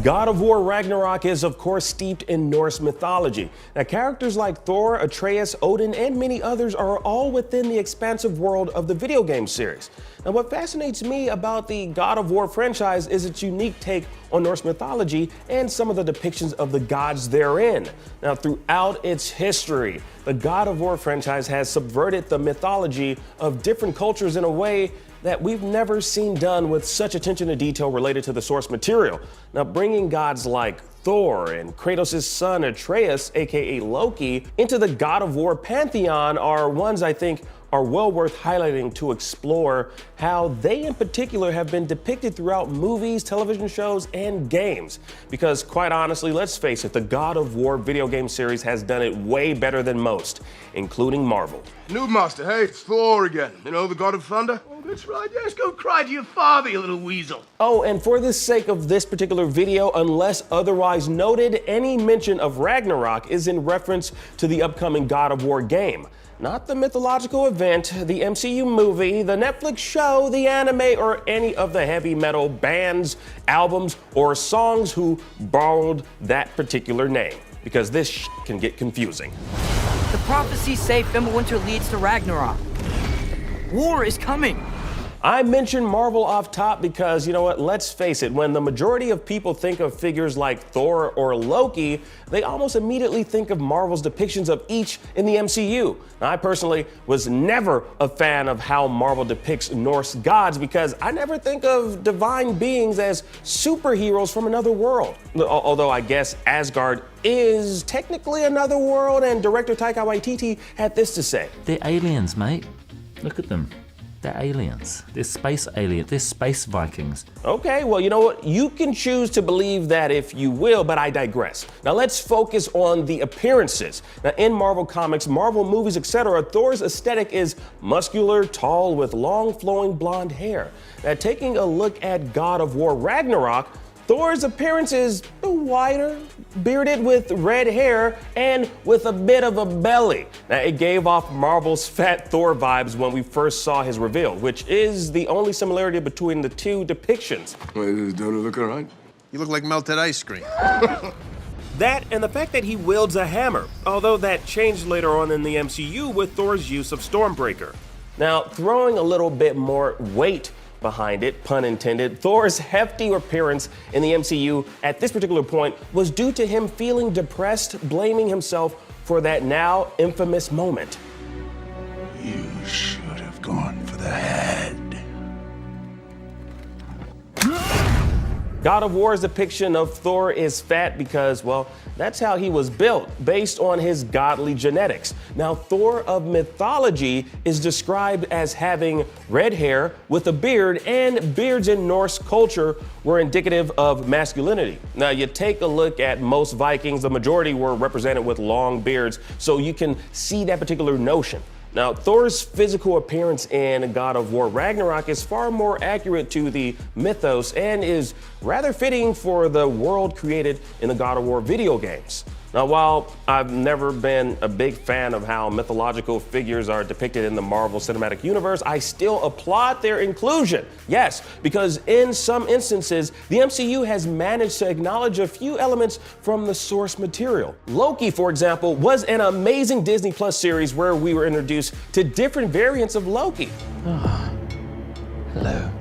God of War Ragnarok is, of course, steeped in Norse mythology. Now, characters like Thor, Atreus, Odin, and many others are all within the expansive world of the video game series. Now, what fascinates me about the God of War franchise is its unique take on Norse mythology and some of the depictions of the gods therein. Now, throughout its history, the God of War franchise has subverted the mythology of different cultures in a way that we've never seen done with such attention to detail related to the source material. Now, bringing gods like Thor and Kratos' son Atreus, aka Loki, into the God of War pantheon are ones I think are well worth highlighting to explore how they in particular have been depicted throughout movies, television shows, and games. Because quite honestly, let's face it, the God of War video game series has done it way better than most, including Marvel. Noob Master, hey, it's Thor again. You know, the God of Thunder? Oh, that's right. Yes, go cry to your father, you little weasel. Oh, and for the sake of this particular video, unless otherwise noted, any mention of Ragnarok is in reference to the upcoming God of War game. Not the mythological event, the MCU movie, the Netflix show, the anime, or any of the heavy metal bands, albums, or songs who borrowed that particular name, because this can get confusing. The prophecies say Fimbulwinter leads to Ragnarok. War is coming. I mentioned Marvel off top because, you know what, let's face it, when the majority of people think of figures like Thor or Loki, they almost immediately think of Marvel's depictions of each in the MCU. Now, I personally was never a fan of how Marvel depicts Norse gods because I never think of divine beings as superheroes from another world. Although I guess Asgard is technically another world, and director Taika Waititi had this to say. They're aliens, mate. Look at them. They're aliens. They're space aliens. They're space Vikings. Okay, well, you know what? You can choose to believe that if you will, but I digress. Now let's focus on the appearances. Now in Marvel comics, Marvel movies, etc., Thor's aesthetic is muscular, tall, with long flowing blonde hair. Now taking a look at God of War Ragnarok, Thor's appearance is wider, bearded with red hair, and with a bit of a belly. Now, it gave off Marvel's Fat Thor vibes when we first saw his reveal, which is the only similarity between the two depictions. Wait, don't it look all right? You look like melted ice cream. That and the fact that he wields a hammer, although that changed later on in the MCU with Thor's use of Stormbreaker. Now, throwing a little bit more weight behind it, pun intended, Thor's hefty appearance in the MCU at this particular point was due to him feeling depressed, blaming himself for that now infamous moment. You should have gone for the head. God of War's depiction of Thor is fat because, well, that's how he was built, based on his godly genetics. Now, Thor of mythology is described as having red hair with a beard, and beards in Norse culture were indicative of masculinity. Now, you take a look at most Vikings, the majority were represented with long beards, so you can see that particular notion. Now, Thor's physical appearance in God of War Ragnarok is far more accurate to the mythos and is rather fitting for the world created in the God of War video games. Now, while I've never been a big fan of how mythological figures are depicted in the Marvel Cinematic Universe, I still applaud their inclusion. Yes, because in some instances, the MCU has managed to acknowledge a few elements from the source material. Loki, for example, was an amazing Disney Plus series where we were introduced to different variants of Loki. Hello.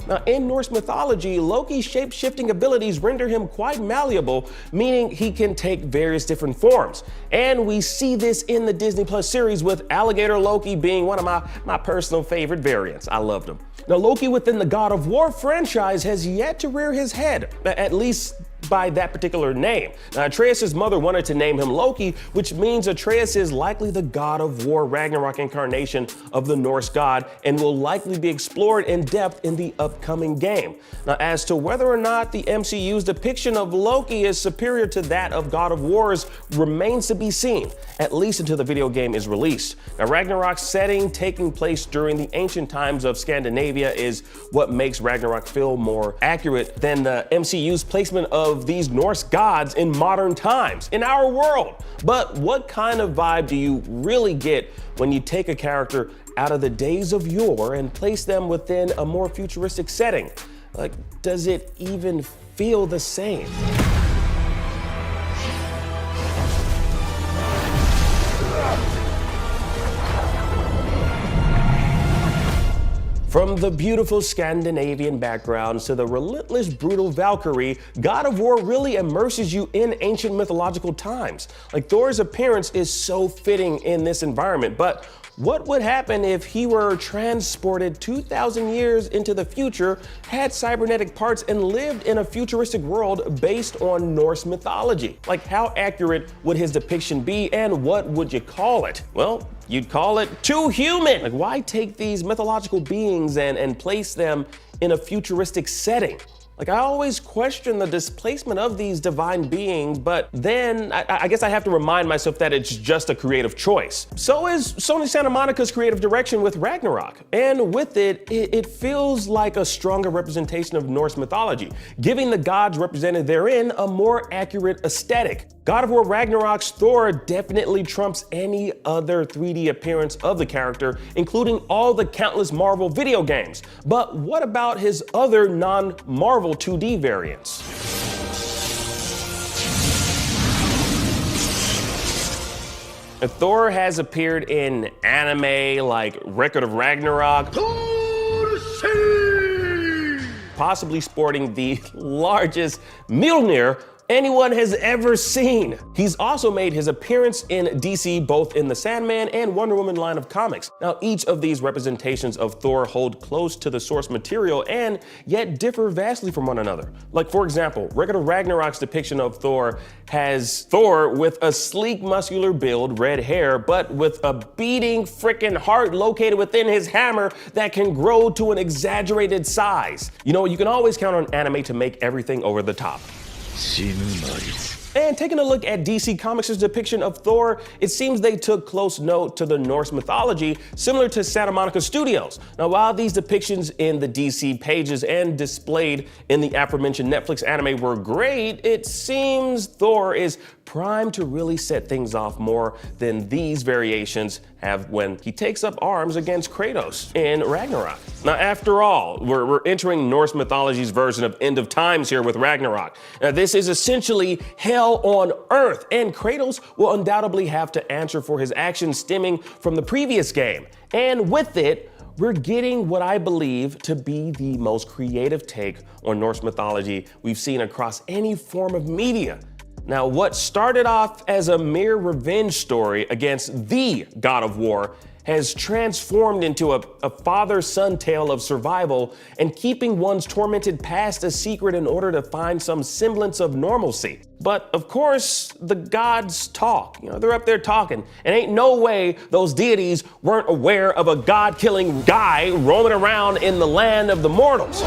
Now, in Norse mythology, Loki's shape-shifting abilities render him quite malleable, meaning he can take various different forms. And we see this in the Disney Plus series, with Alligator Loki being one of my personal favorite variants. I loved him. Now, Loki within the God of War franchise has yet to rear his head, at least by that particular name. Now, Atreus' mother wanted to name him Loki, which means Atreus is likely the God of War Ragnarok incarnation of the Norse god and will likely be explored in depth in the upcoming game. Now, as to whether or not the MCU's depiction of Loki is superior to that of God of War's remains to be seen, at least until the video game is released. Now, Ragnarok's setting taking place during the ancient times of Scandinavia is what makes Ragnarok feel more accurate than the MCU's placement of these Norse gods in modern times, in our world. But what kind of vibe do you really get when you take a character out of the days of yore and place them within a more futuristic setting? Like, does it even feel the same? From the beautiful Scandinavian backgrounds to the relentless, brutal Valkyrie, God of War really immerses you in ancient mythological times. Like, Thor's appearance is so fitting in this environment, but what would happen if he were transported 2,000 years into the future, had cybernetic parts, and lived in a futuristic world based on Norse mythology? Like, how accurate would his depiction be, and what would you call it? Well, you'd call it too human. Like, why take these mythological beings and place them in a futuristic setting? Like, I always question the displacement of these divine beings, but then I guess I have to remind myself that it's just a creative choice. So is Sony Santa Monica's creative direction with Ragnarok. And with it, it feels like a stronger representation of Norse mythology, giving the gods represented therein a more accurate aesthetic. God of War Ragnarok's Thor definitely trumps any other 3D appearance of the character, including all the countless Marvel video games. But what about his other non-Marvel 2D variants? Thor has appeared in anime like Record of Ragnarok, possibly sporting the largest Mjolnir anyone has ever seen. He's also made his appearance in DC, both in the Sandman and Wonder Woman line of comics. Now, each of these representations of Thor hold close to the source material and yet differ vastly from one another. Like, for example, Record of Ragnarok's depiction of Thor has Thor with a sleek, muscular build, red hair, but with a beating frickin' heart located within his hammer that can grow to an exaggerated size. You know, you can always count on anime to make everything over the top. And taking a look at DC Comics' depiction of Thor, it seems they took close note to the Norse mythology, similar to Santa Monica Studios. Now, while these depictions in the DC pages and displayed in the aforementioned Netflix anime were great, it seems Thor is primed to really set things off more than these variations have when he takes up arms against Kratos in Ragnarok. Now, after all, we're entering Norse mythology's version of End of Times here with Ragnarok. Now, this is essentially hell on earth, and Kratos will undoubtedly have to answer for his actions stemming from the previous game. And with it, we're getting what I believe to be the most creative take on Norse mythology we've seen across any form of media. Now, what started off as a mere revenge story against the God of War has transformed into a father-son tale of survival and keeping one's tormented past a secret in order to find some semblance of normalcy. But of course, the gods talk. You know, they're up there talking, and ain't no way those deities weren't aware of a god-killing guy roaming around in the land of the mortals.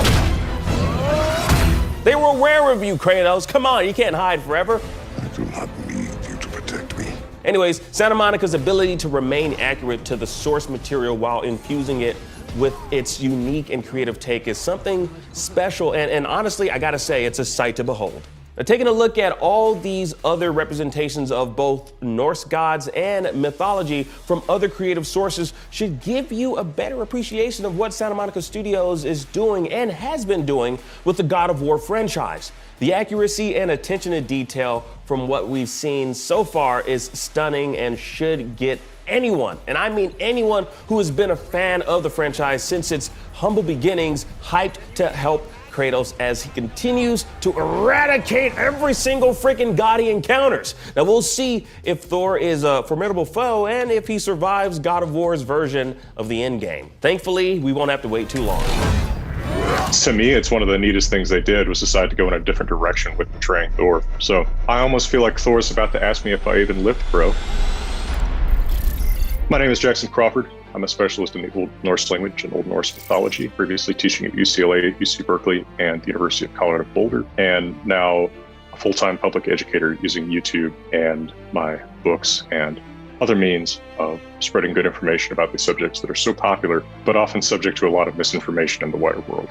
They were aware of you, Kratos. Come on, you can't hide forever. I do not need you to protect me. Anyways, Santa Monica's ability to remain accurate to the source material while infusing it with its unique and creative take is something special, and honestly, I gotta say, it's a sight to behold. Now, taking a look at all these other representations of both Norse gods and mythology from other creative sources should give you a better appreciation of what Santa Monica Studios is doing and has been doing with the God of War franchise. The accuracy and attention to detail from what we've seen so far is stunning and should get anyone, and I mean anyone who has been a fan of the franchise since its humble beginnings, hyped to help Kratos as he continues to eradicate every single freaking god he encounters. Now, we'll see if Thor is a formidable foe and if he survives God of War's version of the endgame. Thankfully, we won't have to wait too long. To me, it's one of the neatest things they did was decide to go in a different direction with portraying Thor. So I almost feel like Thor's about to ask me if I even lived, bro. My name is Jackson Crawford. I'm a specialist in the Old Norse language and Old Norse mythology, previously teaching at UCLA, UC Berkeley, and the University of Colorado Boulder, and now a full-time public educator using YouTube and my books and other means of spreading good information about these subjects that are so popular, but often subject to a lot of misinformation in the wider world.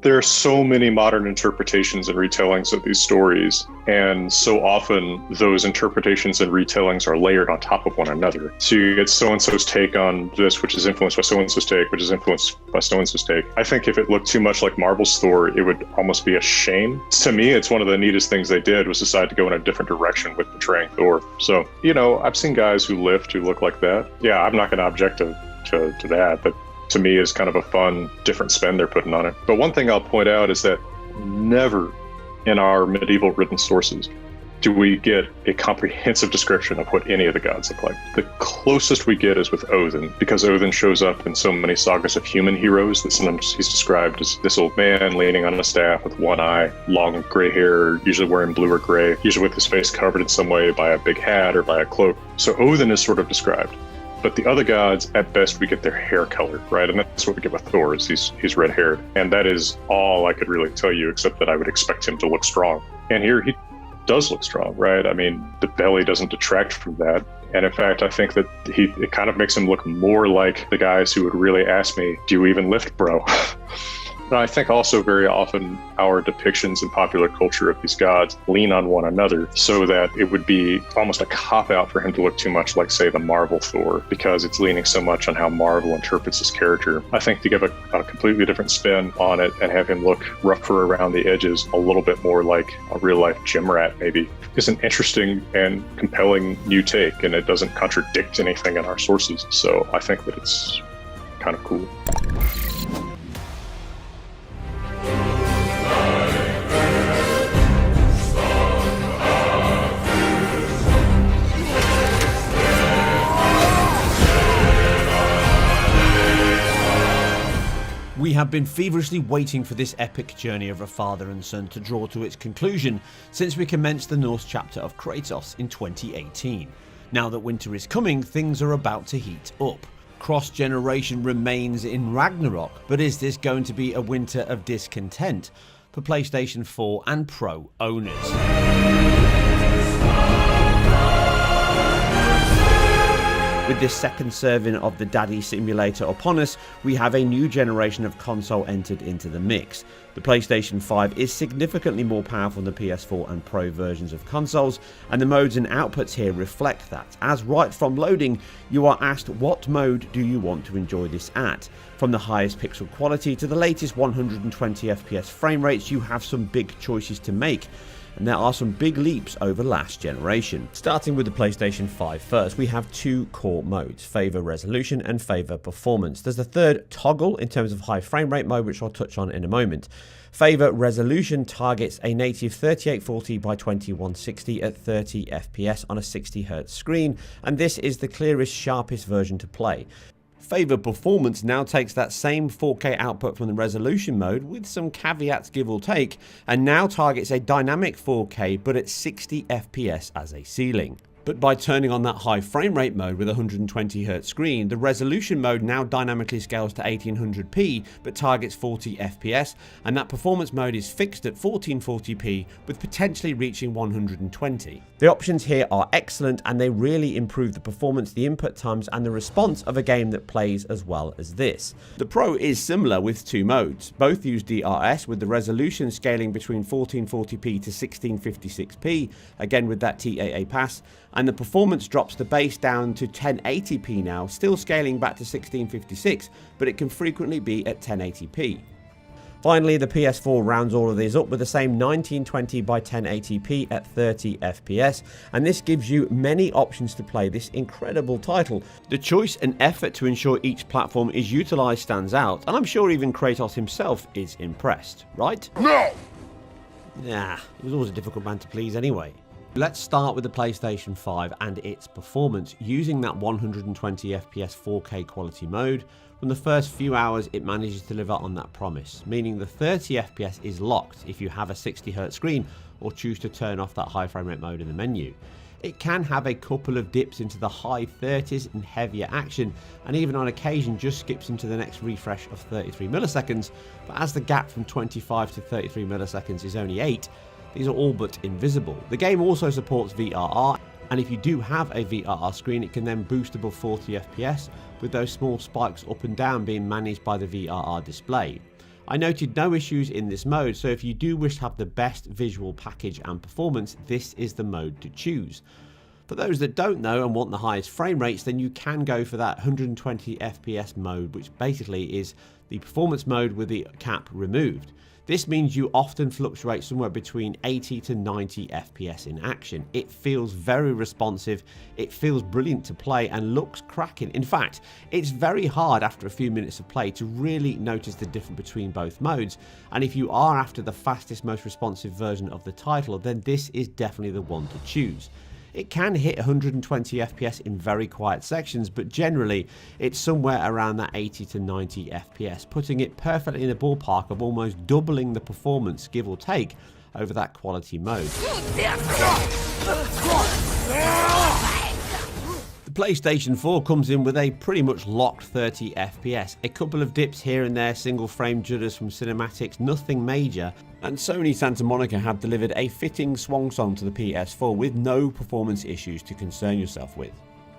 There are so many modern interpretations and retellings of these stories, and so often those interpretations and retellings are layered on top of one another. So you get so-and-so's take on this, which is influenced by so-and-so's take, which is influenced by so-and-so's take. I think if it looked too much like Marvel's Thor, it would almost be a shame. To me, it's one of the neatest things they did was decide to go in a different direction with portraying Thor. So, you know, I've seen guys who lift who look like that. Yeah, I'm not going to object to that, but to me is kind of a fun, different spin they're putting on it. But one thing I'll point out is that never in our medieval written sources do we get a comprehensive description of what any of the gods look like. The closest we get is with Odin, because Odin shows up in so many sagas of human heroes that sometimes he's described as this old man leaning on a staff with one eye, long gray hair, usually wearing blue or gray, usually with his face covered in some way by a big hat or by a cloak. So Odin is sort of described. But the other gods, at best, we get their hair color, right? And that's what we get with Thor, is he's red-haired. And that is all I could really tell you, except that I would expect him to look strong. And here he does look strong, right? I mean, the belly doesn't detract from that. And in fact, I think that it kind of makes him look more like the guys who would really ask me, do you even lift, bro? And I think also very often our depictions in popular culture of these gods lean on one another so that it would be almost a cop-out for him to look too much like, say, the Marvel Thor, because it's leaning so much on how Marvel interprets his character. I think to give a completely different spin on it and have him look rougher around the edges, a little bit more like a real-life gym rat maybe, is an interesting and compelling new take, and it doesn't contradict anything in our sources. So I think that it's kind of cool. We have been feverishly waiting for this epic journey of a father and son to draw to its conclusion since we commenced the Norse chapter of Kratos in 2018. Now that winter is coming, things are about to heat up. Cross-generation remains in Ragnarok, but is this going to be a winter of discontent for PlayStation 4 and Pro owners? With this second serving of the Daddy Simulator upon us, we have a new generation of console entered into the mix. The PlayStation 5 is significantly more powerful than the PS4 and Pro versions of consoles, and the modes and outputs here reflect that, as right from loading, you are asked what mode do you want to enjoy this at. From the highest pixel quality to the latest 120 FPS frame rates, you have some big choices to make. And there are some big leaps over last generation. Starting with the PlayStation 5 first, we have two core modes, Favor Resolution and Favor Performance. There's a third toggle in terms of high frame rate mode, which I'll touch on in a moment. Favor Resolution targets a native 3840 by 2160 at 30 FPS on a 60Hz screen, and this is the clearest, sharpest version to play. Favor Performance now takes that same 4K output from the resolution mode with some caveats give or take, and now targets a dynamic 4K but at 60 FPS as a ceiling. But by turning on that high frame rate mode with a 120Hz screen, the resolution mode now dynamically scales to 1800p but targets 40 FPS, and that performance mode is fixed at 1440p with potentially reaching 120. The options here are excellent, and they really improve the performance, the input times and the response of a game that plays as well as this. The Pro is similar with two modes. Both use DRS, with the resolution scaling between 1440p to 1656p, again with that TAA pass, and the performance drops the base down to 1080p now, still scaling back to 1656, but it can frequently be at 1080p. Finally, the PS4 rounds all of these up with the same 1920 by 1080p at 30 FPS, and this gives you many options to play this incredible title. The choice and effort to ensure each platform is utilised stands out, and I'm sure even Kratos himself is impressed, right? No! Nah, he was always a difficult man to please anyway. Let's start with the PlayStation 5 and its performance. Using that 120 FPS 4K quality mode, from the first few hours it manages to deliver on that promise, meaning the 30 FPS is locked if you have a 60Hz screen or choose to turn off that high frame rate mode in the menu. It can have a couple of dips into the high 30s and heavier action, and even on occasion just skips into the next refresh of 33 milliseconds, but as the gap from 25 to 33 milliseconds is only 8, these are all but invisible. The game also supports VRR, and if you do have a VRR screen, it can then boost above 40 FPS, with those small spikes up and down being managed by the VRR display. I noted no issues in this mode, so if you do wish to have the best visual package and performance, this is the mode to choose. For those that don't know and want the highest frame rates, then you can go for that 120 FPS mode, which basically is the performance mode with the cap removed. This means you often fluctuate somewhere between 80 to 90 FPS in action. It feels very responsive, it feels brilliant to play and looks cracking. In fact, it's very hard after a few minutes of play to really notice the difference between both modes, and if you are after the fastest, most responsive version of the title, then this is definitely the one to choose. It can hit 120 FPS in very quiet sections, but generally it's somewhere around that 80 to 90 FPS, putting it perfectly in the ballpark of almost doubling the performance, give or take, over that quality mode. The PlayStation 4 comes in with a pretty much locked 30 FPS, a couple of dips here and there, single frame judders from cinematics, nothing major, and Sony Santa Monica have delivered a fitting swan song to the PS4 with no performance issues to concern yourself with.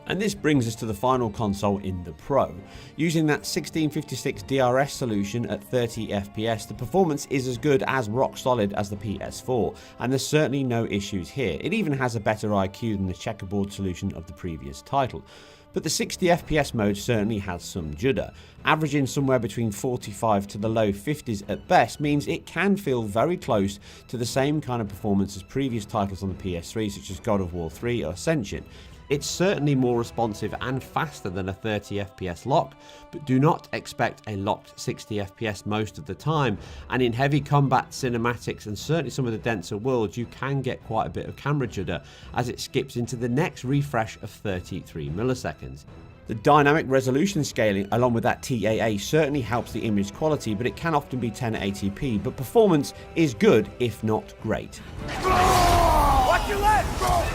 And this brings us to the final console in the Pro. Using that 1656 DRS solution at 30 FPS, the performance is as good as rock solid as the PS4, and there's certainly no issues here. It even has a better IQ than the checkerboard solution of the previous title. But the 60 FPS mode certainly has some judder. Averaging somewhere between 45 to the low 50s at best means it can feel very close to the same kind of performance as previous titles on the PS3 such as God of War 3 or Ascension. It's certainly more responsive and faster than a 30 FPS lock, but do not expect a locked 60 FPS most of the time, and in heavy combat cinematics and certainly some of the denser worlds you can get quite a bit of camera judder as it skips into the next refresh of 33 milliseconds. The dynamic resolution scaling along with that TAA certainly helps the image quality, but it can often be 1080p, but performance is good if not great. Watch your left!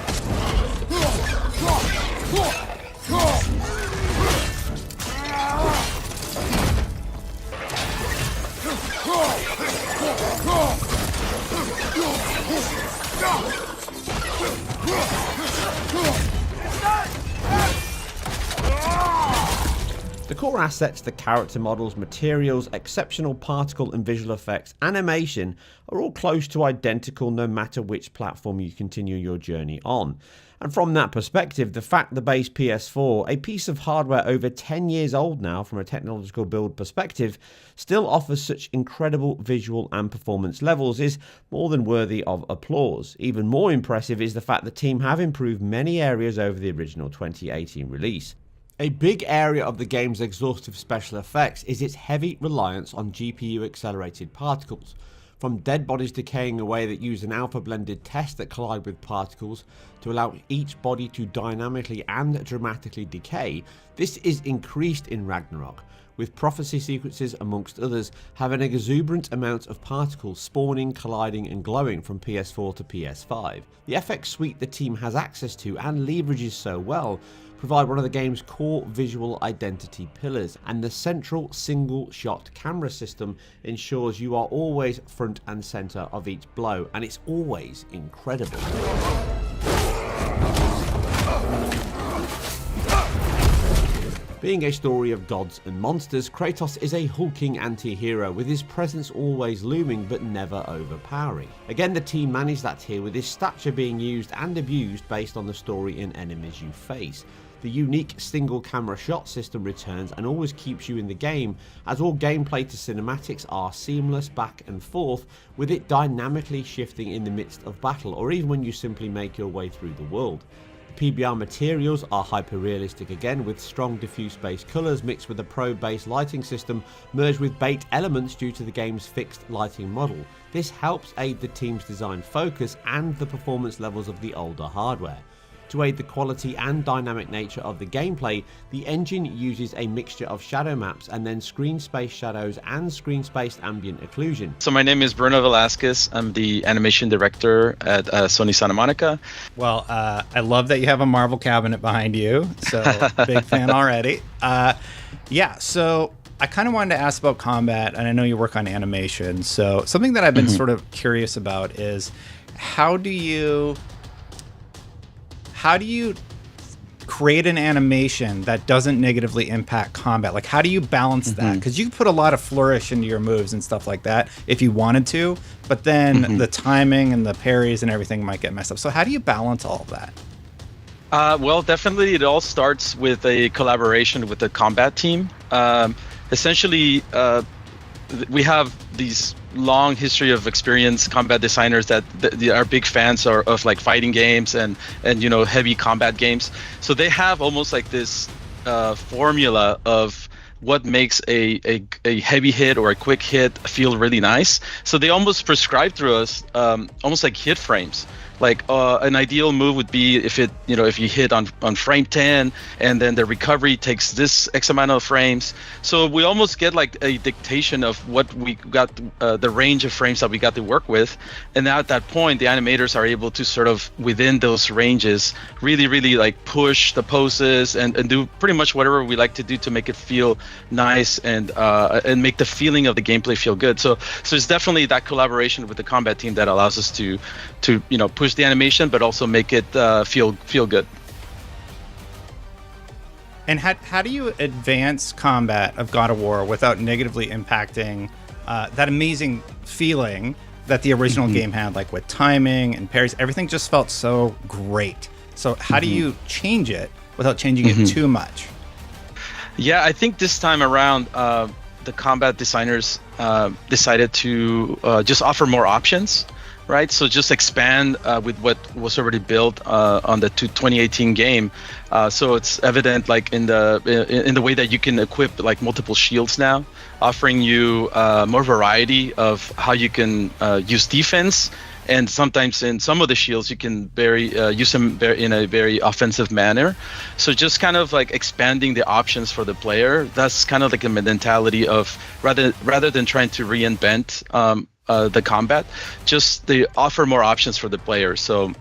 The core assets, the character models, materials, exceptional particle and visual effects, animation are all close to identical no matter which platform you continue your journey on. And from that perspective, the fact the base PS4, a piece of hardware over 10 years old now from a technological build perspective, still offers such incredible visual and performance levels is more than worthy of applause. Even more impressive is the fact the team have improved many areas over the original 2018 release. A big area of the game's exhaustive special effects is its heavy reliance on GPU accelerated particles. From dead bodies decaying away that use an alpha blended test that collide with particles to allow each body to dynamically and dramatically decay, this is increased in Ragnarok, with prophecy sequences amongst others having an exuberant amount of particles spawning, colliding and glowing from PS4 to PS5. The FX suite the team has access to and leverages so well provide one of the game's core visual identity pillars, and the central single shot camera system ensures you are always front and center of each blow, and it's always incredible. Being a story of gods and monsters, Kratos is a hulking anti-hero with his presence always looming but never overpowering. Again, the team managed that here with his stature being used and abused based on the story and enemies you face. The unique single camera shot system returns and always keeps you in the game, as all gameplay to cinematics are seamless back and forth, with it dynamically shifting in the midst of battle or even when you simply make your way through the world. The PBR materials are hyper-realistic again, with strong diffuse-based colours mixed with a pro-based lighting system merged with baked elements due to the game's fixed lighting model. This helps aid the team's design focus and the performance levels of the older hardware. To aid the quality and dynamic nature of the gameplay, the engine uses a mixture of shadow maps and then screen space shadows and screen spaced ambient occlusion. So my name is Bruno Velasquez. I'm the animation director at Sony Santa Monica. Well, I love that you have a Marvel cabinet behind you, so big fan already. Yeah, so I kind of wanted to ask about combat, and I know you work on animation, so something that I've been sort of curious about is how do you create an animation that doesn't negatively impact combat? Like, how do you balance that? Because you can put a lot of flourish into your moves and stuff like that if you wanted to, but then the timing and the parries and everything might get messed up. So how do you balance all of that? Well, definitely it all starts with a collaboration with the combat team. Essentially, we have these long history of experienced combat designers that are big fans of like fighting games and heavy combat games. So they have almost like this formula of what makes a heavy hit or a quick hit feel really nice. So they almost prescribe through us almost like hit frames. Like an ideal move would be if you hit on frame 10 and then the recovery takes this X amount of frames. So we almost get like a dictation of what we got, the range of frames that we got to work with. And now at that point, the animators are able to sort of within those ranges, really, really like push the poses and do pretty much whatever we like to do to make it feel nice and make the feeling of the gameplay feel good. So it's definitely that collaboration with the combat team that allows us to push the animation, but also make it feel good. And how do you advance combat of God of War without negatively impacting that amazing feeling that the original game had, like with timing and parries? Everything just felt so great. So how do you change it without changing it too much? Yeah, I think this time around, the combat designers decided to just offer more options. Right, so just expand with what was already built on the 2018 game. So it's evident, like in the way that you can equip like multiple shields now, offering you more variety of how you can use defense, and sometimes in some of the shields you can use them in a very offensive manner. So just kind of like expanding the options for the player. That's kind of like a mentality of rather than trying to reinvent the combat, just they offer more options for the player. So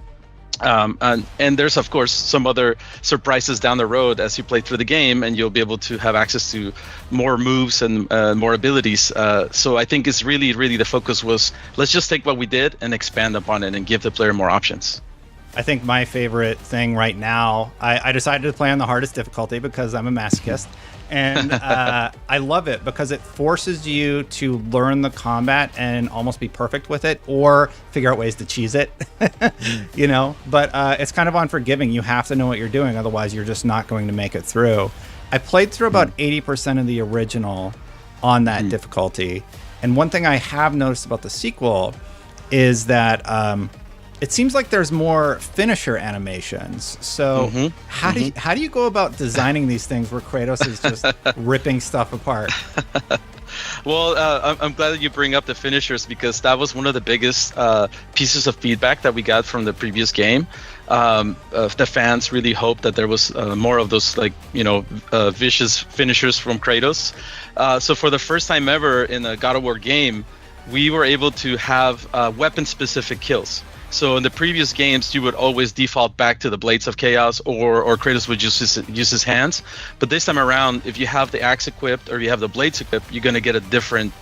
and there's of course some other surprises down the road as you play through the game, and you'll be able to have access to more moves and more abilities. So I think it's really the focus was, let's just take what we did and expand upon it and give the player more options. I think my favorite thing right now, I decided to play on the hardest difficulty because I'm a masochist. And I love it because it forces you to learn the combat and almost be perfect with it, or figure out ways to cheese it, But it's kind of unforgiving. You have to know what you're doing, otherwise you're just not going to make it through. I played through about 80% of the original on that difficulty. And one thing I have noticed about the sequel is that it seems like there's more finisher animations. So how do you go about designing these things where Kratos is just ripping stuff apart? Well, I'm glad that you bring up the finishers, because that was one of the biggest pieces of feedback that we got from the previous game. The fans really hoped that there was more of those vicious finishers from Kratos. So for the first time ever in a God of War game, we were able to have weapon-specific kills. So in the previous games, you would always default back to the Blades of Chaos, or Kratos would use his hands. But this time around, if you have the axe equipped or you have the blades equipped, you're going to get a different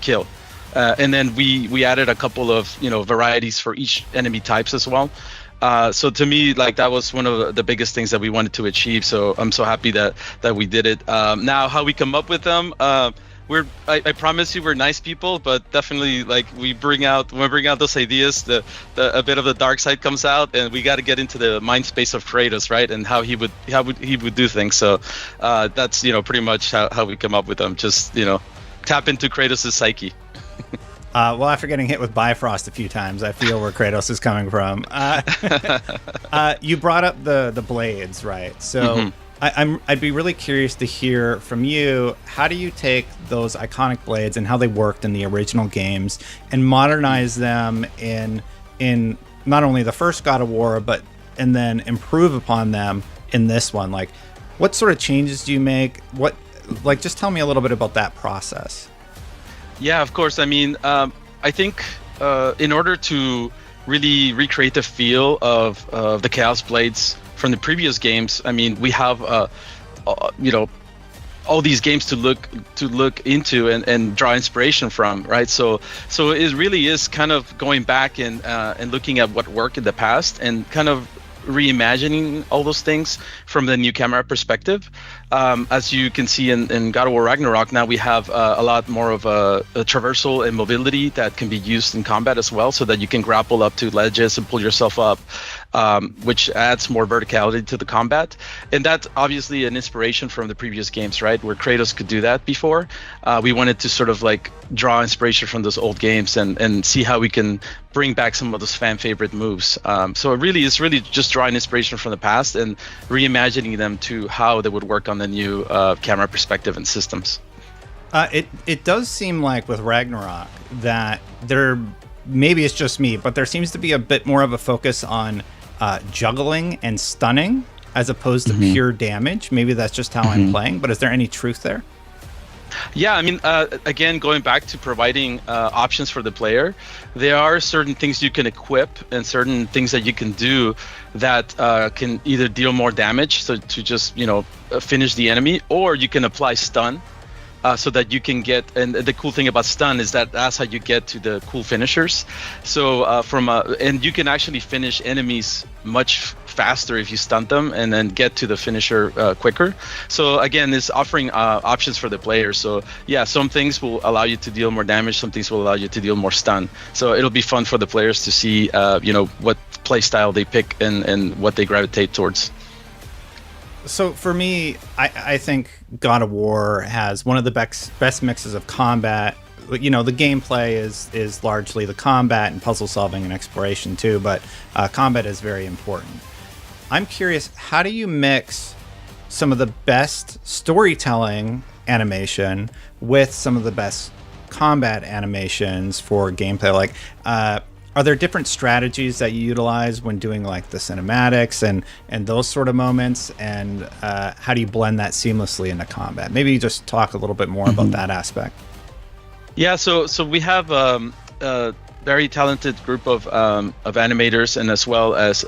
kill. And then we added a couple of varieties for each enemy types as well. So to me, like, that was one of the biggest things that we wanted to achieve. So I'm so happy that we did it. Now, how we come up with them. I promise you we're nice people, but definitely when we bring out those ideas, a bit of the dark side comes out, and we got to get into the mind space of Kratos, right? And how he would do things. So that's pretty much how we come up with them. Just tap into Kratos' psyche. Well, after getting hit with Bifrost a few times, I feel where Kratos is coming from. You brought up the blades, right? So I'd be really curious to hear from you. How do you take those iconic blades and how they worked in the original games and modernize them in not only the first God of War, and then improve upon them in this one? Like, what sort of changes do you make? Just tell me a little bit about that process. Yeah, of course. I mean, I think in order to really recreate the feel of the Chaos Blades from the previous games, I mean, we have all these games to look into and draw inspiration from, right? So it really is kind of going back and looking at what worked in the past and kind of reimagining all those things from the new camera perspective. As you can see in God of War Ragnarok, now we have a lot more of a traversal and mobility that can be used in combat as well, so that you can grapple up to ledges and pull yourself up, which adds more verticality to the combat. And that's obviously an inspiration from the previous games, right, where Kratos could do that before. We wanted to sort of like draw inspiration from those old games and see how we can bring back some of those fan favorite moves. So it's really just drawing inspiration from the past and reimagining them to how they would work on the new camera perspective and systems. It does seem like with Ragnarok that there, maybe it's just me, but there seems to be a bit more of a focus on juggling and stunning as opposed to pure damage. Maybe that's just how I'm playing, but is there any truth there? Yeah, I mean, again, going back to providing options for the player, there are certain things you can equip and certain things that you can do that can either deal more damage, so to just, finish the enemy, or you can apply stun. So that you can get, and the cool thing about stun is that that's how you get to the cool finishers. So and you can actually finish enemies much faster if you stun them, and then get to the finisher quicker. So again, it's offering options for the player. So yeah, some things will allow you to deal more damage, some things will allow you to deal more stun. So it'll be fun for the players to see, what play style they pick and what they gravitate towards. So for me, I think God of War has one of the best mixes of combat. The gameplay is largely the combat and puzzle solving and exploration too, but combat is very important. I'm curious, how do you mix some of the best storytelling animation with some of the best combat animations for gameplay? Like, are there different strategies that you utilize when doing like the cinematics and those sort of moments? And how do you blend that seamlessly into combat? Maybe you just talk a little bit more about that aspect. Yeah, so we have a very talented group of animators, and as well as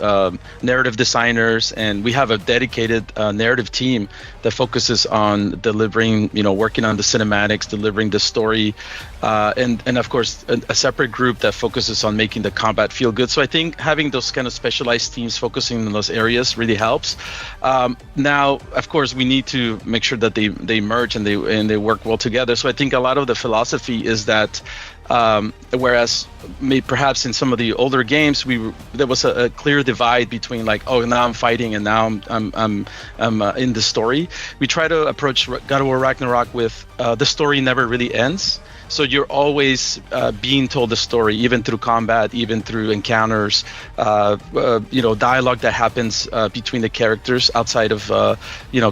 narrative designers, and we have a dedicated narrative team that focuses on delivering, working on the cinematics, delivering the story, and of course a separate group that focuses on making the combat feel good. So I think having those kind of specialized teams focusing on those areas really helps. Now, of course, we need to make sure that they merge and they work well together. So I think a lot of the philosophy is that whereas perhaps in some of the older games there was a clear divide between like, oh, now I'm fighting and now I'm in the story. We try to approach God of War Ragnarok with the story never really ends. So you're always being told the story, even through combat, even through encounters, dialogue that happens between the characters outside of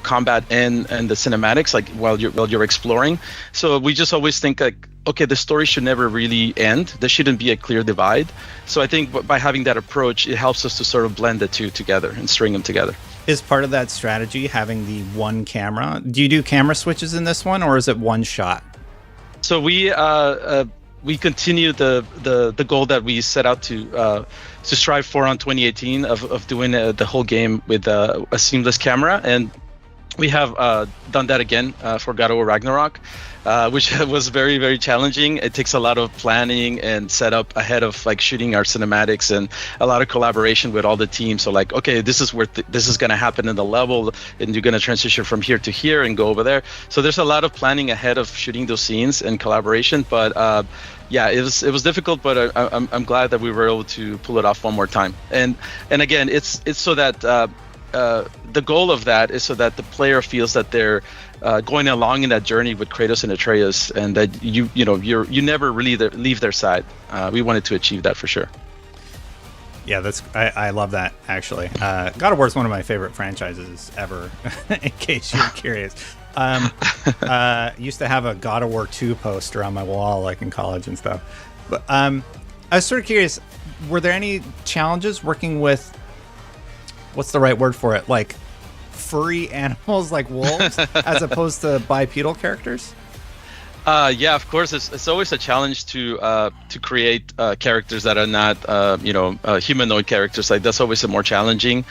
combat and the cinematics, like while you're exploring. So we just always think like, okay, the story should never really end. There shouldn't be a clear divide. So I think by having that approach, it helps us to sort of blend the two together and string them together. Is part of that strategy having the one camera? Do you do camera switches in this one, or is it one shot? So we continue the goal that we set out to strive for on 2018 of doing the whole game with a seamless camera, and we have done that again for God of War Ragnarok, which was very, very challenging. It takes a lot of planning and setup ahead of like shooting our cinematics, and a lot of collaboration with all the teams. So like, okay, this is where this is going to happen in the level, and you're going to transition from here to here and go over there. So there's a lot of planning ahead of shooting those scenes and collaboration. But yeah, it was difficult, but I'm glad that we were able to pull it off one more time. And again, it's so that the goal of that is so that the player feels that they're going along in that journey with Kratos and Atreus, and that you never really leave their side. We wanted to achieve that for sure. Yeah, I love that actually. God of War is one of my favorite franchises ever. In case you're curious, used to have a God of War 2 poster on my wall, like in college and stuff. But I was sort of curious, were there any challenges working with, what's the right word for it, like furry animals like wolves as opposed to bipedal characters? Yeah, of course. It's always a challenge to create characters that are not humanoid characters. Like that's always more challenging.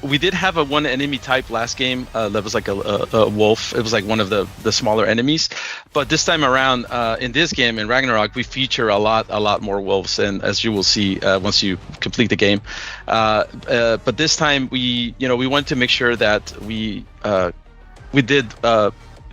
We did have a one enemy type last game that was like a wolf. It was like one of the smaller enemies. But this time around, in this game in Ragnarok, we feature a lot more wolves, and as you will see once you complete the game. But this time we want to make sure that we did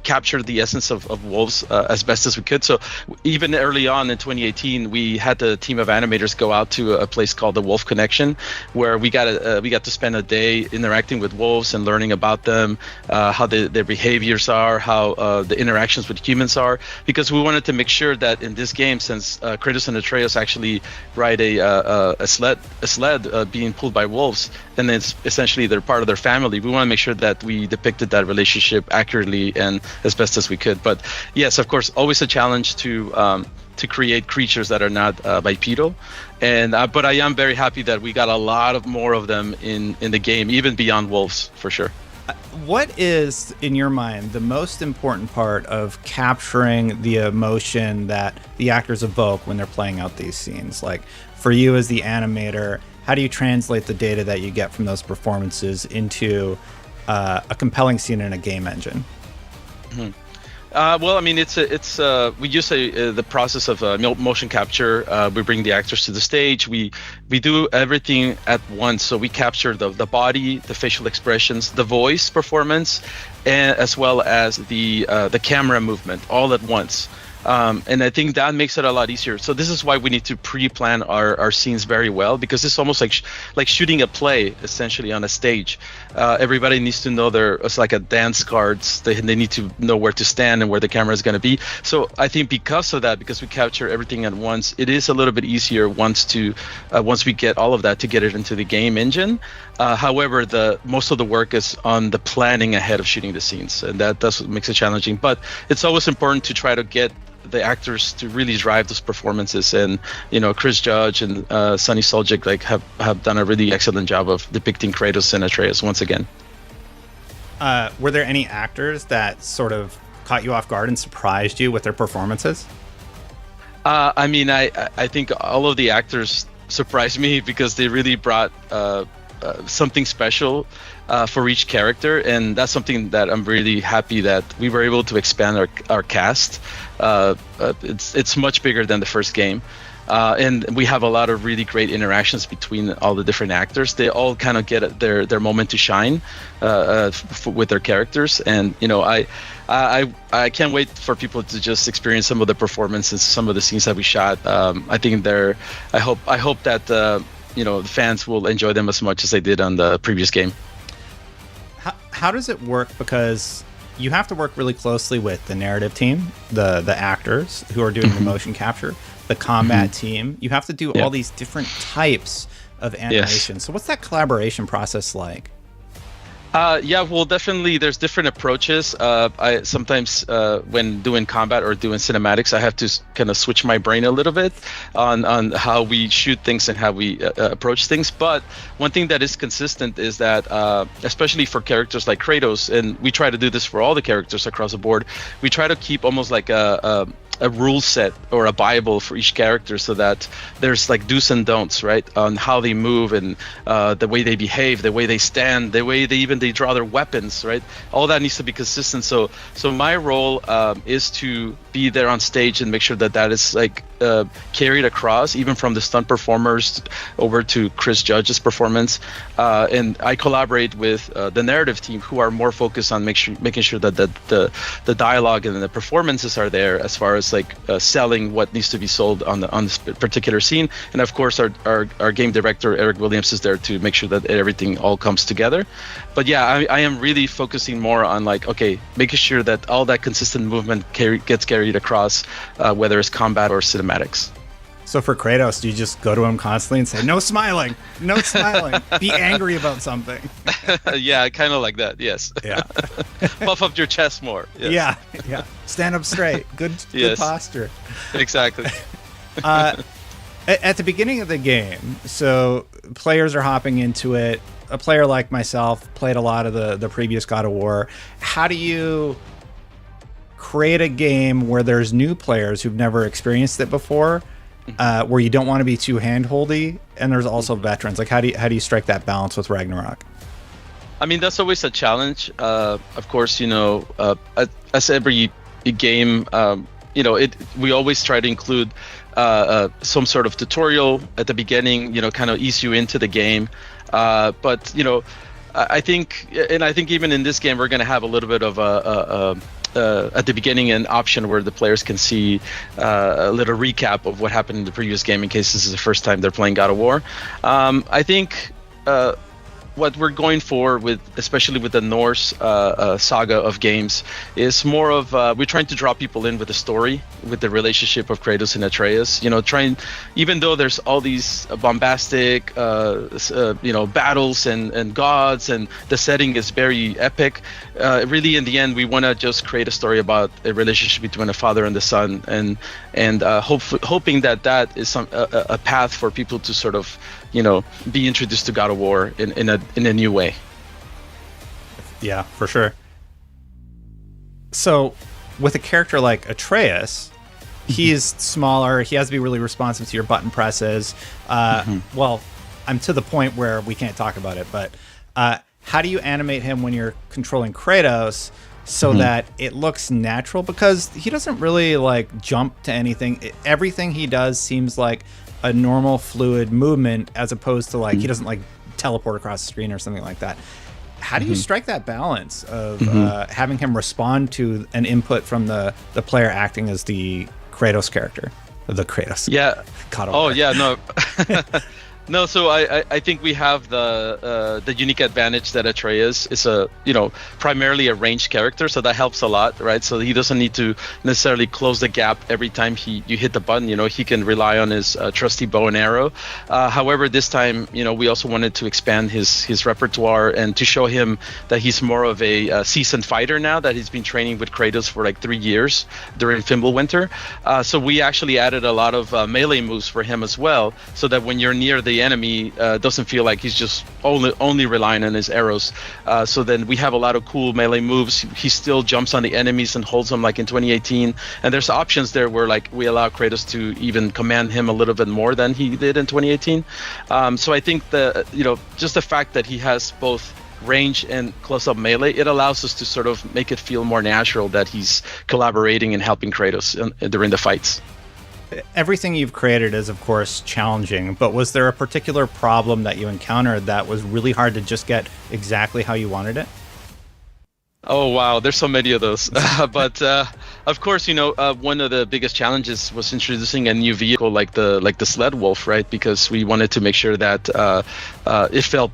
capture the essence of wolves as best as we could. So even early on in 2018, we had the team of animators go out to a place called the Wolf Connection, where we got to spend a day interacting with wolves and learning about them, how their behaviors are, how the interactions with humans are, because we wanted to make sure that in this game, since Kratos and Atreus actually ride a sled being pulled by wolves, and it's essentially they're part of their family, we want to make sure that we depicted that relationship accurately and as best as we could. But yes, of course, always a challenge to create creatures that are not bipedal, and but I am very happy that we got a lot more of them in the game, even beyond wolves, for sure. What is, in your mind, the most important part of capturing the emotion that the actors evoke when they're playing out these scenes? Like, for you as the animator, how do you translate the data that you get from those performances into a compelling scene in a game engine? Mm-hmm. Well, I mean, we use the process of motion capture. We bring the actors to the stage. We do everything at once. So we capture the body, the facial expressions, the voice performance, and as well as the camera movement all at once. And I think that makes it a lot easier. So this is why we need to pre-plan our scenes very well, because it's almost like shooting a play essentially on a stage. Everybody needs to know it's like a dance cards. They need to know where to stand and where the camera is going to be. So I think because of that, because we capture everything at once, it is a little bit easier once we get all of that to get it into the game engine. However, most of the work is on the planning ahead of shooting the scenes, and that's what makes it challenging. But it's always important to try to get the actors to really drive those performances, and Chris Judge and Sonny Soljic have done a really excellent job of depicting Kratos and Atreus once again. Were there any actors that sort of caught you off guard and surprised you with their performances? I mean, I think all of the actors surprised me because they really brought something special for each character, and that's something that I'm really happy that we were able to expand our cast. It's much bigger than the first game, and we have a lot of really great interactions between all the different actors. They all kind of get their moment to shine with their characters, and I can't wait for people to just experience some of the performances, some of the scenes that we shot. I think I hope that the fans will enjoy them as much as they did on the previous game. How does it work? Because you have to work really closely with the narrative team, the actors who are doing the motion capture, the combat team. You have to do all these different types of animation. Yes. So what's that collaboration process like? Yeah, well, definitely there's different approaches. I sometimes when doing combat or doing cinematics, I have to kind of switch my brain a little bit on how we shoot things and how we approach things. But one thing that is consistent is that, especially for characters like Kratos, and we try to do this for all the characters across the board, we try to keep almost like a rule set or a Bible for each character, so that there's like do's and don'ts, right, on how they move and the way they behave, the way they stand, the way they draw their weapons, right? All that needs to be consistent. So my role is to be there on stage and make sure that is like carried across, even from the stunt performers over to Chris Judge's performance. And I collaborate with the narrative team, who are more focused on making sure that the dialogue and the performances are there, as far as like selling what needs to be sold on this particular scene. And of course our game director Eric Williams is there to make sure that everything all comes together. But yeah, I am really focusing more on like, okay, making sure that all that consistent movement gets carried across, whether it's combat or cinematics. So for Kratos, do you just go to him constantly and say, no smiling, be angry about something? Yeah, kind of like that, yes. Yeah. Puff up your chest more. Yes. Yeah. Stand up straight. Good posture. Exactly. At the beginning of the game, so players are hopping into it. A player like myself played a lot of the previous God of War. How do you create a game where there's new players who've never experienced it before, where you don't want to be too hand-holdy, and there's also veterans. Like, how do you strike that balance with Ragnarok? I mean, that's always a challenge. Of course, as every game, we always try to include some sort of tutorial at the beginning, kind of ease you into the game. But I think even in this game, we're going to have a little bit of at the beginning an option where the players can see a little recap of what happened in the previous game in case this is the first time they're playing God of War. I think what we're going for, especially with the Norse saga of games, is more of we're trying to draw people in with the story, with the relationship of Kratos and Atreus. Even though there's all these bombastic, battles and gods, and the setting is very epic. Really, in the end, we want to just create a story about a relationship between a father and the son, and hoping that is a path for people to sort of be introduced to God of War in a new way. Yeah, for sure. So with a character like Atreus, he's smaller, he has to be really responsive to your button presses. Well, I'm to the point where we can't talk about it, but how do you animate him when you're controlling Kratos so that it looks natural? Because he doesn't really jump to anything. Everything he does seems like a normal fluid movement, as opposed to he doesn't teleport across the screen or something like that. How do you strike that balance of having him respond to an input from the player acting as the Kratos character? The Kratos. Yeah. No. No, so I think we have the unique advantage that Atreus is primarily a ranged character, so that helps a lot, right? So he doesn't need to necessarily close the gap every time you hit the button. He can rely on his trusty bow and arrow. However, this time, we also wanted to expand his repertoire and to show him that he's more of a seasoned fighter now, that he's been training with Kratos for 3 years during Fimbulwinter. So we actually added a lot of melee moves for him as well, so that when you're near the enemy, doesn't feel like he's just only relying on his arrows. So then we have a lot of cool melee moves. He still jumps on the enemies and holds them like in 2018, and there's options there where we allow Kratos to even command him a little bit more than he did in 2018. So I think just the fact that he has both range and close-up melee, it allows us to sort of make it feel more natural that he's collaborating and helping Kratos during the fights. Everything you've created is, of course, challenging, but was there a particular problem that you encountered that was really hard to just get exactly how you wanted it? Oh, wow. There's so many of those. But of course, one of the biggest challenges was introducing a new vehicle like the sled wolf, right? Because we wanted to make sure that it felt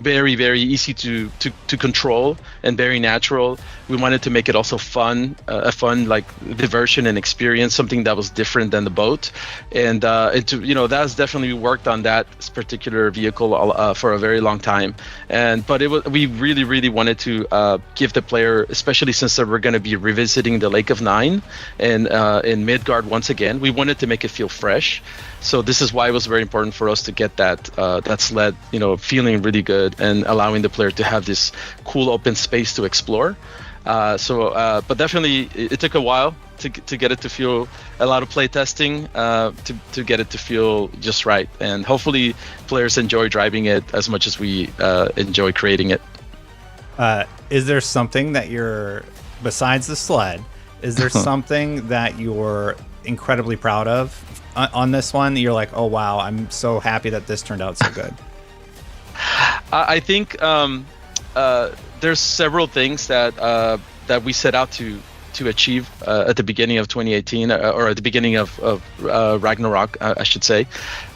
very, very easy to control and very natural. We wanted to make it also fun, a fun diversion and experience, something that was different than the boat. And that's definitely worked on that particular vehicle for a very long time. But we really, really wanted to give the player, especially since we're going to be revisiting the Lake of Nine and in Midgard once again, we wanted to make it feel fresh. So this is why it was very important for us to get that sled, feeling really good and allowing the player to have this cool open space to explore. But definitely it took a while to get it to feel, a lot of play testing to get it to feel just right. And hopefully players enjoy driving it as much as we enjoy creating it. Is there something that besides the sled, is there something that you're incredibly proud of on this one? You're like, oh wow, I'm so happy that this turned out so good. I think there's several things that we set out to achieve at the beginning of 2018, or at the beginning of Ragnarok, I should say.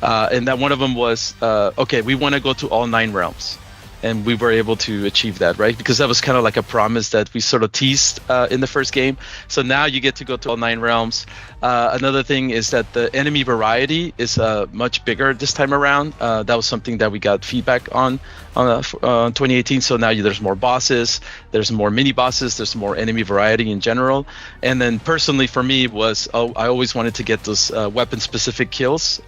And that one of them was, we want to go to all 9 realms. And we were able to achieve that, right? Because that was kind of like a promise that we sort of teased in the first game. So now you get to go to all 9 realms. Another thing is that the enemy variety is much bigger this time around. That was something that we got feedback on 2018. So now there's more bosses, there's more mini bosses, there's more enemy variety in general. And then personally for me I always wanted to get those weapon specific kills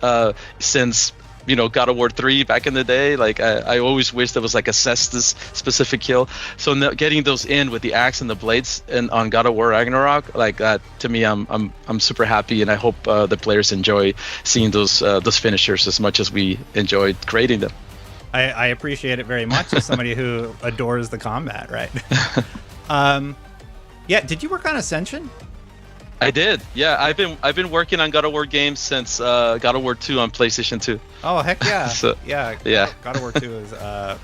since God of War 3 back in the day. Like I always wish there was like a Cestus specific kill. So now getting those in with the axe and the blades and on God of War Ragnarok, like that, to me, I'm super happy, and I hope the players enjoy seeing those finishers as much as we enjoyed creating them. I appreciate it very much as somebody who adores the combat, right? Yeah, did you work on Ascension? I did. Yeah, I've been working on God of War games since God of War 2 on PlayStation 2. Oh, heck yeah. So, yeah. Yeah. God of War 2 is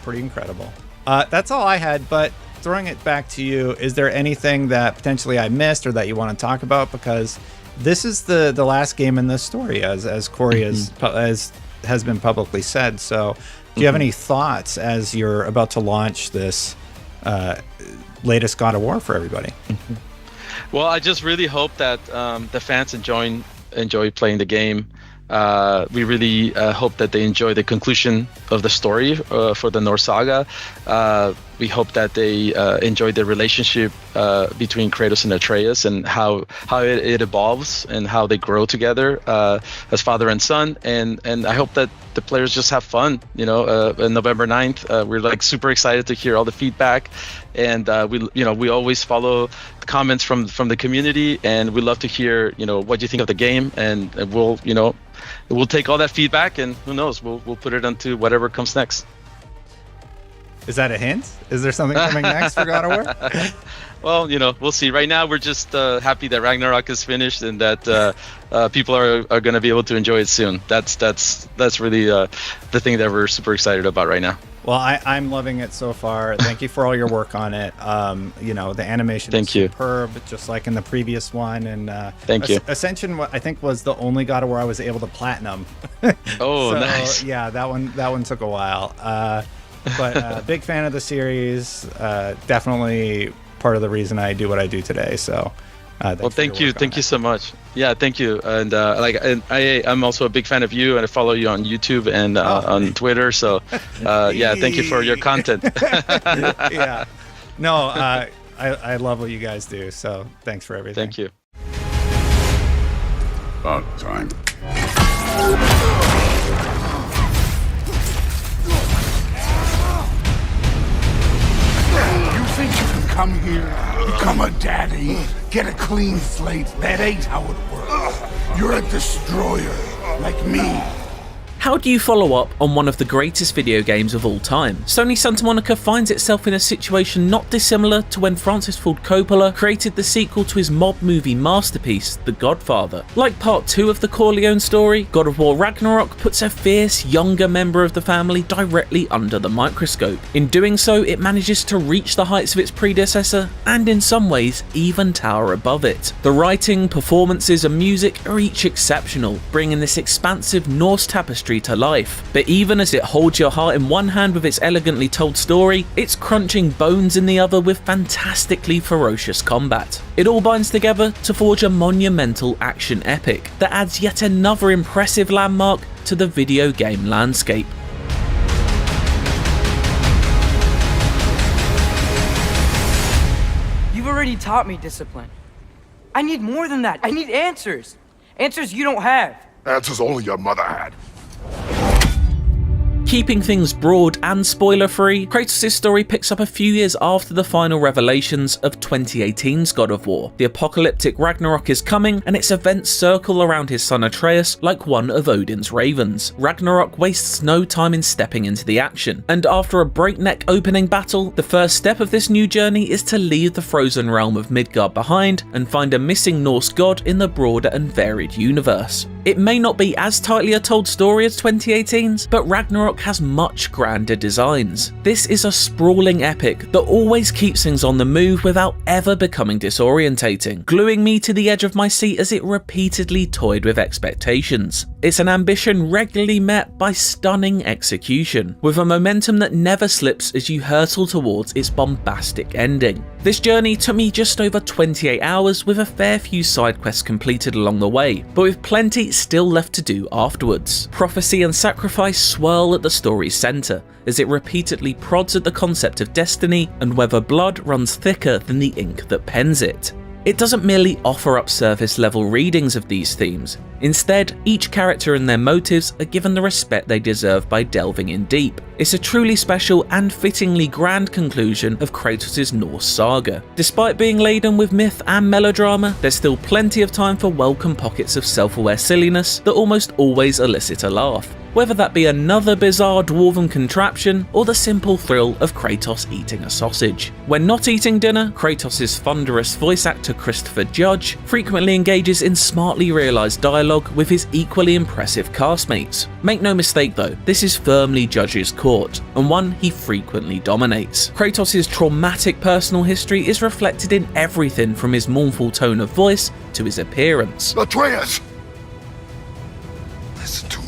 pretty incredible. That's all I had, but throwing it back to you, is there anything that potentially I missed or that you want to talk about? Because this is the last game in this story, as Corey has been publicly said. So do you have any thoughts as you're about to launch this latest God of War for everybody? Well, I just really hope that the fans enjoy playing the game. We really hope that they enjoy the conclusion of the story for the Norse saga. We hope that they enjoy the relationship between Kratos and Atreus and how it evolves and how they grow together as father and son. And I hope that the players just have fun. On November 9th, we're like super excited to hear all the feedback, and we always follow the comments from the community, and we love to hear what you think of the game, and we'll take all that feedback, and who knows, we'll put it onto whatever comes next. Is that a hint? Is there something coming next for God of War? Well, we'll see. Right now, we're just happy that Ragnarok is finished and that people are going to be able to enjoy it soon. That's really the thing that we're super excited about right now. Well, I'm loving it so far. Thank you for all your work on it. The animation is superb, just like in the previous one. And thank you. Ascension, I think, was the only God of War I was able to platinum. Oh, so, nice. Yeah, that one took a while. But big fan of the series. Definitely part of the reason I do what I do today. So, thank you so much. Yeah, thank you. And I'm also a big fan of you, and I follow you on YouTube and on Twitter. So, thank you for your content. Yeah, no, I love what you guys do. So, thanks for everything. Thank you. About time. Think you can come here, become a daddy, get a clean slate? That ain't how it works. You're a destroyer, like me. How do you follow up on one of the greatest video games of all time? Sony Santa Monica finds itself in a situation not dissimilar to when Francis Ford Coppola created the sequel to his mob movie masterpiece, The Godfather. Like part 2 of the Corleone story, God of War Ragnarok puts a fierce, younger member of the family directly under the microscope. In doing so, it manages to reach the heights of its predecessor, and in some ways, even tower above it. The writing, performances, and music are each exceptional, bringing this expansive Norse tapestry to life. But even as it holds your heart in one hand with its elegantly told story, it's crunching bones in the other with fantastically ferocious combat. It all binds together to forge a monumental action epic that adds yet another impressive landmark to the video game landscape. You've already taught me discipline. I need more than that. I need answers. Answers you don't have. Answers only your mother had. Keeping things broad and spoiler-free, Kratos' story picks up a few years after the final revelations of 2018's God of War. The apocalyptic Ragnarok is coming, and its events circle around his son Atreus like one of Odin's ravens. Ragnarok wastes no time in stepping into the action, and after a breakneck opening battle, the first step of this new journey is to leave the frozen realm of Midgard behind and find a missing Norse god in the broader and varied universe. It may not be as tightly a told story as 2018's, but Ragnarok has much grander designs. This is a sprawling epic that always keeps things on the move without ever becoming disorientating, gluing me to the edge of my seat as it repeatedly toyed with expectations. It's an ambition regularly met by stunning execution, with a momentum that never slips as you hurtle towards its bombastic ending. This journey took me just over 28 hours with a fair few side quests completed along the way, but with plenty still left to do afterwards. Prophecy and sacrifice swirl at the story's centre, as it repeatedly prods at the concept of destiny and whether blood runs thicker than the ink that pens it. It doesn't merely offer up surface level readings of these themes. Instead, each character and their motives are given the respect they deserve by delving in deep. It's a truly special and fittingly grand conclusion of Kratos' Norse saga. Despite being laden with myth and melodrama, there's still plenty of time for welcome pockets of self-aware silliness that almost always elicit a laugh, whether that be another bizarre dwarven contraption or the simple thrill of Kratos eating a sausage. When not eating dinner, Kratos' thunderous voice actor Christopher Judge frequently engages in smartly realised dialogue with his equally impressive castmates. Make no mistake though, this is firmly Judge's court, and one he frequently dominates. Kratos' traumatic personal history is reflected in everything from his mournful tone of voice to his appearance. Atreus! Listen to me.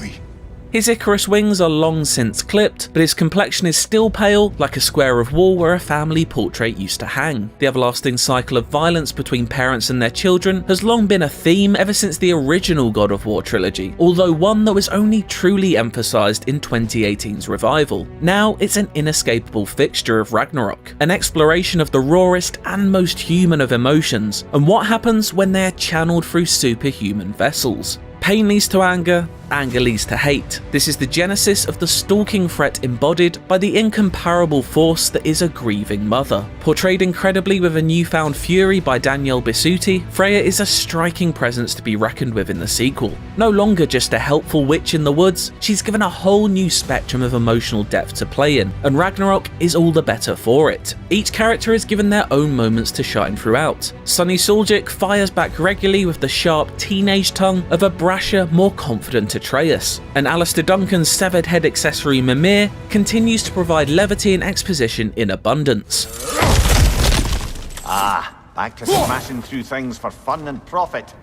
His Icarus wings are long since clipped, but his complexion is still pale, like a square of wall where a family portrait used to hang. The everlasting cycle of violence between parents and their children has long been a theme ever since the original God of War trilogy, although one that was only truly emphasised in 2018's revival. Now it's an inescapable fixture of Ragnarok, an exploration of the rawest and most human of emotions, and what happens when they are channeled through superhuman vessels. Pain leads to anger, anger leads to hate. This is the genesis of the stalking threat embodied by the incomparable force that is a grieving mother. Portrayed incredibly with a newfound fury by Danielle Bisutti, Freya is a striking presence to be reckoned with in the sequel. No longer just a helpful witch in the woods, she's given a whole new spectrum of emotional depth to play in, and Ragnarok is all the better for it. Each character is given their own moments to shine throughout. Sunny Suljic fires back regularly with the sharp teenage tongue of a brasher, more confident Atreus, and Alistair Duncan's severed head accessory Mihir continues to provide levity and exposition in abundance. Back to smashing through things for fun and profit.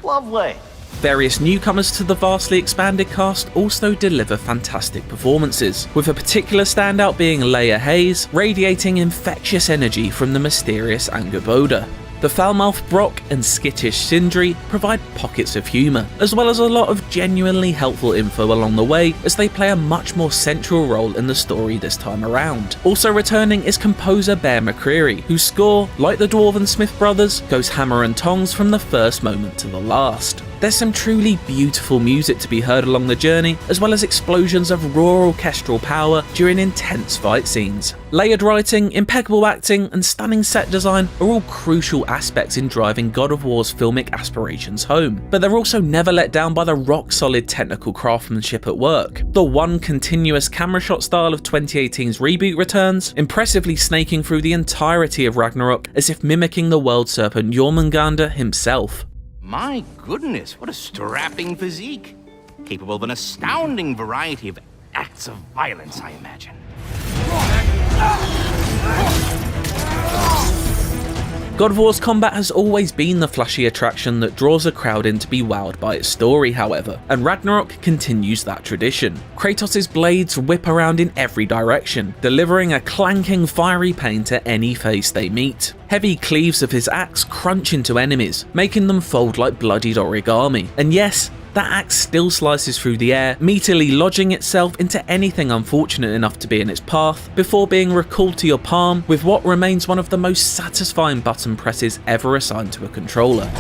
Lovely. Various newcomers to the vastly expanded cast also deliver fantastic performances, with a particular standout being Leia Hayes, radiating infectious energy from the mysterious Angerboda. The foul-mouthed Brock and skittish Sindri provide pockets of humour, as well as a lot of genuinely helpful info along the way as they play a much more central role in the story this time around. Also returning is composer Bear McCreary, whose score, like the Dwarven Smith brothers, goes hammer and tongs from the first moment to the last. There's some truly beautiful music to be heard along the journey, as well as explosions of raw orchestral power during intense fight scenes. Layered writing, impeccable acting, and stunning set design are all crucial aspects in driving God of War's filmic aspirations home, but they're also never let down by the rock-solid technical craftsmanship at work. The one continuous camera shot style of 2018's reboot returns, impressively snaking through the entirety of Ragnarok as if mimicking the world serpent Jormungandr himself. My goodness, what a strapping physique. Capable of an astounding variety of acts of violence, I imagine. God of War's combat has always been the flashy attraction that draws a crowd in to be wowed by its story, however, and Ragnarok continues that tradition. Kratos' blades whip around in every direction, delivering a clanking fiery pain to any face they meet. Heavy cleaves of his axe crunch into enemies, making them fold like bloodied origami. And yes, that axe still slices through the air, meatily lodging itself into anything unfortunate enough to be in its path, before being recalled to your palm with what remains one of the most satisfying button presses ever assigned to a controller.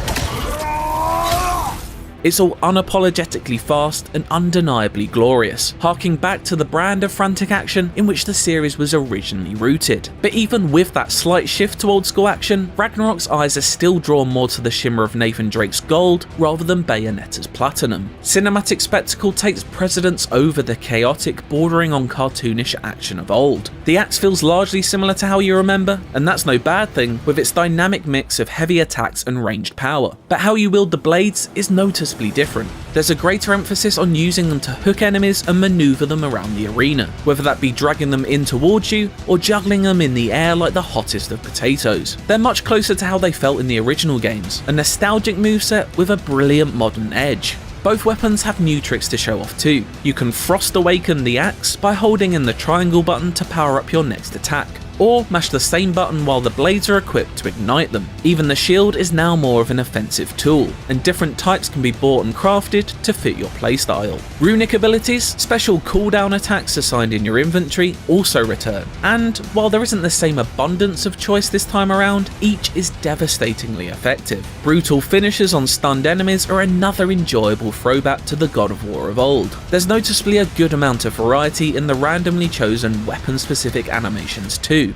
It's all unapologetically fast and undeniably glorious, harking back to the brand of frantic action in which the series was originally rooted. But even with that slight shift to old school action, Ragnarok's eyes are still drawn more to the shimmer of Nathan Drake's gold rather than Bayonetta's platinum. Cinematic spectacle takes precedence over the chaotic, bordering on cartoonish action of old. The axe feels largely similar to how you remember, and that's no bad thing with its dynamic mix of heavy attacks and ranged power. But how you wield the blades is noticeably different. There's a greater emphasis on using them to hook enemies and maneuver them around the arena, whether that be dragging them in towards you or juggling them in the air like the hottest of potatoes. They're much closer to how they felt in the original games, a nostalgic moveset with a brilliant modern edge. Both weapons have new tricks to show off too. You can Frost Awaken the axe by holding in the triangle button to power up your next attack, or mash the same button while the blades are equipped to ignite them. Even the shield is now more of an offensive tool, and different types can be bought and crafted to fit your playstyle. Runic abilities, special cooldown attacks assigned in your inventory, also return, and while there isn't the same abundance of choice this time around, each is devastatingly effective. Brutal finishes on stunned enemies are another enjoyable throwback to the God of War of old. There's noticeably a good amount of variety in the randomly chosen weapon-specific animations too.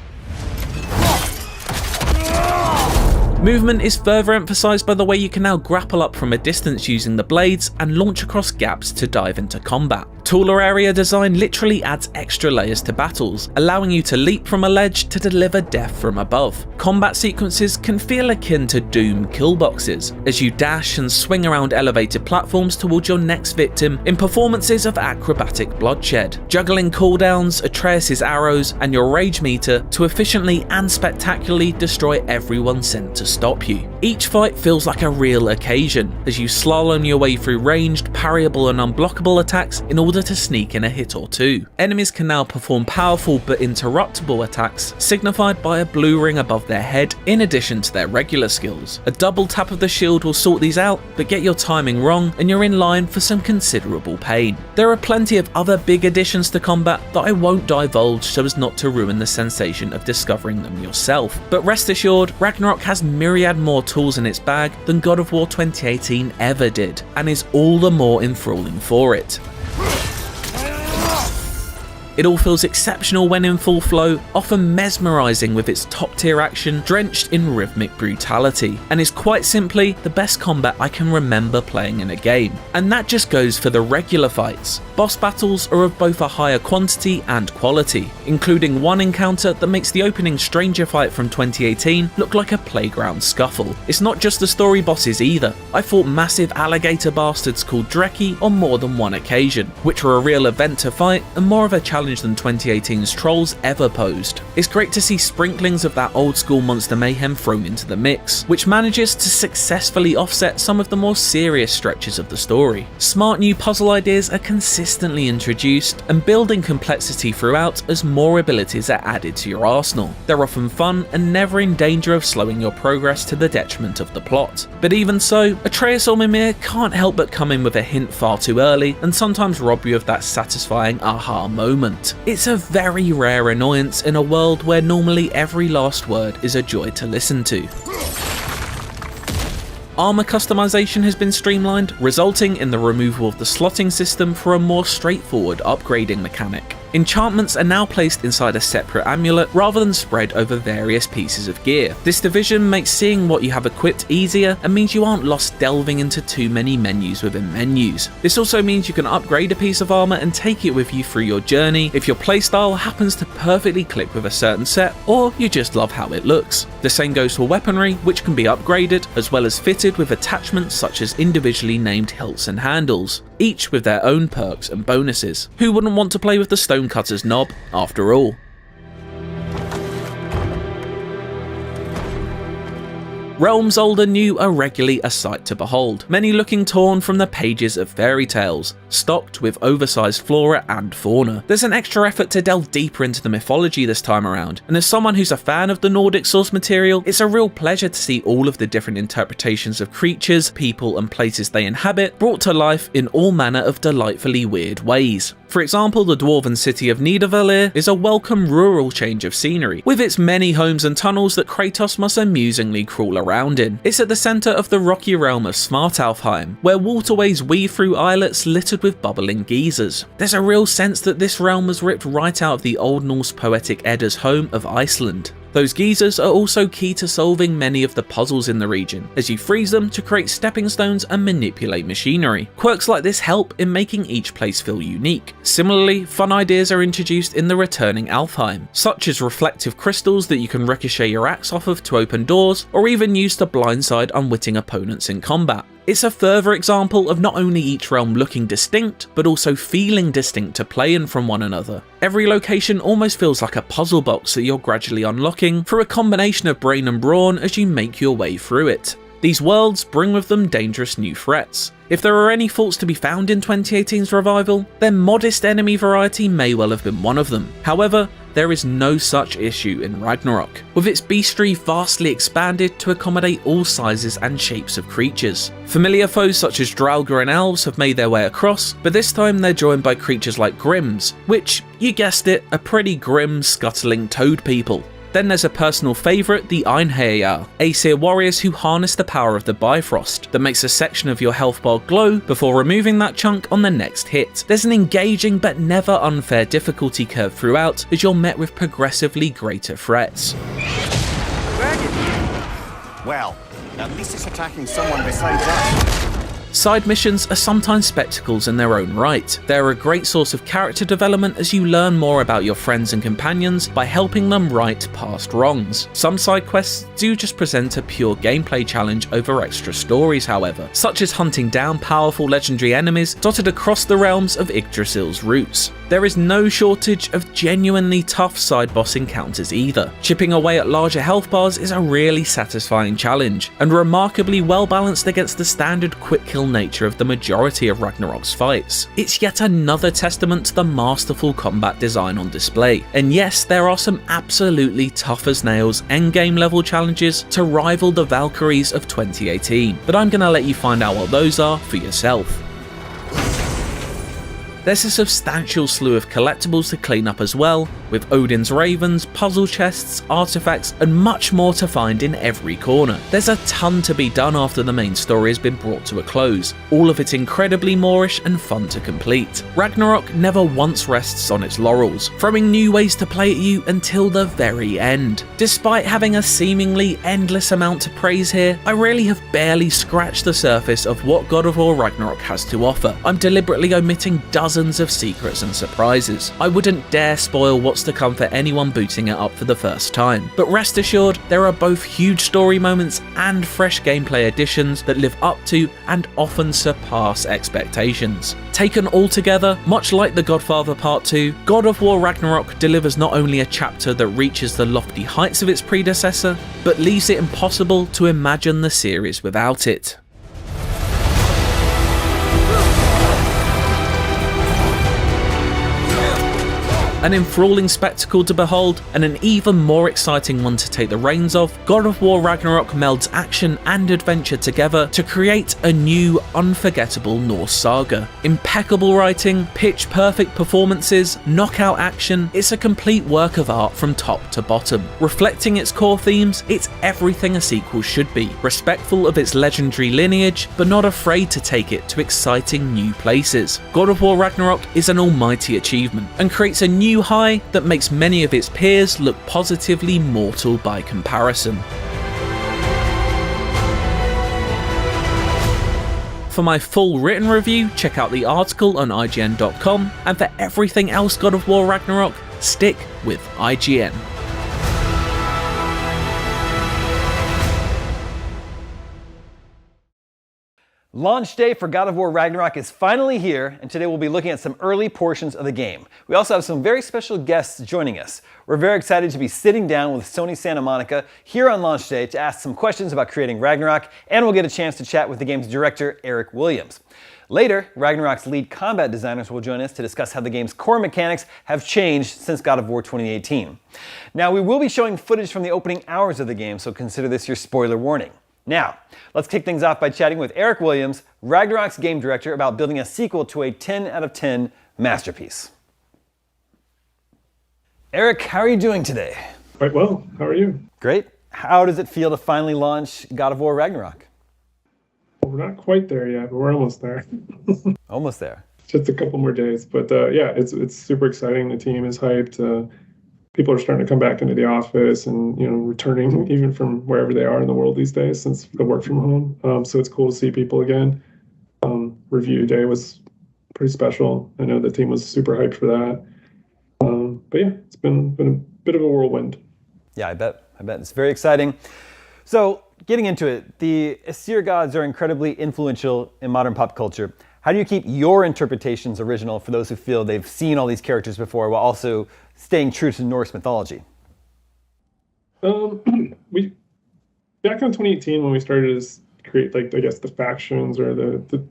Movement is further emphasised by the way you can now grapple up from a distance using the blades and launch across gaps to dive into combat. Taller area design literally adds extra layers to battles, allowing you to leap from a ledge to deliver death from above. Combat sequences can feel akin to Doom kill boxes, as you dash and swing around elevated platforms towards your next victim in performances of acrobatic bloodshed, juggling cooldowns, Atreus' arrows, and your rage meter to efficiently and spectacularly destroy everyone sent to stop you. Each fight feels like a real occasion, as you slalom your way through ranged, parryable and unblockable attacks in order to sneak in a hit or two. Enemies can now perform powerful but interruptible attacks, signified by a blue ring above their head in addition to their regular skills. A double tap of the shield will sort these out, but get your timing wrong and you're in line for some considerable pain. There are plenty of other big additions to combat that I won't divulge so as not to ruin the sensation of discovering them yourself, but rest assured, Ragnarok has myriad more tools in its bag than God of War 2018 ever did, and is all the more enthralling for it. It all feels exceptional when in full flow, often mesmerising with its top tier action drenched in rhythmic brutality, and is quite simply the best combat I can remember playing in a game. And that just goes for the regular fights. Boss battles are of both a higher quantity and quality, including one encounter that makes the opening Stranger fight from 2018 look like a playground scuffle. It's not just the story bosses either. I fought massive alligator bastards called Dreki on more than one occasion, which were a real event to fight and more of a challenge than 2018's Trolls ever posed. It's great to see sprinklings of that old school monster mayhem thrown into the mix, which manages to successfully offset some of the more serious stretches of the story. Smart new puzzle ideas are consistently introduced, and building complexity throughout as more abilities are added to your arsenal. They're often fun and never in danger of slowing your progress to the detriment of the plot. But even so, Atreus or Mihir can't help but come in with a hint far too early and sometimes rob you of that satisfying aha moment. It's a very rare annoyance in a world where normally every last word is a joy to listen to. Armor customization has been streamlined, resulting in the removal of the slotting system for a more straightforward upgrading mechanic. Enchantments are now placed inside a separate amulet rather than spread over various pieces of gear. This division makes seeing what you have equipped easier and means you aren't lost delving into too many menus within menus. This also means you can upgrade a piece of armor and take it with you through your journey if your playstyle happens to perfectly click with a certain set, or you just love how it looks. The same goes for weaponry, which can be upgraded as well as fitted with attachments such as individually named hilts and handles, each with their own perks and bonuses. Who wouldn't want to play with the Stonecutter's knob, after all? Realms old and new are regularly a sight to behold, many looking torn from the pages of fairy tales, stocked with oversized flora and fauna. There's an extra effort to delve deeper into the mythology this time around, and as someone who's a fan of the Nordic source material, it's a real pleasure to see all of the different interpretations of creatures, people and places they inhabit brought to life in all manner of delightfully weird ways. For example, the dwarven city of Nidavellir is a welcome rural change of scenery, with its many homes and tunnels that Kratos must amusingly crawl around in. It's at the centre of the rocky realm of Svartalfheim, where waterways weave through islets littered with bubbling geysers. There's a real sense that this realm was ripped right out of the Old Norse poetic Edda's home of Iceland. Those geysers are also key to solving many of the puzzles in the region, as you freeze them to create stepping stones and manipulate machinery. Quirks like this help in making each place feel unique. Similarly, fun ideas are introduced in the returning Alfheim, such as reflective crystals that you can ricochet your axe off of to open doors, or even use to blindside unwitting opponents in combat. It's a further example of not only each realm looking distinct, but also feeling distinct to play in from one another. Every location almost feels like a puzzle box that you're gradually unlocking through a combination of brain and brawn as you make your way through it. These worlds bring with them dangerous new threats. If there are any faults to be found in 2018's revival, then modest enemy variety may well have been one of them. However, there is no such issue in Ragnarok, with its bestiary vastly expanded to accommodate all sizes and shapes of creatures. Familiar foes such as Draugr and elves have made their way across, but this time they're joined by creatures like Grimms, which, you guessed it, are pretty grim, scuttling toad people. Then there's a personal favourite, the Einherjar, Aesir warriors who harness the power of the Bifrost that makes a section of your health bar glow before removing that chunk on the next hit. There's an engaging but never unfair difficulty curve throughout as you're met with progressively greater threats. Well, at least it's attacking someone besides us. Side missions are sometimes spectacles in their own right. They're a great source of character development as you learn more about your friends and companions by helping them right past wrongs. Some side quests do just present a pure gameplay challenge over extra stories, however, such as hunting down powerful legendary enemies dotted across the realms of Yggdrasil's roots. There is no shortage of genuinely tough side boss encounters either. Chipping away at larger health bars is a really satisfying challenge, and remarkably well balanced against the standard quick kill nature of the majority of Ragnarok's fights. It's yet another testament to the masterful combat design on display. And yes, there are some absolutely tough as nails endgame level challenges to rival the Valkyries of 2018, but I'm gonna let you find out what those are for yourself. There's a substantial slew of collectibles to clean up as well, with Odin's ravens, puzzle chests, artifacts, and much more to find in every corner. There's a ton to be done after the main story has been brought to a close, all of it incredibly Moorish and fun to complete. Ragnarok never once rests on its laurels, throwing new ways to play at you until the very end. Despite having a seemingly endless amount to praise here, I really have barely scratched the surface of what God of War Ragnarok has to offer. I'm deliberately omitting dozens of secrets and surprises. I wouldn't dare spoil what's to come for anyone booting it up for the first time, but rest assured there are both huge story moments and fresh gameplay additions that live up to and often surpass expectations. Taken all together, much like The Godfather Part 2, God of War Ragnarok delivers not only a chapter that reaches the lofty heights of its predecessor, but leaves it impossible to imagine the series without it. An enthralling spectacle to behold, and an even more exciting one to take the reins of, God of War Ragnarok melds action and adventure together to create a new, unforgettable Norse saga. Impeccable writing, pitch-perfect performances, knockout action, it's a complete work of art from top to bottom. Reflecting its core themes, it's everything a sequel should be, respectful of its legendary lineage, but not afraid to take it to exciting new places. God of War Ragnarok is an almighty achievement, and creates a new high that makes many of its peers look positively mortal by comparison. For my full written review, check out the article on IGN.com, and for everything else God of War Ragnarok, stick with IGN. Launch day for God of War Ragnarok is finally here, and today we'll be looking at some early portions of the game. We also have some very special guests joining us. We're very excited to be sitting down with Sony Santa Monica here on launch day to ask some questions about creating Ragnarok, and we'll get a chance to chat with the game's director, Eric Williams. Later, Ragnarok's lead combat designers will join us to discuss how the game's core mechanics have changed since God of War 2018. Now, we will be showing footage from the opening hours of the game, so consider this your spoiler warning. Now, let's kick things off by chatting with Eric Williams, Ragnarok's game director, about building a sequel to a 10 out of 10 masterpiece. Eric, how are you doing today? Quite well. How are you? Great. How does it feel to finally launch God of War Ragnarok? Well, we're not quite there yet, but we're almost there. Almost there. Just a couple more days. But yeah, it's super exciting. The team is hyped. People are starting to come back into the office and, returning even from wherever they are in the world these days since the work from home. So it's cool to see people again. Review day was pretty special. I know the team was super hyped for that. But yeah, it's been a bit of a whirlwind. Yeah, I bet. It's very exciting. So getting into it, the Aesir gods are incredibly influential in modern pop culture. How do you keep your interpretations original for those who feel they've seen all these characters before while also staying true to Norse mythology? We back in 2018 when we started to create the factions or the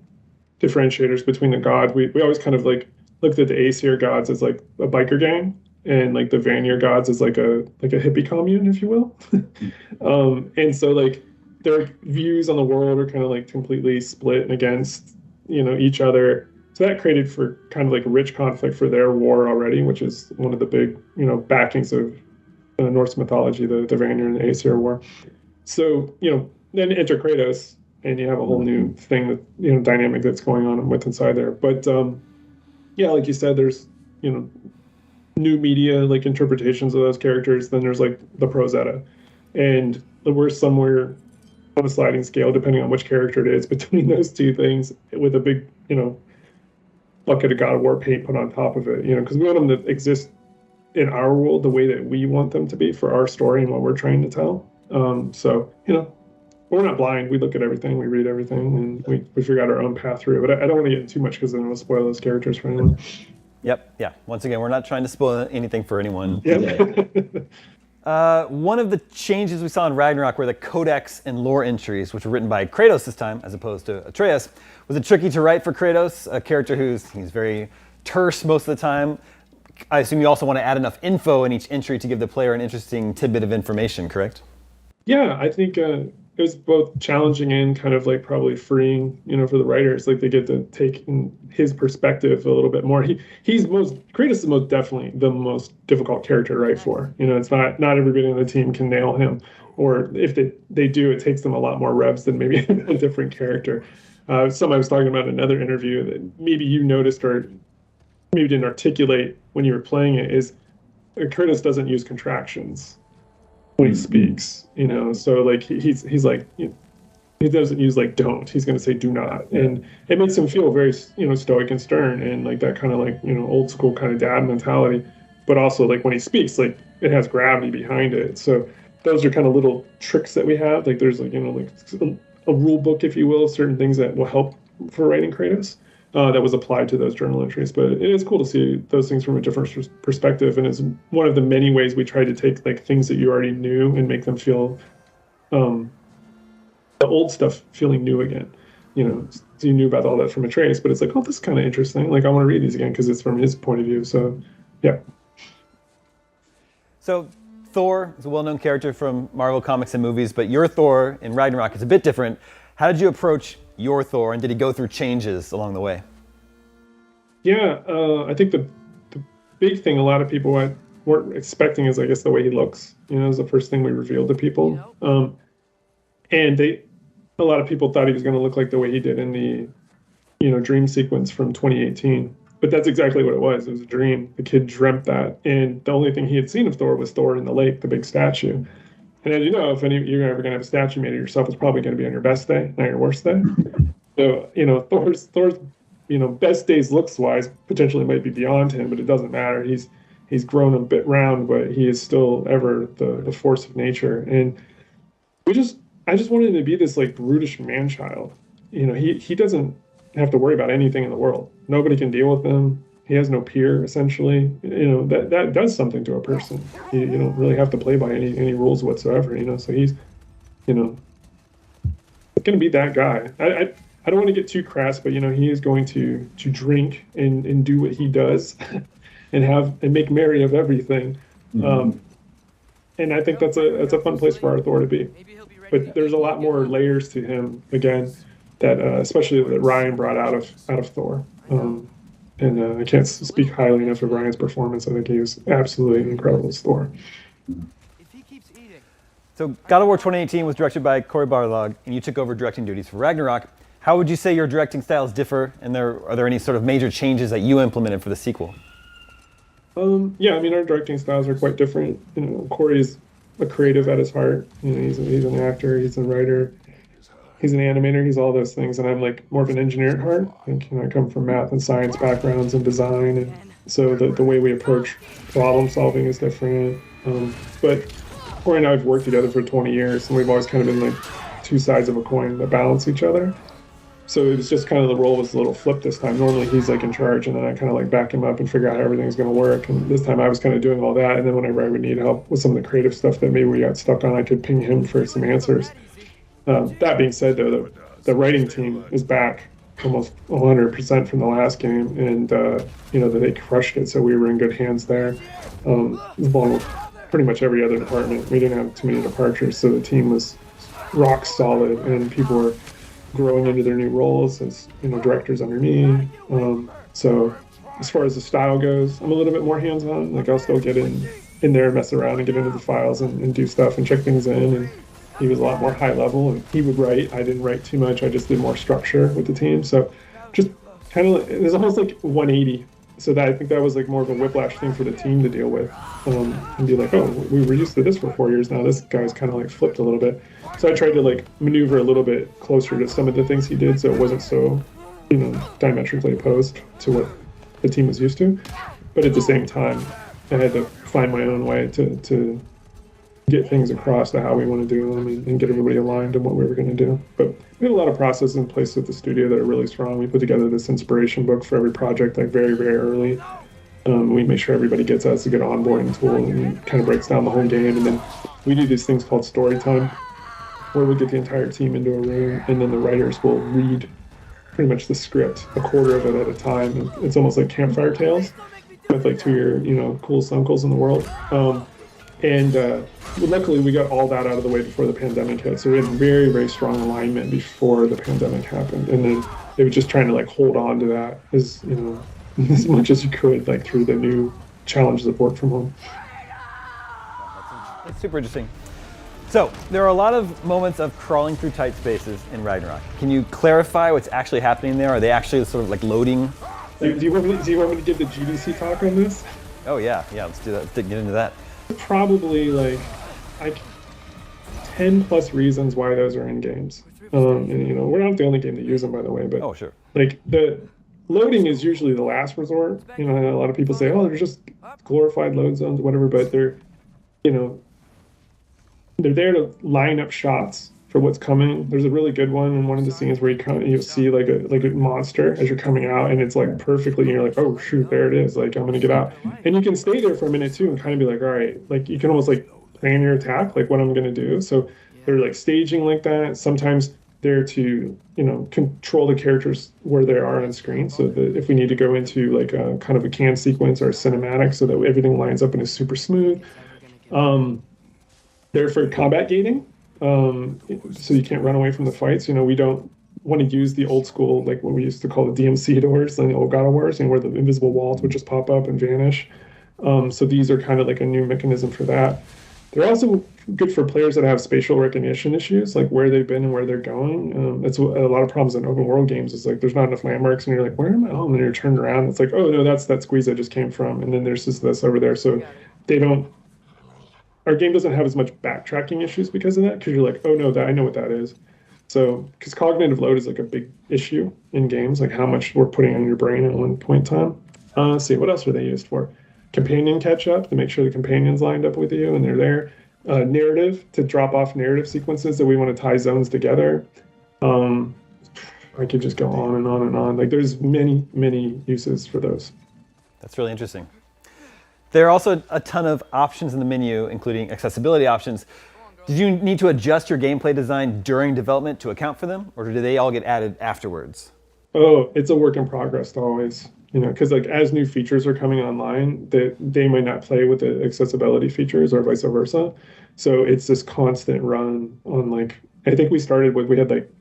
differentiators between the gods, we always kind of looked at the Aesir gods as a biker gang. and like the Vanir gods is like a hippie commune, if you will. And so like their views on the world are kind of like completely split and against, each other. So that created for kind of like a rich conflict for their war already, which is one of the big, backings of Norse mythology, the Vanir and the Aesir war. So, then enter Kratos, and you have a whole new thing that, dynamic that's going on with inside there. But yeah, like you said, there's, new media, like interpretations of those characters. Then there's like the Prozetta. And we're somewhere on a sliding scale, depending on which character it is, between those two things, with a big, bucket of God of War paint put on top of it, because we want them to exist in our world the way that we want them to be for our story and what we're trying to tell. So, we're not blind. We look at everything, we read everything, and we figure out our own path through it. But I don't want to get into too much because then it'll spoil those characters for anyone. Yep, yeah. Once again, we're not trying to spoil anything for anyone. Yep. One of the changes we saw in Ragnarok were the codex and lore entries, which were written by Kratos this time, as opposed to Atreus. Was it tricky to write for Kratos, a character he's very terse most of the time? I assume you also want to add enough info in each entry to give the player an interesting tidbit of information, correct? Yeah, I think it was both challenging and kind of like probably freeing, for the writers. Like they get to take in his perspective a little bit more. Kratos is most definitely the most difficult character to write for. It's not everybody on the team can nail him, or if they do, it takes them a lot more revs than maybe a different character. Something I was talking about in another interview that maybe you noticed or maybe didn't articulate when you were playing it is Kratos doesn't use contractions when he speaks, so like he's like, he doesn't use like don't, he's going to say do not. And it makes him feel very, stoic and stern and like that kind of like, old school kind of dad mentality. But also like when he speaks, like it has gravity behind it. So those are kind of little tricks that we have. Like there's like, like a rule book, if you will, of certain things that will help for writing Kratos. That was applied to those journal entries. But it is cool to see those things from a different perspective. And it's one of the many ways we try to take like things that you already knew and make them feel the old stuff feeling new again. So you knew about all that from Atreus, but it's like, oh, this is kind of interesting. Like I want to read these again because it's from his point of view. So yeah. So Thor is a well-known character from Marvel comics and movies, but your Thor in Ragnarok is a bit different. How did you approach your Thor, and did he go through changes along the way? Yeah, I think the big thing a lot of people weren't expecting is, I guess, the way he looks. Is the first thing we revealed to people. And a lot of people thought he was going to look like the way he did in the, dream sequence from 2018. But that's exactly what it was. It was a dream. The kid dreamt that. And the only thing he had seen of Thor was Thor in the lake, the big statue. And as you know, if you're ever going to have a statue made of yourself, it's probably going to be on your best day, not your worst day. So, Thor's best days looks-wise potentially might be beyond him, but it doesn't matter. He's grown a bit round, but he is still ever the force of nature. And I just wanted him to be this like brutish man-child. He doesn't have to worry about anything in the world. Nobody can deal with him. He has no peer, essentially. That does something to a person. You don't really have to play by any rules whatsoever, So he's, going to be that guy. I don't want to get too crass, but, he is going to drink and do what he does and make merry of everything. And I think that's a fun place for our Thor to be. But there's a lot more layers to him, again, that especially that Ryan brought out of Thor. And I can't speak highly enough of Ryan's performance. I think he was absolutely incredible as Thor. So God of War 2018 was directed by Cory Barlog, and you took over directing duties for Ragnarok. How would you say your directing styles differ, and are there any sort of major changes that you implemented for the sequel? Yeah, our directing styles are quite different. Cory's a creative at his heart. He's an actor, he's a writer. He's an animator, he's all those things, and I'm like more of an engineer at heart. I come from math and science backgrounds and design, and so the way we approach problem solving is different. But Cory and I have worked together for 20 years, and we've always kind of been like two sides of a coin that balance each other. So it was just kind of the role was a little flipped this time. Normally he's like in charge, and then I kind of like back him up and figure out how everything's going to work. And this time I was kind of doing all that, and then whenever I would need help with some of the creative stuff that maybe we got stuck on, I could ping him for some answers. That being said, though, the writing team is back almost 100% from the last game, and you know, that they crushed it. So we were in good hands there. Along with pretty much every other department, we didn't have too many departures, so the team was rock solid, and people were growing into their new roles as, you know, directors under me. So as far as the style goes, I'm a little bit more hands-on. Like, I'll still get in there, mess around, and get into the files and do stuff and check things in. And he was a lot more high level, and he would write. I didn't write too much. I just did more structure with the team. So just kind of, it was almost like 180. So that, I think that was like more of a whiplash thing for the team to deal with, and be like, oh, we were used to this for 4 years now. This guy's kind of like flipped a little bit. So I tried to like maneuver a little bit closer to some of the things he did, so it wasn't so, you know, diametrically opposed to what the team was used to. But at the same time, I had to find my own way to get things across to how we want to do them, and get everybody aligned on what we were going to do. But we have a lot of processes in place at the studio that are really strong. We put together this inspiration book for every project, like very, very early. We make sure everybody gets us a good onboarding tool, and it kind of breaks down the whole game. And then we do these things called story time, where we get the entire team into a room, and then the writers will read pretty much the script, a quarter of it at a time. And it's almost like campfire tales with like two of your, you know, coolest uncles in the world. Luckily, we got all that out of the way before the pandemic hit. So we had very, very strong alignment before the pandemic happened. And then they were just trying to like hold on to that as, you know, as much as you could, like through the new challenges of work from home. That's super interesting. So there are a lot of moments of crawling through tight spaces in Ragnarok. Can you clarify what's actually happening there? Are they actually sort of like loading? Do you want me to give the GDC talk on this? Oh yeah, let's do that. Let's get into that. Probably like 10 plus reasons why those are in games. And you know, we're not the only game that use them, by the way. But sure. Like, the loading is usually the last resort. You know, a lot of people say, oh, they're just glorified load zones, whatever. But they're, you know, they're there to line up shots for what's coming. There's a really good one in one of the scenes where you'll see like a monster as you're coming out, and it's like perfectly, and you're like, oh shoot, there it is, like I'm gonna get out. And you can stay there for a minute too and kind of be like, all right, like you can almost like plan your attack, like what I'm gonna do. So they're like staging like that. Sometimes they're to, you know, control the characters where they are on screen, so that if we need to go into like a kind of a can sequence or a cinematic, so that everything lines up and is super smooth. They're for combat gating. So you can't run away from the fights. You know, we don't want to use the old school, like what we used to call the DMC doors, and the old God of Wars, and where the invisible walls would just pop up and vanish. So these are kind of like a new mechanism for that. They're also good for players that have spatial recognition issues, like where they've been and where they're going. That's a lot of problems in open world games. Is like there's not enough landmarks, and you're like, where am I? And then you're turned around. It's like, oh no, that's that squeeze I just came from, and then there's just this over there. So they don't. Our game doesn't have as much backtracking issues because of that, because you're like, oh no, I know what that is. So, because cognitive load is like a big issue in games, like how much we're putting on your brain at one point in time. Let's see, what else are they used for? Companion catch up, to make sure the companion's lined up with you and they're there. Narrative, to drop off narrative sequences that we want to tie zones together. I could just go on and on and on. Like there's many, many uses for those. That's really interesting. There are also a ton of options in the menu, including accessibility options. Did you need to adjust your gameplay design during development to account for them, or do they all get added afterwards? Oh, it's a work in progress always. You know, because like as new features are coming online, they might not play with the accessibility features or vice versa. So it's this constant run on like, I think we had like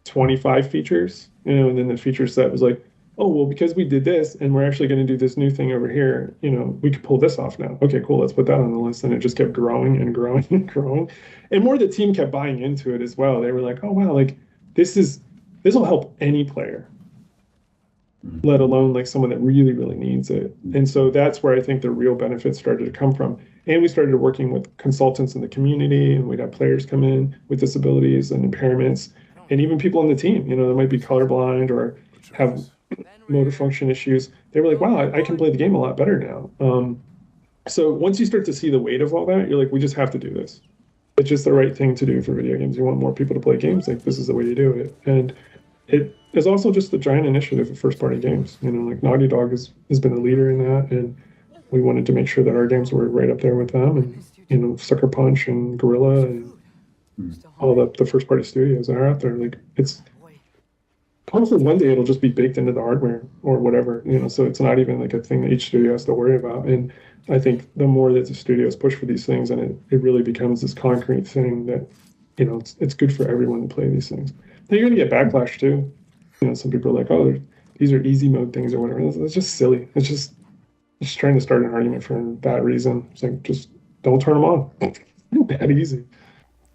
25 features, you know, and then the feature set was like, oh, well, because we did this and we're actually going to do this new thing over here, you know, we could pull this off now. Okay, cool, let's put that on the list. And it just kept growing and growing and growing. And more the team kept buying into it as well. They were like, oh, wow, like this will help any player, let alone like someone that really, really needs it. And so that's where I think the real benefits started to come from. And we started working with consultants in the community, and we'd have players come in with disabilities and impairments, and even people on the team, you know, that might be colorblind or have motor function issues. They were like, wow, I can play the game a lot better now. So once you start to see the weight of all that, you're like, we just have to do this. It's just the right thing to do for video games. You want more people to play games, like this is the way to do it. And it is also just a giant initiative of first-party games. You know, like Naughty Dog has been a leader in that, and we wanted to make sure that our games were right up there with them. And, you know, Sucker Punch and Guerrilla and all the first-party studios that are out there. Like, it's hopefully one day it'll just be baked into the hardware or whatever, so it's not even like a thing that each studio has to worry about. And I think the more that the studios push for these things, and it really becomes this concrete thing that, it's good for everyone to play these things. Now you're going to get backlash too. Some people are like, oh, these are easy mode things or whatever. It's just silly. It's just trying to start an argument for that reason. It's like, just don't turn them on. That easy.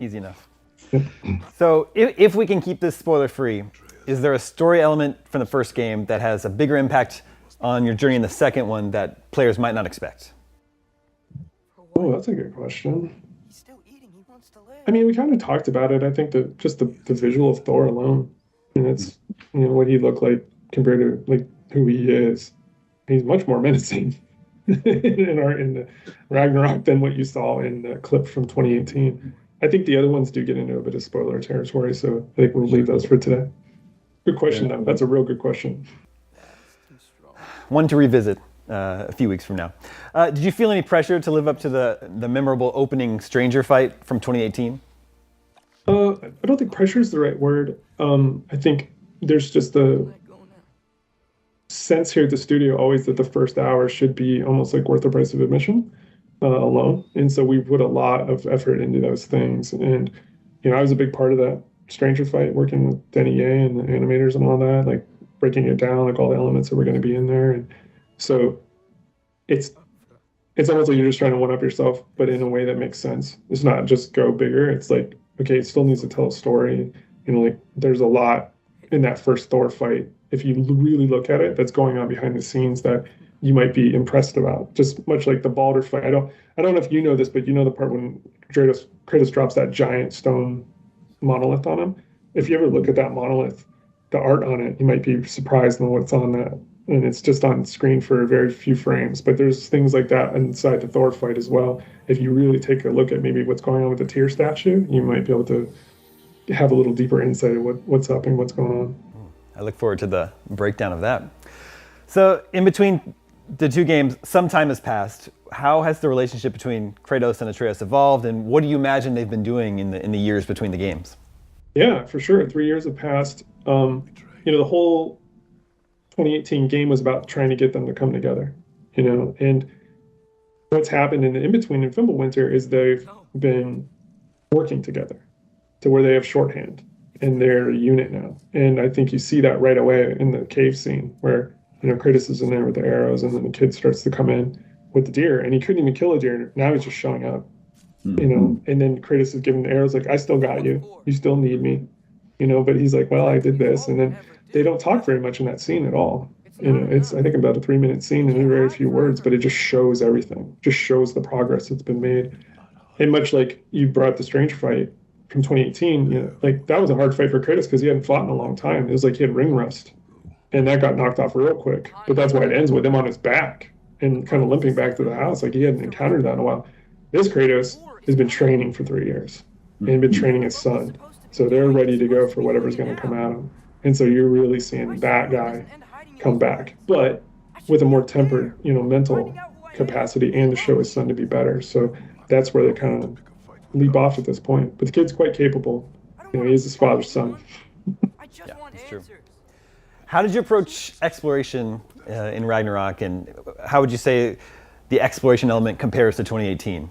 Easy enough. So if we can keep this spoiler free, is there a story element from the first game that has a bigger impact on your journey in the second one that players might not expect? Oh, that's a good question. I mean, we kind of talked about it. I think that just the visual of Thor alone, and it's what he looked like compared to like who he is. He's much more menacing in the Ragnarok than what you saw in the clip from 2018. I think the other ones do get into a bit of spoiler territory, so I think we'll leave those for today. Good question, though. That's a real good question. One to revisit a few weeks from now. Did you feel any pressure to live up to the memorable opening stranger fight from 2018? I don't think pressure is the right word. I think there's just a sense here at the studio always that the first hour should be almost like worth the price of admission alone. And so we put a lot of effort into those things. And, I was a big part of that stranger fight, working with Denny and the animators and all that, like breaking it down, like all the elements that were going to be in there. And so it's almost like you're just trying to one-up yourself, but in a way that makes sense. It's not just go bigger. It's like, okay, it still needs to tell a story. Like there's a lot in that first Thor fight, if you really look at it, that's going on behind the scenes that you might be impressed about. Just much like the Baldur fight. I don't know if you know this, but the part when Kratos drops that giant stone monolith on him. If you ever look at that monolith, the art on it, you might be surprised on what's on that. And it's just on screen for a very few frames. But there's things like that inside the Thor fight as well. If you really take a look at maybe what's going on with the Tyr statue, you might be able to have a little deeper insight of what's up and what's going on. I look forward to the breakdown of that. So in between the two games, some time has passed. How has the relationship between Kratos and Atreus evolved, and what do you imagine they've been doing in the years between the games? Yeah, for sure. 3 years have passed. The whole 2018 game was about trying to get them to come together, and what's happened in the in-between in Fimbulwinter is they've been working together to where they have shorthand and they're a unit now. And I think you see that right away in the cave scene where, Kratos is in there with the arrows and then the kid starts to come in with the deer and he couldn't even kill a deer. Now he's just showing up, and then Kratos is giving the arrows like, I still got you. You still need me, but he's like, well, I did this. And then they don't talk very much in that scene at all. It's, I think, about a 3-minute scene and very few words, but it just shows everything, just shows the progress that's been made. And much like you brought the Strange fight from 2018, like that was a hard fight for Kratos because he hadn't fought in a long time. It was like he had ring rust and that got knocked off real quick. But that's why it ends with him on his back and kind of limping back to the house. Like he hadn't encountered that in a while. This Kratos has been training for 3 years and been training his son. So they're ready to go for whatever's going to come at him. And so you're really seeing that guy come back, but with a more tempered, mental capacity and to show his son to be better. So that's where they kind of leap off at this point. But the kid's quite capable. He is his father's son. Yeah, that's true. How did you approach exploration in Ragnarok, and how would you say the exploration element compares to 2018?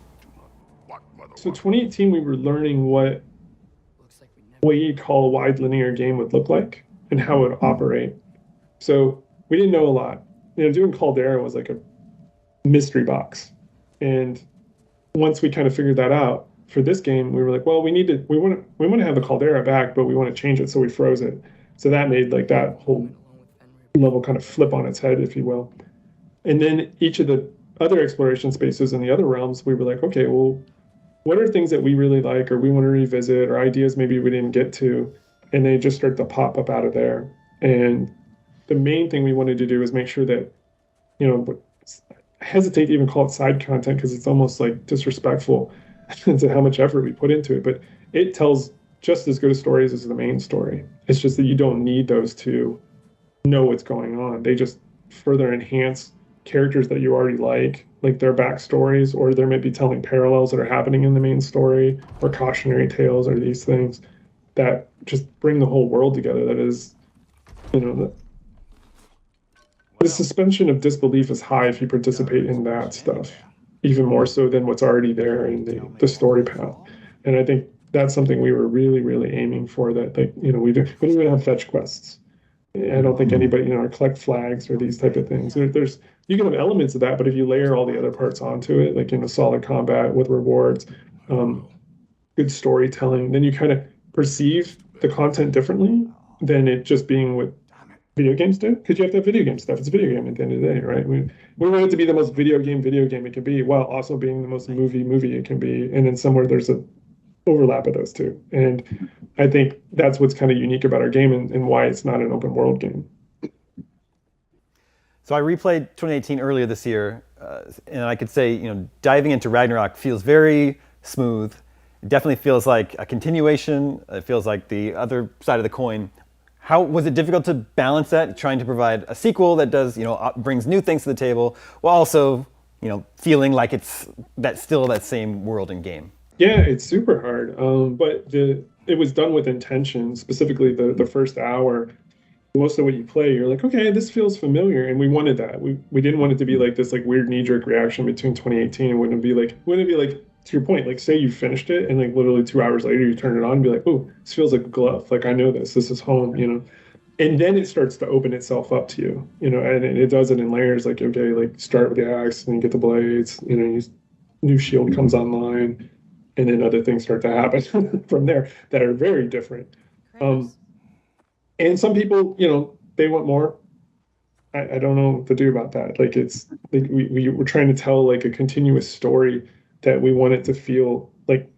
So 2018, we were learning what you call a wide linear game would look like and how it would operate. So we didn't know a lot. Doing Caldera was like a mystery box. And once we kind of figured that out for this game, we were like, well, we want to have the Caldera back, but we want to change it. So we froze it. So that made like that whole level kind of flip on its head, if you will. And then each of the other exploration spaces in the other realms, we were like, okay, well, what are things that we really like or we want to revisit or ideas maybe we didn't get to? And they just start to pop up out of there. And the main thing we wanted to do is make sure that, I hesitate to even call it side content because it's almost like disrespectful to how much effort we put into it. But it tells just as good a stories as the main story. It's just that you don't need those to know what's going on. They just further enhance characters that you already like their backstories, or they might be telling parallels that are happening in the main story, or cautionary tales, or these things that just bring the whole world together. That is the suspension of disbelief is high if you participate in that stuff, even more so than what's already there in the story path. And I think that's something we were really, really aiming for. That, like, we don't even have fetch quests. I don't think anybody, or collect flags or these type of things. There's you can have elements of that, but if you layer all the other parts onto it, like solid combat with rewards, good storytelling, then you kind of perceive the content differently than it just being what video games do. Because you have to have video game stuff. It's a video game at the end of the day, right? We want it to be the most video game it can be, while also being the most movie it can be. And then somewhere there's a overlap of those two. And I think that's what's kind of unique about our game and why it's not an open world game. So I replayed 2018 earlier this year, and I could say, diving into Ragnarok feels very smooth. It definitely feels like a continuation. It feels like the other side of the coin. How was it difficult to balance that, trying to provide a sequel that does, brings new things to the table, while also, feeling like it's still that same world and game? Yeah, it's super hard. But it was done with intention. Specifically, the first hour, most of what you play, you're like, okay, this feels familiar, and we wanted that. We didn't want it to be like this weird knee-jerk reaction between 2018 and wouldn't it be like to your point, like say you finished it and like literally 2 hours later you turn it on and be like, oh, this feels like a glove. Like I know this is home, And then it starts to open itself up to you, and it does it in layers. Like, okay, like start with the axe and you get the blades, new shield comes online, and then other things start to happen from there that are very different. And some people, they want more. I don't know what to do about that. Like we're trying to tell like a continuous story that we want it to feel like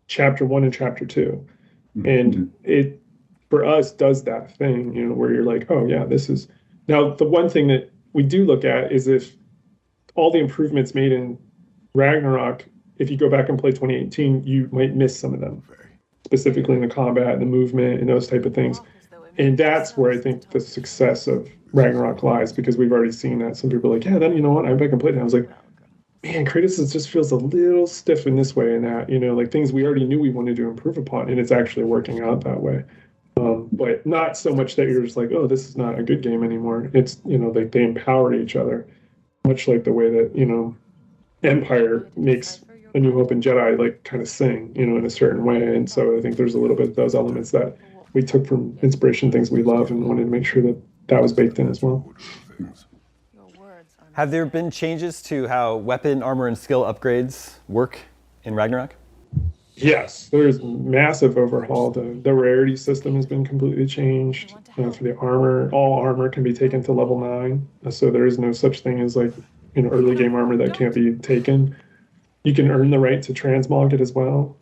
chapter 1 and chapter 2. And it, for us, does that thing, where you're like, oh yeah, this is. Now, the one thing that we do look at is if all the improvements made in Ragnarok, if you go back and play 2018, you might miss some of them, specifically in the combat and the movement and those type of things. And that's where I think the success of Ragnarok lies, because we've already seen that. Some people are like, yeah, then you know what, I back and played it. I was like, man, Kratos just feels a little stiff in this way and that, like things we already knew we wanted to improve upon, and it's actually working out that way. But not so much that you're just like, oh, this is not a good game anymore. It's, like they empower each other, much like the way that, Empire makes A New Hope and Jedi like kind of sing, in a certain way. And so I think there's a little bit of those elements that we took from inspiration, things we love, and wanted to make sure that that was baked in as well. Have there been changes to how weapon, armor, and skill upgrades work in Ragnarok? Yes, there's massive overhaul. The rarity system has been completely changed. For the armor, all armor can be taken to level 9. So there is no such thing as like, early game armor that can't be taken. You can earn the right to transmog it as well.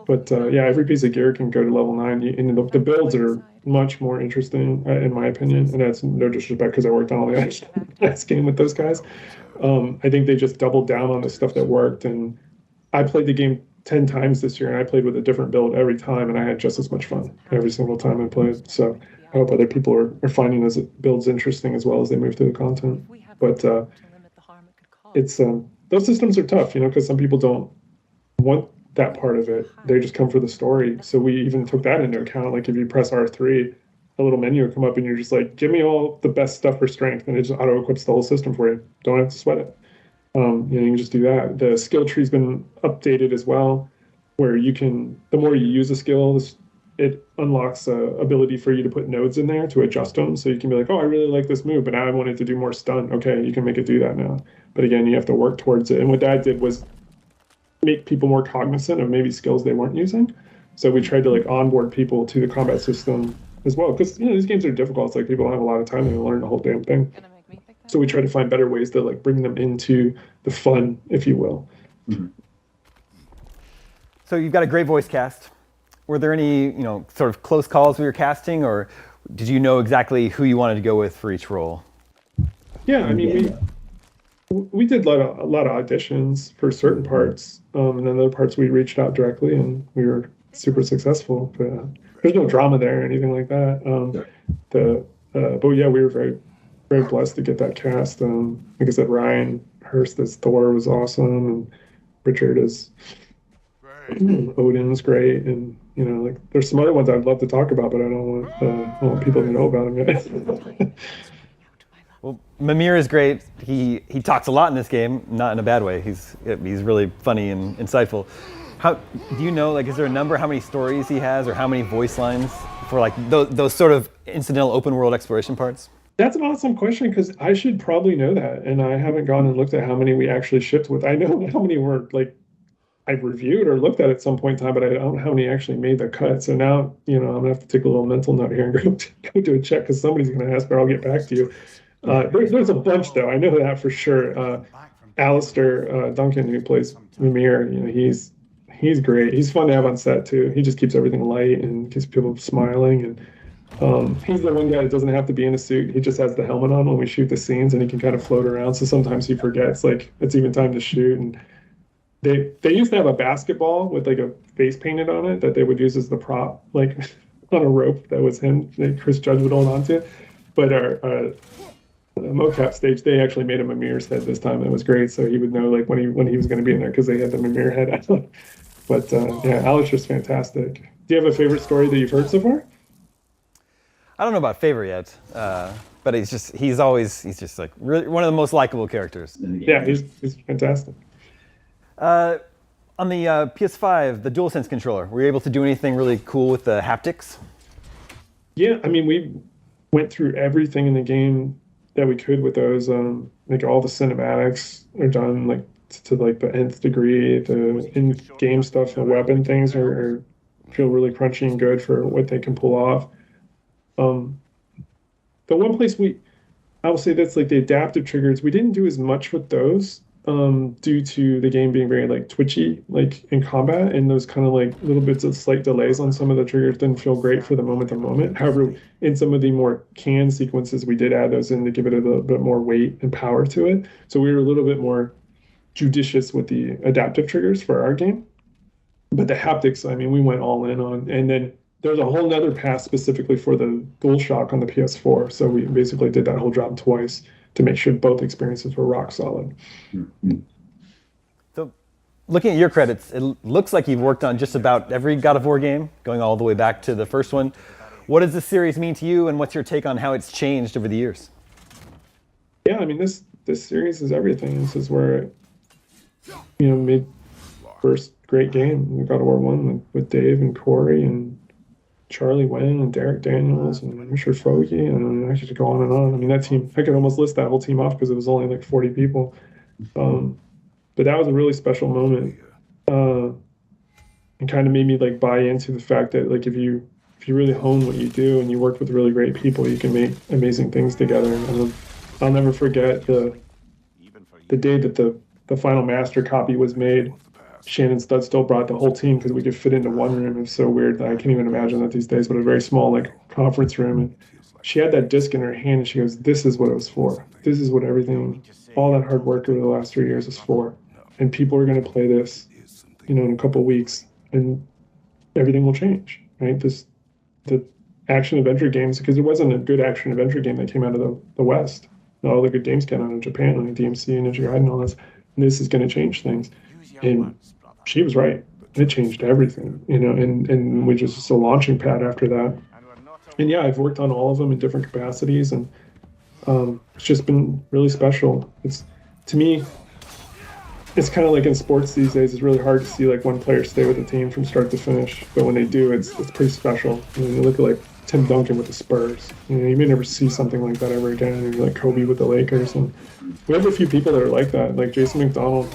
But every piece of gear can go to level 9. And the builds are much more interesting, in my opinion. And that's no disrespect, because I worked on all the last game with those guys. I think they just doubled down on the stuff that worked. And I played the game 10 times this year, and I played with a different build every time, and I had just as much fun every single time I played. So I hope other people are finding those builds interesting as well as they move through the content. But it's those systems are tough, because some people don't want that part of it. They just come for the story. So we even took that into account. Like if you press R3, a little menu will come up and you're just like, give me all the best stuff for strength, and it just auto equips the whole system for you. Don't have to sweat it. You can just do that. The skill tree's been updated as well, where you can, the more you use a skill, it unlocks a ability for you to put nodes in there to adjust them. So you can be like, oh, I really like this move, but now I want it to do more stun. Okay, you can make it do that now. But again, you have to work towards it. And what that did was make people more cognizant of maybe skills they weren't using. So we tried to like onboard people to the combat system as well, because these games are difficult. It's like people don't have a lot of time to learn the whole damn thing. So we try to find better ways to like bring them into the fun, if you will. Mm-hmm. So you've got a great voice cast. Were there any, sort of close calls with your casting, or did you know exactly who you wanted to go with for each role? Yeah, I mean, we did a lot of auditions for certain parts, and then other parts we reached out directly, and we were super successful. But there's no drama there or anything like that. But yeah, we were very, very blessed to get that cast. Like I said, Ryan Hurst as Thor was awesome, and Richard as Odin's great, and like there's some other ones I'd love to talk about, but I don't want people to know about them yet. Well, Mihir is great. He talks a lot in this game, not in a bad way. He's really funny and insightful. How do you know? Like, is there a number how many stories he has, or how many voice lines for like those sort of incidental open world exploration parts? That's an awesome question, because I should probably know that, and I haven't gone and looked at how many we actually shipped with. I know how many were like I've reviewed or looked at some point in time, but I don't know how many actually made the cut. So now, I'm gonna have to take a little mental note here and go do a check, because somebody's gonna ask, or I'll get back to you. There's a bunch though. I know that for sure. Alistair Duncan, who plays Mihir, he's great. He's fun to have on set too. He just keeps everything light and keeps people smiling. And he's the one guy that doesn't have to be in a suit. He just has the helmet on when we shoot the scenes, and he can kind of float around. So sometimes he forgets like it's even time to shoot. And they used to have a basketball with like a face painted on it that they would use as the prop, like on a rope that was him that Chris Judge would hold onto. But our mocap stage, they actually made him a Mimir's head this time. It was great, so he would know like when he was going to be in there, because they had the Mimir head. But yeah, Alistair's fantastic. Do you have a favorite story that you've heard so far? I don't know about favorite yet, but he's just like really one of the most likable characters. Yeah, he's fantastic. On the PS5, the DualSense controller, were you able to do anything really cool with the haptics? Yeah, I mean, we went through everything in the game that we could with those. Like all the cinematics are done like to like the nth degree. The in-game stuff, the weapon things are feel really crunchy and good for what they can pull off. The one place I will say that's like the adaptive triggers, we didn't do as much with those due to the game being very like twitchy, like in combat, and those kind of like little bits of slight delays on some of the triggers didn't feel great for the moment to moment. However, in some of the more canned sequences, we did add those in to give it a little bit more weight and power to it. So we were a little bit more judicious with the adaptive triggers for our game. But the haptics, I mean, we went all in on. And then there's a whole nother path specifically for the DualShock on the PS4. So we basically did that whole job twice to make sure both experiences were rock solid. So looking at your credits, it looks like you've worked on just about every God of War game, going all the way back to the first one. What does this series mean to you, and what's your take on how it's changed over the years? Yeah, I mean, this series is everything. This is where made first great game, God of War 1 with Dave and Corey and Charlie Wen and Derek Daniels and Richard Fogey, and I could go on and on. I mean, that team, I could almost list that whole team off because it was only like 40 people. But that was a really special moment. And kind of made me like buy into the fact that like if you really hone what you do and you work with really great people, you can make amazing things together. And I'll never forget the day that the final master copy was made. Shannon Studd still brought the whole team because we could fit into one room. It was so weird that I can't even imagine that these days, but a very small like conference room. And she had that disc in her hand and she goes, "This is what it was for. This is what everything, all that hard work over the last 3 years is for. And people are going to play this, in a couple of weeks, and everything will change, right?" The action adventure games, because there wasn't a good action adventure game that came out of the West. All the good games came out of Japan, like DMC and Ninja Gaiden and all this. And this is going to change things. And she was right. It changed everything, and we just a launching pad after that. And yeah, I've worked on all of them in different capacities, and it's just been really special. To me, it's kind of like in sports these days. It's really hard to see like one player stay with the team from start to finish, but when they do, it's pretty special. You look at like Tim Duncan with the Spurs. You may never see something like that ever again. And like Kobe with the Lakers, and we have a few people that are like that, like Jason McDonald.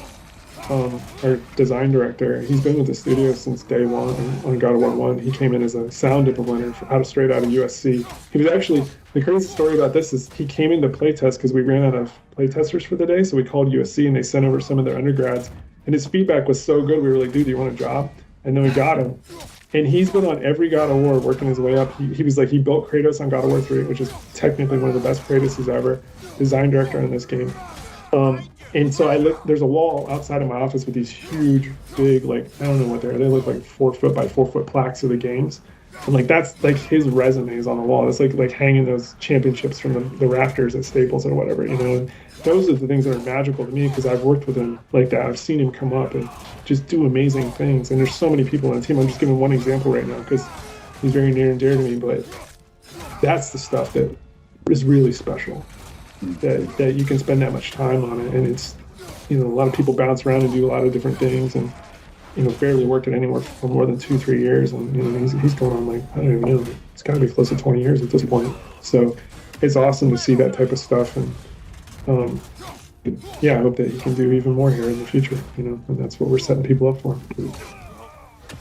Our design director, he's been with the studio since day one on God of War 1. He came in as a sound implementer straight out of USC. He was actually, the crazy story about this is he came into playtest because we ran out of playtesters for the day, so we called USC and they sent over some of their undergrads. And his feedback was so good, we were like, "Dude, do you want a job?" And then we got him. And he's been on every God of War, working his way up. He was like, he built Kratos on God of War 3, which is technically one of the best Kratoses ever. Design director on this game. And so there's a wall outside of my office with these huge, big, like, I don't know what they look like 4 foot by 4 foot plaques of the games. And like, that's like his resume is on the wall. It's like hanging those championships from the rafters at Staples or whatever, And those are the things that are magical to me because I've worked with him like that. I've seen him come up and just do amazing things. And there's so many people on the team. I'm just giving one example right now because he's very near and dear to me, but that's the stuff that is really special, that you can spend that much time on it. And it's, a lot of people bounce around and do a lot of different things, and barely worked at anywhere for more than 2-3 years, and he's going on like, I don't even know, it's got to be close to 20 years at this point. So it's awesome to see that type of stuff, and I hope that he can do even more here in the future, and that's what we're setting people up for.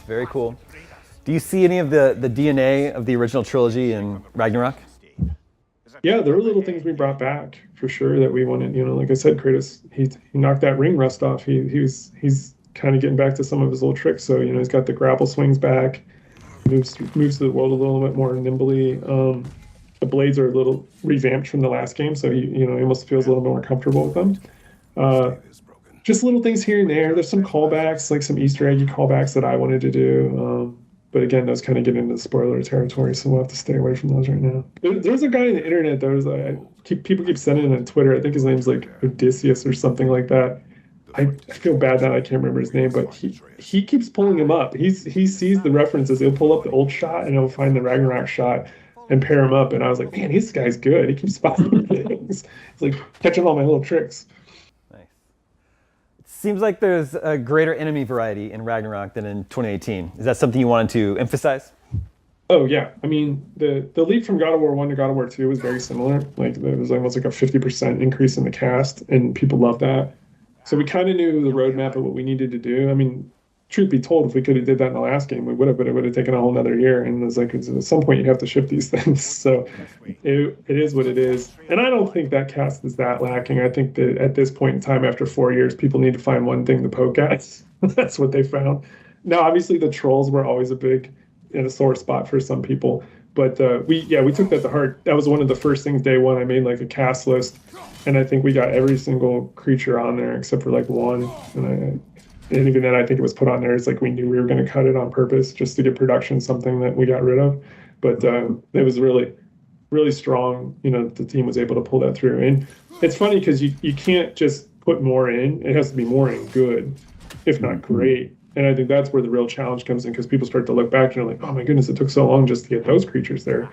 Very cool. Do you see any of the DNA of the original trilogy in Ragnarok? Yeah, there were little things we brought back for sure that we wanted. Like I said, Kratos, he knocked that ring rust off. He's kind of getting back to some of his old tricks. So he's got the grapple swings back, moves through the world a little bit more nimbly. The blades are a little revamped from the last game, so he almost feels a little more comfortable with them. Just little things here and there. There's some callbacks, like some Easter eggy callbacks that I wanted to do. But again, those kind of get into the spoiler territory, so we'll have to stay away from those right now. There's a guy on the internet that people keep sending on Twitter. I think his name's like Odysseus or something like that. I feel bad now. I can't remember his name, but he keeps pulling him up. He sees the references. He'll pull up the old shot and he'll find the Ragnarok shot and pair him up. And I was like, man, this guy's good. He keeps spotting things. He's like catching all my little tricks. Seems like there's a greater enemy variety in Ragnarok than in 2018. Is that something you wanted to emphasize? Oh, yeah. I mean, the leap from God of War 1 to God of War 2 was very similar. Like, there was almost like a 50% increase in the cast, and people loved that. So we kind of knew the roadmap of what we needed to do. I mean, truth be told, if we could have did that in the last game, we would have, but it would have taken a whole nother year. And it was like, at some point, you have to ship these things. So it is what it is. And I don't think that cast is that lacking. I think that at this point in time, after 4 years, people need to find one thing to poke at. That's what they found. Now, obviously, the trolls were always a sore spot for some people. But we took that to heart. That was one of the first things day one. I made like a cast list. And I think we got every single creature on there except for like one. And even then, I think it was put on there as like we knew we were going to cut it on purpose just to get production something that we got rid of. But it was really, really strong. The team was able to pull that through. And it's funny because you can't just put more in. It has to be more in good, if not great. And I think that's where the real challenge comes in, because people start to look back and they're like, oh my goodness, it took so long just to get those creatures there.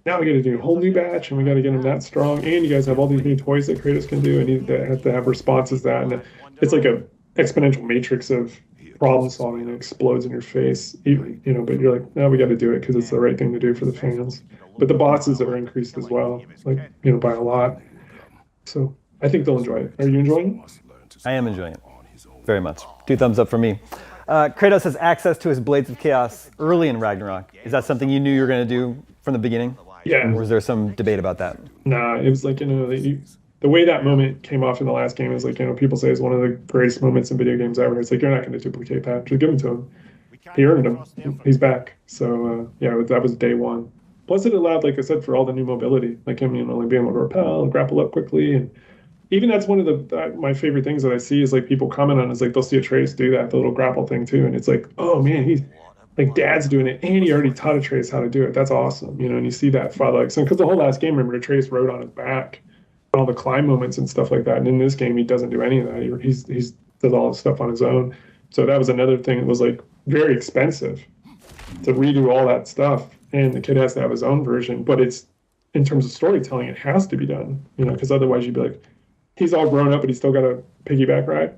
Now we got to do a whole new batch, and we got to get them that strong. And you guys have all these new toys that Kratos can do, and you have to have responses to that. And it's like a exponential matrix of problem solving that explodes in your face, but you're like, no, we got to do it because it's the right thing to do for the fans. But the bosses are increased as well, like, by a lot. So I think they'll enjoy it. Are you enjoying it? I am enjoying it very much. 2 thumbs up from me. Kratos has access to his Blades of Chaos early in Ragnarok. Is that something you knew you were going to do from the beginning? Yeah. Or was there some debate about that? Nah, it was like, the way that moment came off in the last game is like, people say it's one of the greatest moments in video games ever. It's like, you're not going to duplicate that. Just give him to him. He earned him. He's back. So, that was day one. Plus, it allowed, like I said, for all the new mobility, like him, like being able to repel and grapple up quickly. And even that's one of my favorite things that I see is like people comment on is like they'll see Atreus do that, the little grapple thing too. And it's like, oh man, he's like Dad's doing it, and he already taught Atreus how to do it. That's awesome. And you see that father, because the whole last game, remember, Atreus rode on his back. All the climb moments and stuff like that, and in this game he doesn't do any of that. He does all the stuff on his own. So that was another thing that was like very expensive to redo all that stuff, and the kid has to have his own version. But it's, in terms of storytelling, it has to be done, because otherwise you'd be like, he's all grown up but he's still got a piggyback ride,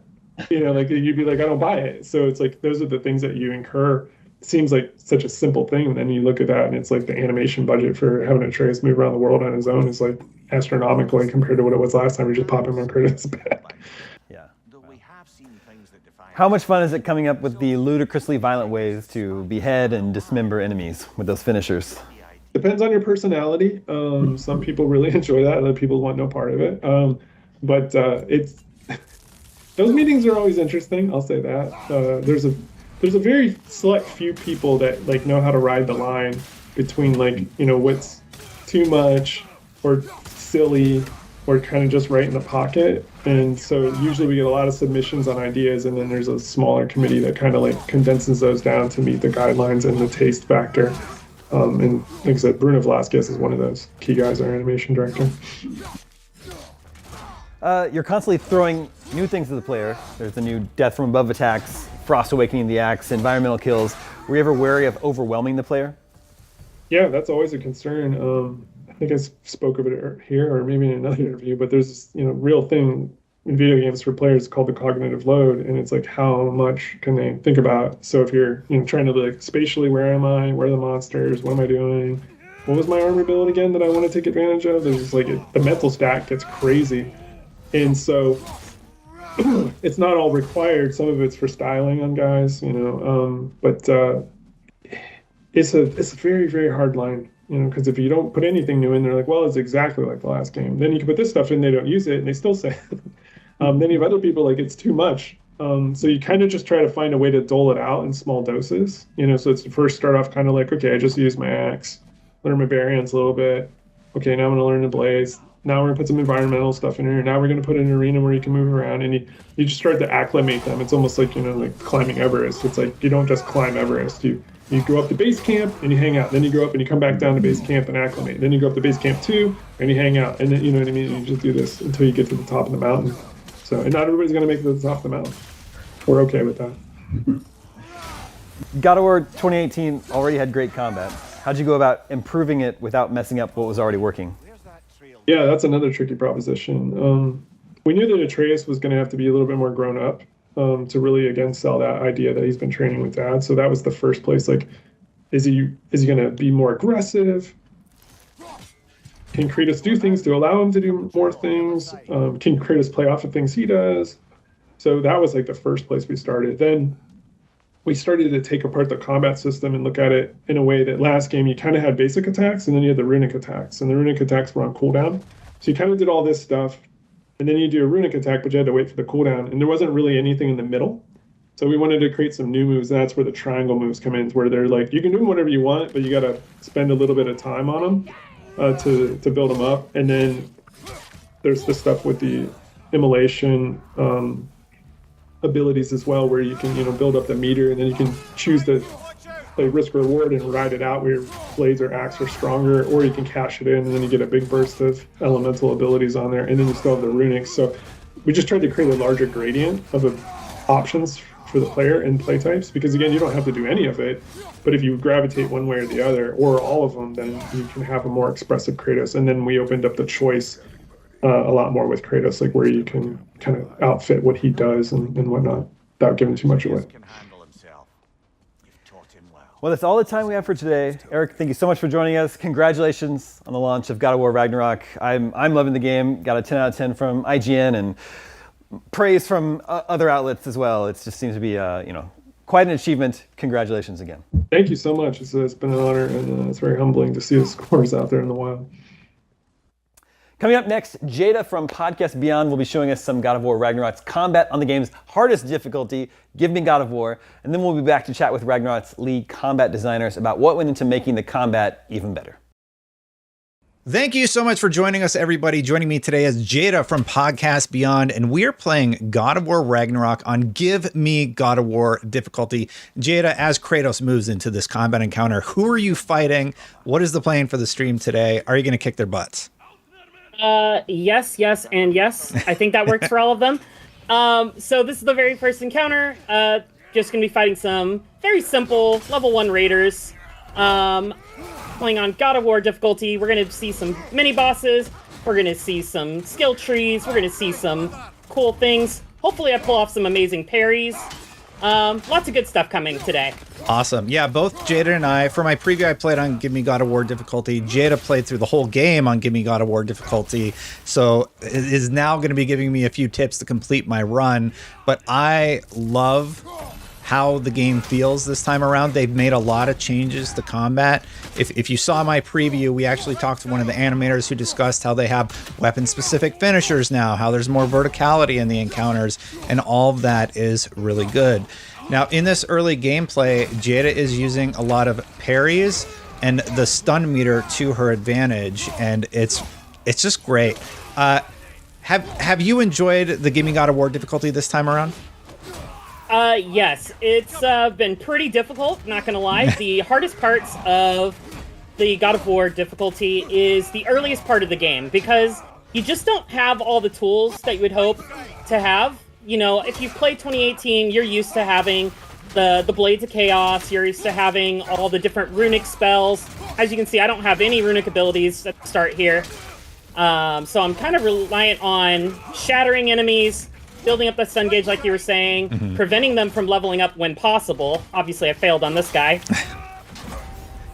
like you'd be like, I don't buy it. So it's like those are the things that you incur. It seems like such a simple thing, and then you look at that and it's like the animation budget for having Atreus move around the world on his own is like astronomically compared to what it was last time. You just pop him on Kratos' back. Yeah. How much fun is it coming up with the ludicrously violent ways to behead and dismember enemies with those finishers? Depends on your personality. Some people really enjoy that. Other people want no part of it. But it's those meetings are always interesting. I'll say that. There's a very select few people that like know how to ride the line between like, what's too much or silly or kind of just right in the pocket. And so usually we get a lot of submissions on ideas, and then there's a smaller committee that kind of like condenses those down to meet the guidelines and the taste factor. And like I said, Bruno Velasquez is one of those key guys, our animation director. You're constantly throwing new things to the player. There's the new death from above attacks, Frost Awakening the Axe, environmental kills. Were you ever wary of overwhelming the player? Yeah, that's always a concern. I think I spoke of it here or maybe in another interview, but there's this, real thing in video games for players called the cognitive load, and it's like how much can they think about. So if you're trying to be like spatially, where am I? Where are the monsters? What am I doing? What was my armor build again that I want to take advantage of? There's just like the mental stack gets crazy, and so it's not all required. Some of it's for styling on guys, but it's a very, very hard line, because if you don't put anything new in, they're like, well, it's exactly like the last game. Then you can put this stuff in, they don't use it, and they still say it. Then you have other people like, it's too much. So you kind of just try to find a way to dole it out in small doses, so it's first start off kind of like, okay, I just use my axe, learn my variants a little bit. Okay, now I'm going to learn the blaze. Now we're going to put some environmental stuff in here. Now we're going to put an arena where you can move around, and you just start to acclimate them. It's almost like, like climbing Everest. It's like you don't just climb Everest. You go up to base camp and you hang out. Then you go up and you come back down to base camp and acclimate. Then you go up to base camp 2 and you hang out. And then, you know what I mean? You just do this until you get to the top of the mountain. So, and not everybody's going to make it to the top of the mountain. We're okay with that. God of War 2018 already had great combat. How'd you go about improving it without messing up what was already working? Yeah, that's another tricky proposition. We knew that Atreus was going to have to be a little bit more grown up to really, again, sell that idea that he's been training with Dad. So that was the first place. Like, is he going to be more aggressive? Can Kratos do things to allow him to do more things? Can Kratos play off of things he does? So that was like the first place we started. Then we started to take apart the combat system and look at it in a way that last game you kind of had basic attacks and then you had the runic attacks, and the runic attacks were on cooldown. So you kind of did all this stuff, and then you do a runic attack, but you had to wait for the cooldown, and there wasn't really anything in the middle. So we wanted to create some new moves, and that's where the triangle moves come in, where they're like, you can do whatever you want, but you got to spend a little bit of time on them to build them up. And then there's the stuff with the immolation abilities as well, where you can build up the meter, and then you can choose to play risk reward and ride it out where your blades or axe are stronger, or you can cash it in and then you get a big burst of elemental abilities on there, and then you still have the runics. So we just tried to create a larger gradient of options for the player and play types, because again, you don't have to do any of it, but if you gravitate one way or the other or all of them, then you can have a more expressive Kratos. And then we opened up the choice a lot more with Kratos, like where you can kind of outfit what he does and whatnot without giving too much away. Well, that's all the time we have for today. Eric, thank you so much for joining us. Congratulations on the launch of God of War Ragnarok. I'm loving the game. Got a 10 out of 10 from IGN and praise from other outlets as well. It just seems to be quite an achievement. Congratulations again. Thank you so much. It's been an honor, and it's very humbling to see the scores out there in the wild. Coming up next, Jada from Podcast Beyond will be showing us some God of War Ragnarok's combat on the game's hardest difficulty, Give Me God of War, and then we'll be back to chat with Ragnarok's lead combat designers about what went into making the combat even better. Thank you so much for joining us, everybody. Joining me today is Jada from Podcast Beyond, and we are playing God of War Ragnarok on Give Me God of War difficulty. Jada, as Kratos moves into this combat encounter, who are you fighting? What is the plan for the stream today? Are you going to kick their butts? Yes, and yes. I think that works for all of them. So this is the very first encounter. Just going to be fighting some very simple level 1 raiders. Playing on God of War difficulty. We're going to see some mini bosses. We're going to see some skill trees. We're going to see some cool things. Hopefully I pull off some amazing parries. Lots of good stuff coming today. Awesome. Yeah, both Jada and I, for my preview, I played on Give Me God of War difficulty. Jada played through the whole game on Give Me God of War difficulty, so is now going to be giving me a few tips to complete my run. But I love how the game feels this time around. They've made a lot of changes to combat. If you saw my preview, we actually talked to one of the animators who discussed how they have weapon-specific finishers now, how there's more verticality in the encounters, and all of that is really good. Now, in this early gameplay, Jada is using a lot of parries and the stun meter to her advantage, and it's just great. Have you enjoyed the Give Me God of War difficulty this time around? Yes, it's been pretty difficult, not gonna lie. The hardest parts of the God of War difficulty is the earliest part of the game, because you just don't have all the tools that you would hope to have you know, if you play 2018, you're used to having the Blades of Chaos, you're used to having all the different runic spells. As you can see, I don't have any runic abilities at the start here. So I'm kind of reliant on shattering enemies, building up the stun gauge like you were saying, preventing them from leveling up when possible. Obviously, I failed on this guy.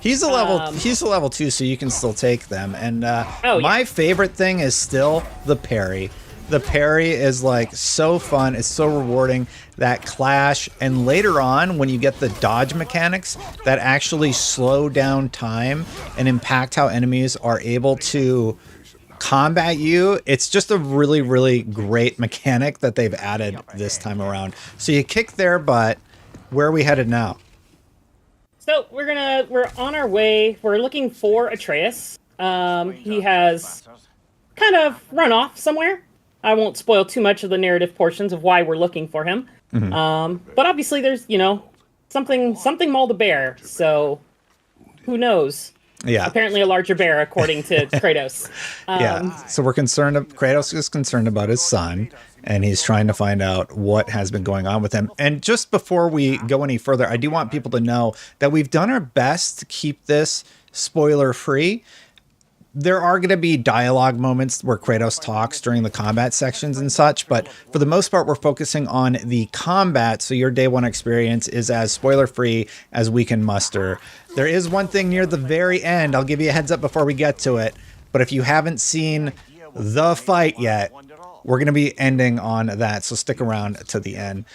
He's a level 2, so you can still take them. And my favorite thing is still the parry. The parry is like so fun. It's so rewarding. That clash, and later on when you get the dodge mechanics that actually slow down time and impact how enemies are able to combat you, it's just a really, really great mechanic that they've added this time around. So you kick their butt. Where are we headed now? So we're on our way. We're looking for Atreus. He has kind of run off somewhere. I won't spoil too much of the narrative portions of why we're looking for him. But obviously there's, you know, something mauled a bear. So who knows? Yeah. Apparently a larger bear, according to Kratos. So Kratos is concerned about his son, and he's trying to find out what has been going on with him. And just before we go any further, I do want people to know that we've done our best to keep this spoiler free. There are going to be dialogue moments where Kratos talks during the combat sections and such, but for the most part, we're focusing on the combat, so your day one experience is as spoiler-free as we can muster. There is one thing near the very end. I'll give you a heads up before we get to it, but if you haven't seen the fight yet, we're going to be ending on that, so stick around to the end.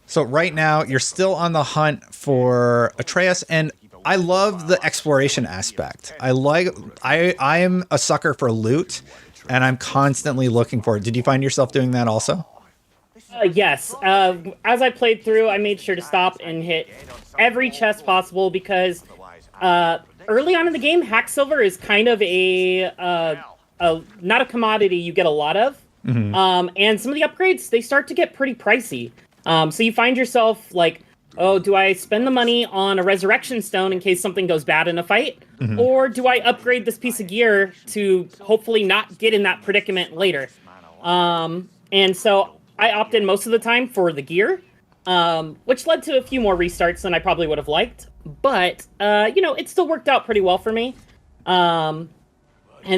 So right now, you're still on the hunt for Atreus, and I love the exploration aspect. I am a sucker for loot, and I'm constantly looking for it. Did you find yourself doing that also? Yes. As I played through, I made sure to stop and hit every chest possible because early on in the game, hack silver is kind of not a commodity you get a lot of. And some of the upgrades, they start to get pretty pricey. So you find yourself like, oh, do I spend the money on a resurrection stone in case something goes bad in a fight? Or do I upgrade this piece of gear to hopefully not get in that predicament later? And so I opted most of the time for the gear, which led to a few more restarts than I probably would have liked. But, you know, it still worked out pretty well for me. And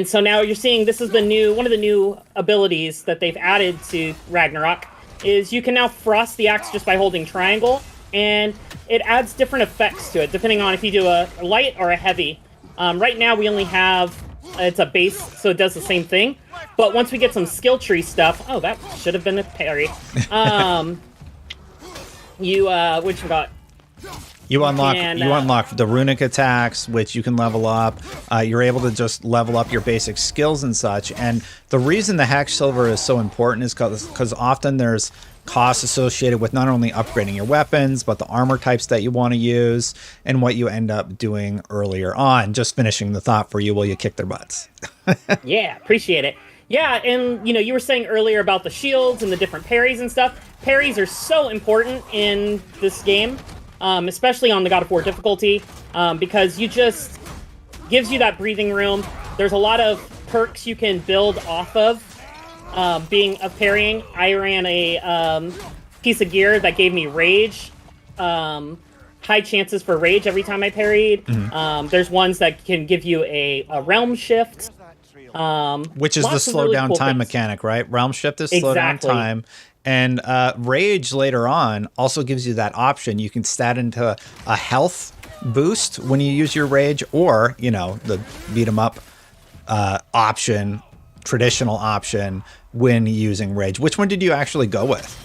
so now you're seeing this is one of the new abilities that they've added to Ragnarok is you can now frost the axe just by holding triangle. And it adds different effects to it, depending on if you do a light or a heavy. Right now, we only have, it's a base, so it does the same thing. But once we get some skill tree stuff, oh, that should have been a parry. What you got? You unlock the runic attacks, which you can level up. You're able to just level up your basic skills and such. And the reason the hack silver is so important is because often there's costs associated with not only upgrading your weapons, but the armor types that you want to use and what you end up doing earlier on. Just finishing the thought for you while you kick their butts. Yeah, appreciate it. Yeah, and you were saying earlier about the shields and the different parries and stuff. Parries are so important in this game, especially on the God of War difficulty, because you just gives you that breathing room. There's a lot of perks you can build off of parrying. I ran a piece of gear that gave me rage, high chances for rage every time I parried. There's ones that can give you a realm shift, which is the slow down time mechanic, right? Realm shift is slow down time, and rage later on also gives you that option. You can stat into a health boost when you use your rage, or the beat 'em up option, traditional option when using rage. Which one did you actually go with?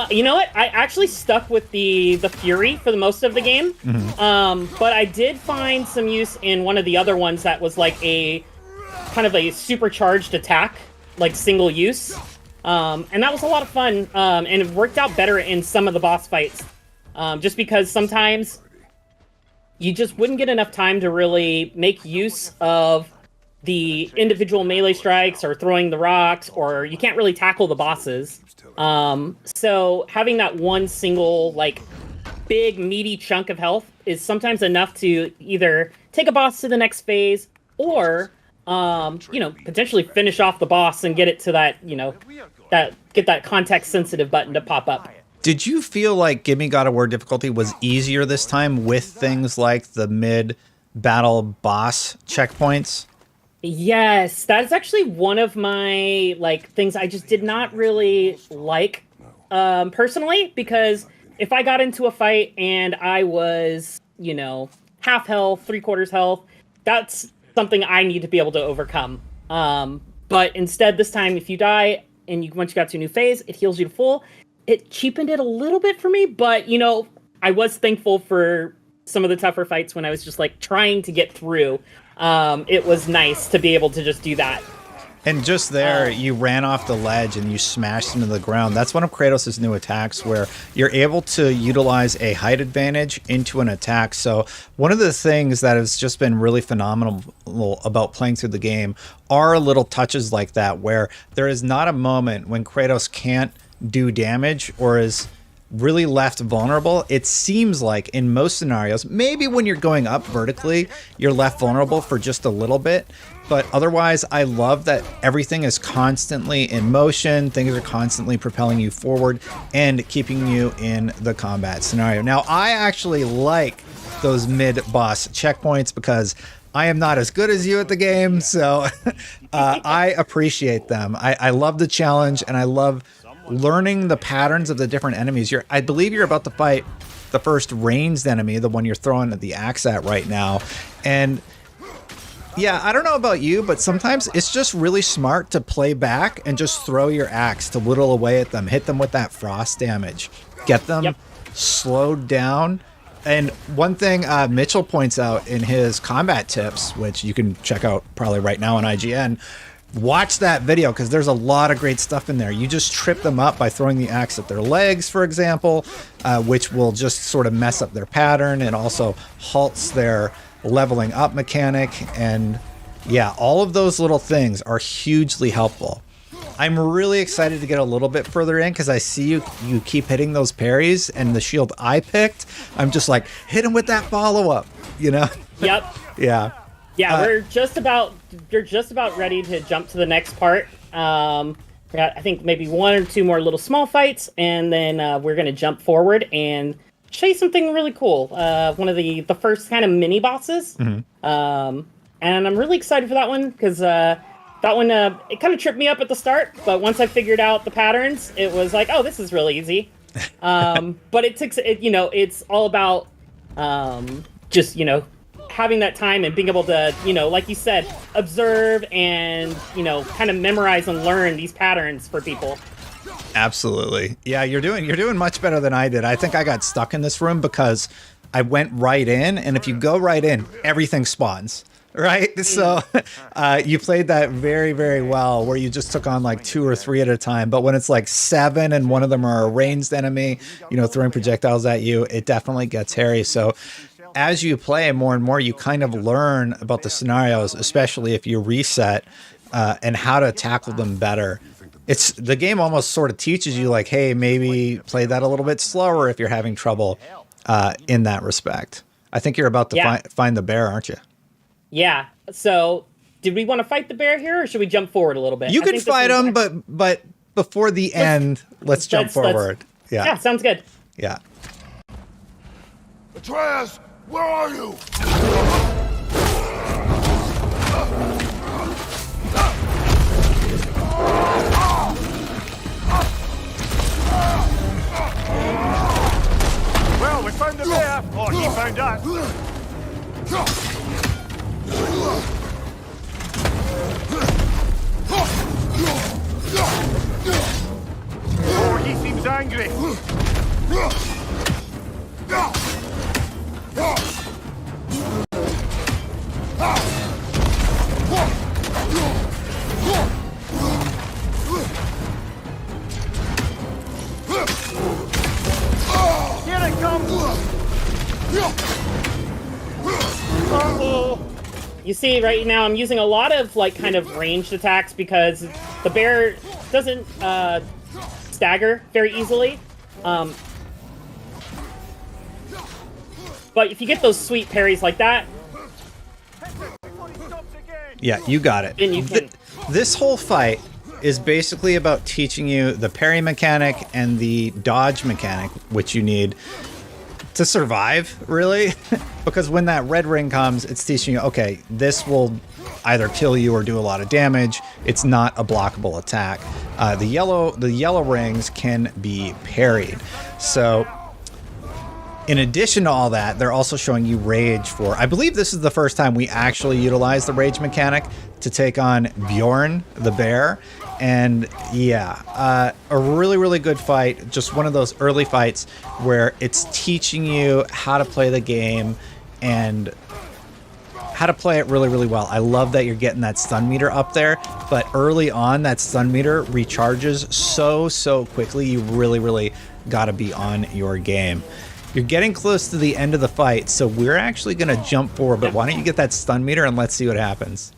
You know what? I actually stuck with the Fury for the most of the game. But I did find some use in one of the other ones that was like a kind of a supercharged attack, like single use. And that was a lot of fun. And it worked out better in some of the boss fights. Just because sometimes you just wouldn't get enough time to really make use of the individual melee strikes or throwing the rocks, or you can't really tackle the bosses. So having that one single, like, big, meaty chunk of health is sometimes enough to either take a boss to the next phase or potentially finish off the boss and get it to that, get that context sensitive button to pop up. Did you feel like Gimme God of War difficulty was easier this time with things like the mid-battle boss checkpoints? Yes, that is actually one of my things I just did not really like personally, because if I got into a fight and I was, half health, 3/4 health, that's something I need to be able to overcome. But instead, this time, if you die and once you got to a new phase, it heals you to full. It cheapened it a little bit for me, but I was thankful for some of the tougher fights when I was just trying to get through. It was nice to be able to just do that. And just there, you ran off the ledge and you smashed into the ground. That's one of Kratos' new attacks where you're able to utilize a height advantage into an attack. So one of the things that has just been really phenomenal about playing through the game are little touches like that, where there is not a moment when Kratos can't do damage or is really left vulnerable. It seems like in most scenarios, maybe when you're going up vertically, you're left vulnerable for just a little bit. But otherwise, I love that everything is constantly in motion. Things are constantly propelling you forward and keeping you in the combat scenario. Now, I actually like those mid-boss checkpoints because I am not as good as you at the game, so I appreciate them. I love the challenge, and I love learning the patterns of the different enemies. I believe you're about to fight the first ranged enemy, the one you're throwing the axe at right now. And yeah, I don't know about you, but sometimes it's just really smart to play back and just throw your axe to whittle away at them, hit them with that frost damage, get them slowed down. And one thing Mitchell points out in his combat tips, which you can check out probably right now on IGN, watch that video because there's a lot of great stuff in there. You just trip them up by throwing the axe at their legs, for example, which will just sort of mess up their pattern and also halts their leveling up mechanic. And yeah, all of those little things are hugely helpful. I'm really excited to get a little bit further in because I see you keep hitting those parries, and the shield I picked, I'm just like, hit him with that follow-up, Yep. Yeah, you're just about ready to jump to the next part. I think maybe one or two more little small fights, and then we're gonna jump forward and show you something really cool. One of the first kind of mini bosses. And I'm really excited for that one because that one it kind of tripped me up at the start, but once I figured out the patterns, it was like, oh, this is really easy. But it takes it's all about just having that time and being able to, like you said, observe and, kind of memorize and learn these patterns for people. Absolutely. Yeah, you're doing much better than I did. I think I got stuck in this room because I went right in, and if you go right in, everything spawns. Right? So you played that very, very well, where you just took on like 2 or 3 at a time. But when it's like 7 and one of them are a ranged enemy, throwing projectiles at you, it definitely gets hairy. So as you play more and more, you kind of learn about the scenarios, especially if you reset, and how to tackle them better. The game almost sort of teaches you like, hey, maybe play that a little bit slower if you're having trouble in that respect. I think you're about to find the bear, aren't you? Yeah. So did we want to fight the bear here, or should we jump forward a little bit? You can fight him, but before the end, let's jump forward. Yeah, sounds good. Yeah. Atreus, where are you? Well, we found the bear, or he found us. Oh, he seems angry. Here it comes. Uh-oh. You see, right now I'm using a lot of kind of ranged attacks because the bear doesn't stagger very easily. But if you get those sweet parries like that, Yeah, you got it. then you can. This whole fight is basically about teaching you the parry mechanic and the dodge mechanic, which you need to survive, really. Because when that red ring comes, it's teaching you, okay, this will either kill you or do a lot of damage. It's not a blockable attack. The yellow rings can be parried. So in addition to all that, they're also showing you rage for, I believe this is the first time we actually utilize the rage mechanic to take on Bjorn the bear. And yeah, a really, really good fight. Just one of those early fights where it's teaching you how to play the game and how to play it really, really well. I love that you're getting that stun meter up there, but early on that stun meter recharges so quickly. You really, really got to be on your game. You're getting close to the end of the fight, so we're actually going to jump forward, but why don't you get that stun meter and let's see what happens.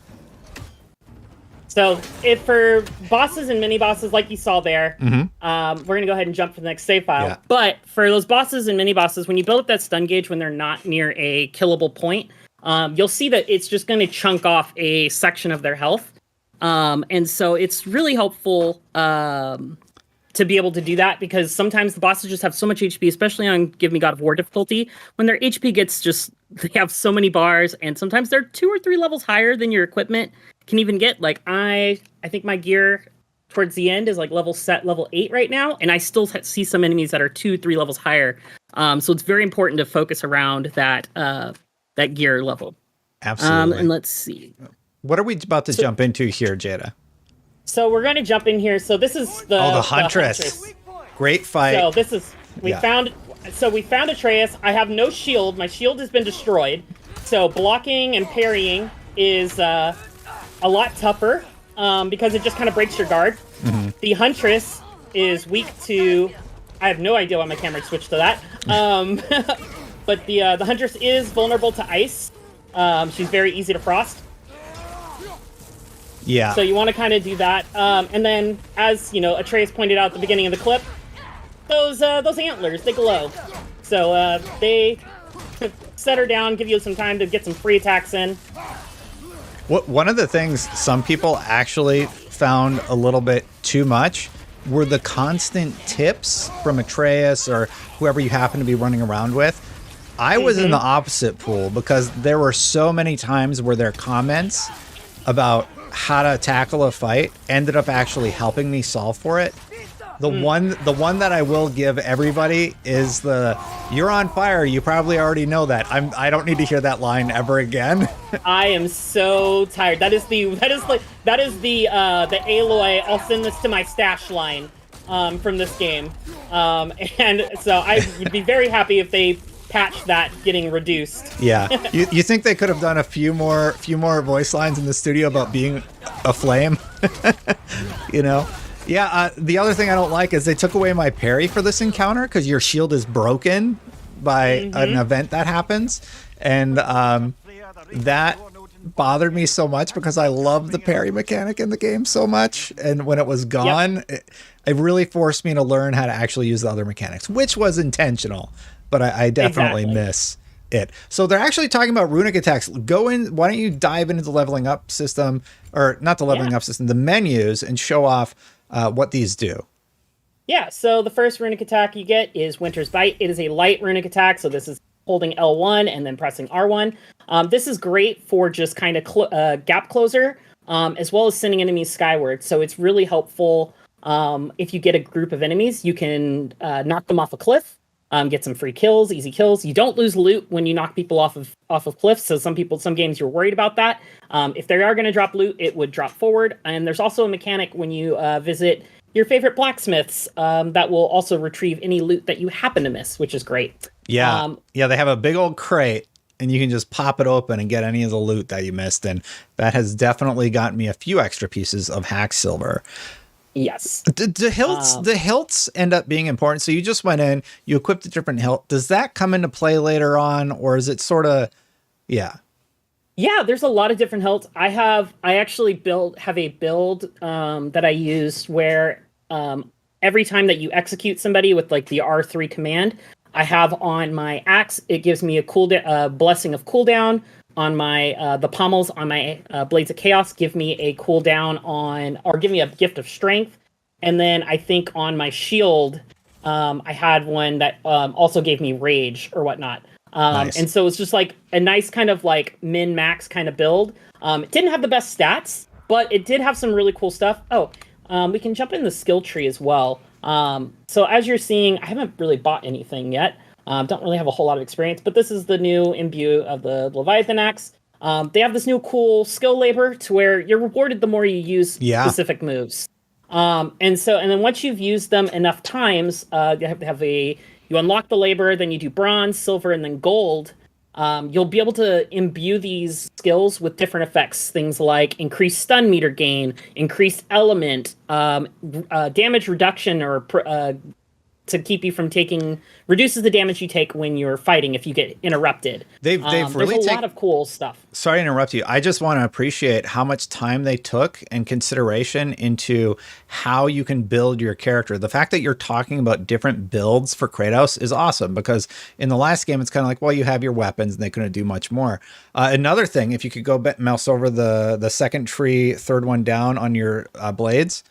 So if for bosses and mini bosses like you saw there, we're gonna go ahead and jump to the next save file. Yeah. But for those bosses and mini bosses, when you build up that stun gauge when they're not near a killable point, you'll see that it's just gonna chunk off a section of their health. And so it's really helpful to be able to do that, because sometimes the bosses just have so much HP, especially on Give Me God of War difficulty, when their HP gets just, they have so many bars, and sometimes they're 2 or 3 levels higher than your equipment can even get. Like I think my gear towards the end is like level 8 right now, and I still see some enemies that are 2-3 levels higher. So it's very important to focus around that that gear level. Absolutely. And let's see. What are we about to jump into here, Jada? So we're going to jump in here. So this is the Huntress. Great fight. So this is we found Atreus. I have no shield. My shield has been destroyed. So blocking and parrying is a lot tougher because it just kind of breaks your guard. The Huntress is weak to. I have no idea why my camera switched to that. But the Huntress is vulnerable to ice. She's very easy to frost. Yeah. So you want to kind of do that, and then, as you know, Atreus pointed out at the beginning of the clip, those antlers, they glow. So they set her down, give you some time to get some free attacks in. One of the things some people actually found a little bit too much were the constant tips from Atreus or whoever you happen to be running around with. I was in the opposite pool because there were so many times where their comments about how to tackle a fight ended up actually helping me solve for it. The one that I will give everybody is the "You're on fire. You probably already know that." I don't need to hear that line ever again. I am so tired. That is the Aloy, "I'll send this to my stash" line from this game. And so I would be very happy if they patch that getting reduced. Yeah. You think they could have done a few more voice lines in the studio about being a flame? You know? Yeah, the other thing I don't like is they took away my parry for this encounter because your shield is broken by an event that happens. And that bothered me so much because I love the parry mechanic in the game so much. And when it was gone, it really forced me to learn how to actually use the other mechanics, which was intentional. But I definitely miss it. So they're actually talking about runic attacks. Why don't you dive into the leveling up system, or not the leveling up system, the menus, and show off what these do. Yeah, so the first runic attack you get is Winter's Bite. It is a light runic attack, so this is holding L1 and then pressing R1. This is great for just kind of gap closer, as well as sending enemies skyward. So it's really helpful if you get a group of enemies. You can knock them off a cliff. Get some free kills, easy kills. You don't lose loot when you knock people off of cliffs. So some games you're worried about that. If they are going to drop loot, it would drop forward. And there's also a mechanic when you visit your favorite blacksmiths that will also retrieve any loot that you happen to miss, which is great. Yeah, they have a big old crate, and you can just pop it open and get any of the loot that you missed. And that has definitely gotten me a few extra pieces of hack silver. Yes. The hilts end up being important. So you just went in, you equipped a different hilt. Does that come into play later on, or is it sort of, Yeah, there's a lot of different hilts. I actually have a build that I use where every time that you execute somebody with like the R3 command, I have on my axe, it gives me a blessing of cooldown, on my the pommels on my Blades of Chaos give me a cooldown on, or give me a gift of strength, and then I think on my shield, I had one that also gave me rage or whatnot. Nice. And so it's just like a nice kind of like min-max kind of build. It didn't have the best stats, but it did have some really cool stuff. Oh, we can jump in the skill tree as well. So as you're seeing, I haven't really bought anything yet. Don't really have a whole lot of experience, but this is the new imbue of the Leviathan Axe. They have this new cool skill labor to where you're rewarded the more you use specific moves. And then once you've used them enough times, you unlock the labor, then you do bronze, silver, and then gold. You'll be able to imbue these skills with different effects. Things like increased stun meter gain, increased element, damage reduction, or to keep you from reduces the damage you take when you're fighting if you get interrupted. They've really there's a lot of cool stuff. Sorry to interrupt you. I just want to appreciate how much time they took and consideration into how you can build your character. The fact that you're talking about different builds for Kratos is awesome, because in the last game, it's kind of like, well, you have your weapons and they couldn't do much more. Another thing, if you could go mouse over the second tree, third one down on your blades,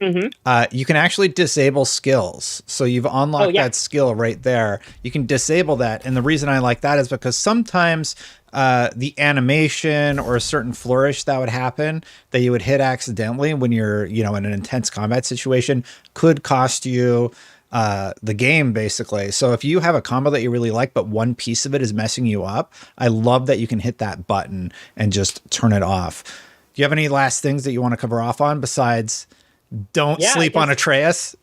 you can actually disable skills. So you've unlocked that skill right there. You can disable that. And the reason I like that is because sometimes the animation or a certain flourish that would happen that you would hit accidentally when you're, in an intense combat situation could cost you the game, basically. So if you have a combo that you really like, but one piece of it is messing you up, I love that you can hit that button and just turn it off. Do you have any last things that you want to cover off on besides don't sleep on Atreus?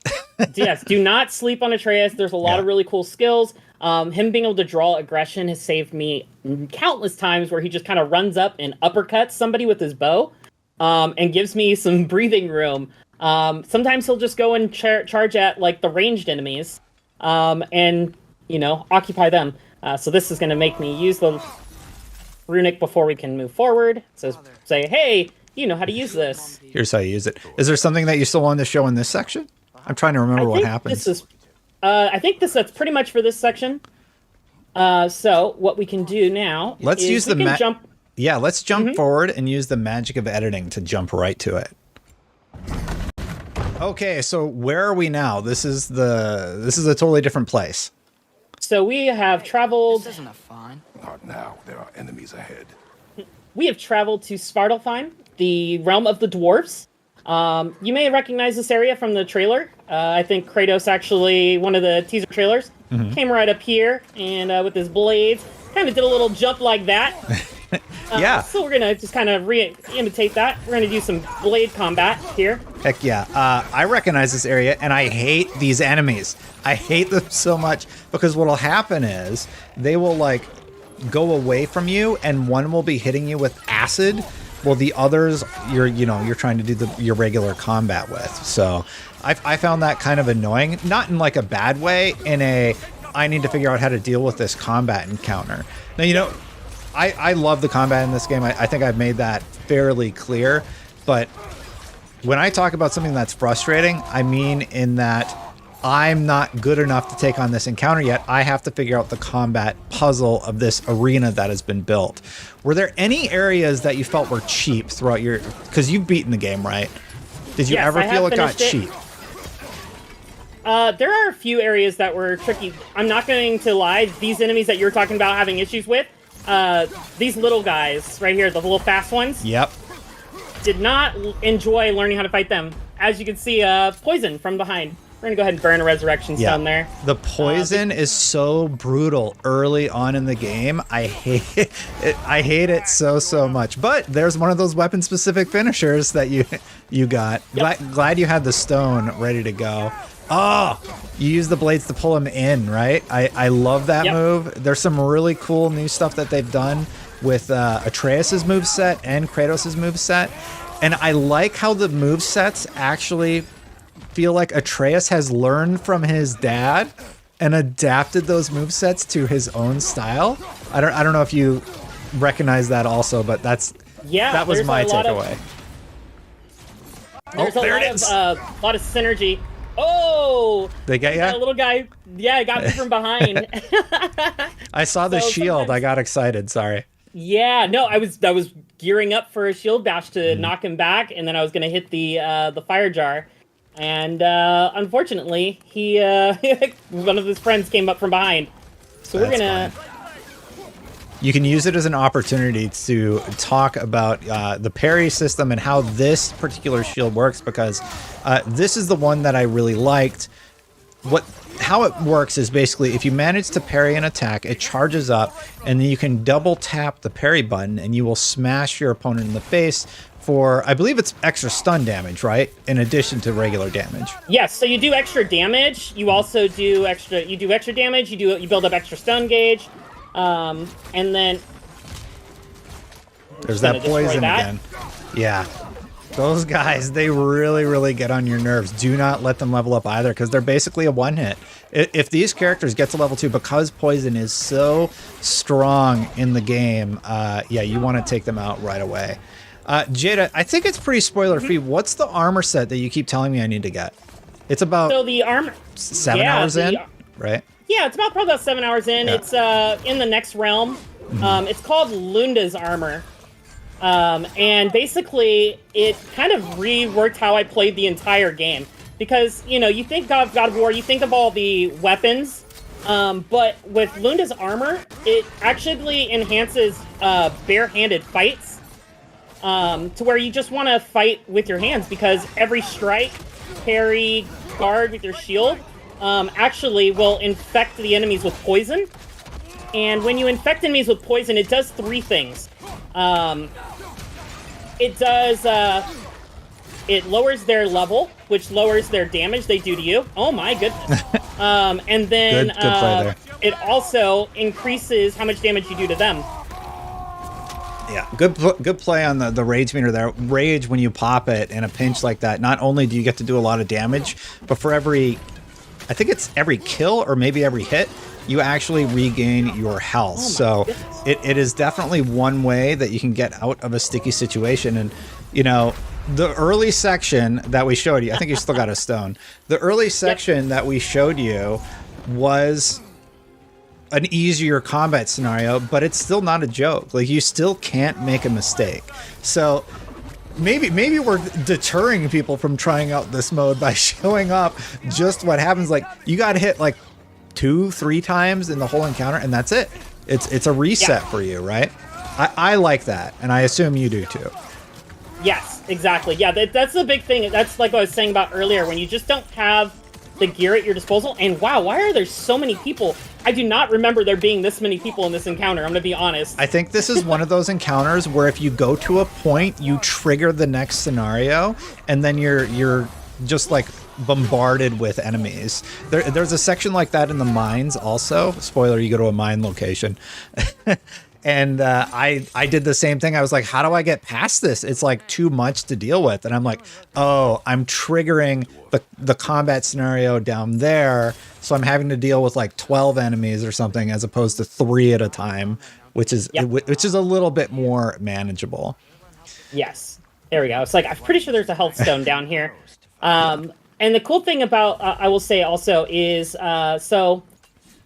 Yes, do not sleep on Atreus. There's a lot of really cool skills. Him being able to draw aggression has saved me countless times where he just kind of runs up and uppercuts somebody with his bow, and gives me some breathing room. Sometimes he'll just go and charge at like the ranged enemies, and occupy them. So this is going to make me use the runic before we can move forward. So say, hey, you know how to use this. Here's how you use it. Is there something that you still wanted to show in this section? I'm trying to remember what happens. I think that's pretty much for this section. So what we can do now let's is use the jump. Yeah, let's jump forward and use the magic of editing to jump right to it. Okay, so where are we now? This is a totally different place. So we have traveled. This isn't a fine. Not now. There are enemies ahead. We have traveled to Svartalfheim, the realm of the dwarves. You may recognize this area from the trailer. I think Kratos actually, one of the teaser trailers, came right up here and with his blades, kind of did a little jump like that. So we're going to just kind of imitate that. We're going to do some blade combat here. Heck yeah. I recognize this area, and I hate these enemies. I hate them so much, because what'll happen is they will go away from you, and one will be hitting you with acid. Well, the others you're trying to do your regular combat with. So I found that kind of annoying, not in like a bad way, in a I need to figure out how to deal with this combat encounter. Now, I love the combat in this game. I think I've made that fairly clear. But when I talk about something that's frustrating, I mean in that I'm not good enough to take on this encounter yet. I have to figure out the combat puzzle of this arena that has been built. Were there any areas that you felt were cheap throughout because you've beaten the game, right? Did you ever feel it got cheap? There are a few areas that were tricky. I'm not going to lie. These enemies that you're talking about having issues with, these little guys right here, the little fast ones. Yep. Did not enjoy learning how to fight them. As you can see, poison from behind. We're going to go ahead and burn a resurrection stone there. The poison is so brutal early on in the game. I hate it. I hate it so much. But there's one of those weapon-specific finishers that you got. Glad you had the stone ready to go. Oh, you use the blades to pull him in, right? I love that move. There's some really cool new stuff that they've done with Atreus' moveset and Kratos' moveset. And I like how the movesets actually feel like Atreus has learned from his dad and adapted those movesets to his own style. I don't know if you recognize that also, but that was my takeaway. There's a lot of synergy. Oh! They got you? That little guy, got me from behind. I saw the shield. I got excited. Sorry. Yeah, no, I was gearing up for a shield bash to knock him back, and then I was gonna hit the fire jar, and unfortunately, he one of his friends came up from behind. So we're gonna. You can use it as an opportunity to talk about the parry system and how this particular shield works, because this is the one that I really liked. How it works is basically if you manage to parry an attack, it charges up, and then you can double tap the parry button and you will smash your opponent in the face for, I believe it's extra stun damage, right? In addition to regular damage. Yes, so you do extra damage. You also do extra damage. You build up extra stun gauge. And then there's that poison again. Yeah. Those guys, they really, really get on your nerves. Do not let them level up either, because they're basically a one-hit. If these characters get to level 2, because poison is so strong in the game, yeah, you want to take them out right away. Jada, I think it's pretty spoiler-free. What's the armor set that you keep telling me I need to get? It's about the armor 7 hours in, right? Yeah, it's probably about 7 hours in. Yeah. It's in the next realm. It's called Lunda's armor. And basically, it kind of reworked how I played the entire game. Because, you think of God of War, you think of all the weapons, but with Lunda's armor, it actually enhances bare-handed fights, to where you just want to fight with your hands, because every strike, parry, guard with your shield actually will infect the enemies with poison. And when you infect enemies with poison, it does 3 things. It does, it lowers their level, which lowers their damage they do to you. Oh my goodness. And then good play there. It also increases how much damage you do to them. Yeah, good play on the rage meter there. Rage, when you pop it in a pinch like that, not only do you get to do a lot of damage, but for every, I think it's every kill or maybe every hit, you actually regain your health. So it is definitely one way that you can get out of a sticky situation. And, the early section that we showed you, I think you still got a stone. The early section that we showed you was an easier combat scenario, but it's still not a joke. Like, you still can't make a mistake. So maybe we're deterring people from trying out this mode by showing up just what happens. Like, you got hit like 2-3 times in the whole encounter, and that's it. It's a reset for you, right? I like that, and I assume you do too. Yes, exactly. Yeah, that's the big thing. That's like what I was saying about earlier, when you just don't have the gear at your disposal. And wow, why are there so many people? I do not remember there being this many people in this encounter. I'm gonna be honest. I think this is one of those encounters where if you go to a point, you trigger the next scenario, and then you're just like bombarded with enemies. There's a section like that in the mines also. Spoiler, you go to a mine location. And I did the same thing. I was like, how do I get past this? It's like too much to deal with. And I'm like, oh, I'm triggering the combat scenario down there. So I'm having to deal with like 12 enemies or something as opposed to 3 at a time, which is a little bit more manageable. Yes. There we go. It's like, I'm pretty sure there's a health stone down here. And the cool thing about, I will say also, is so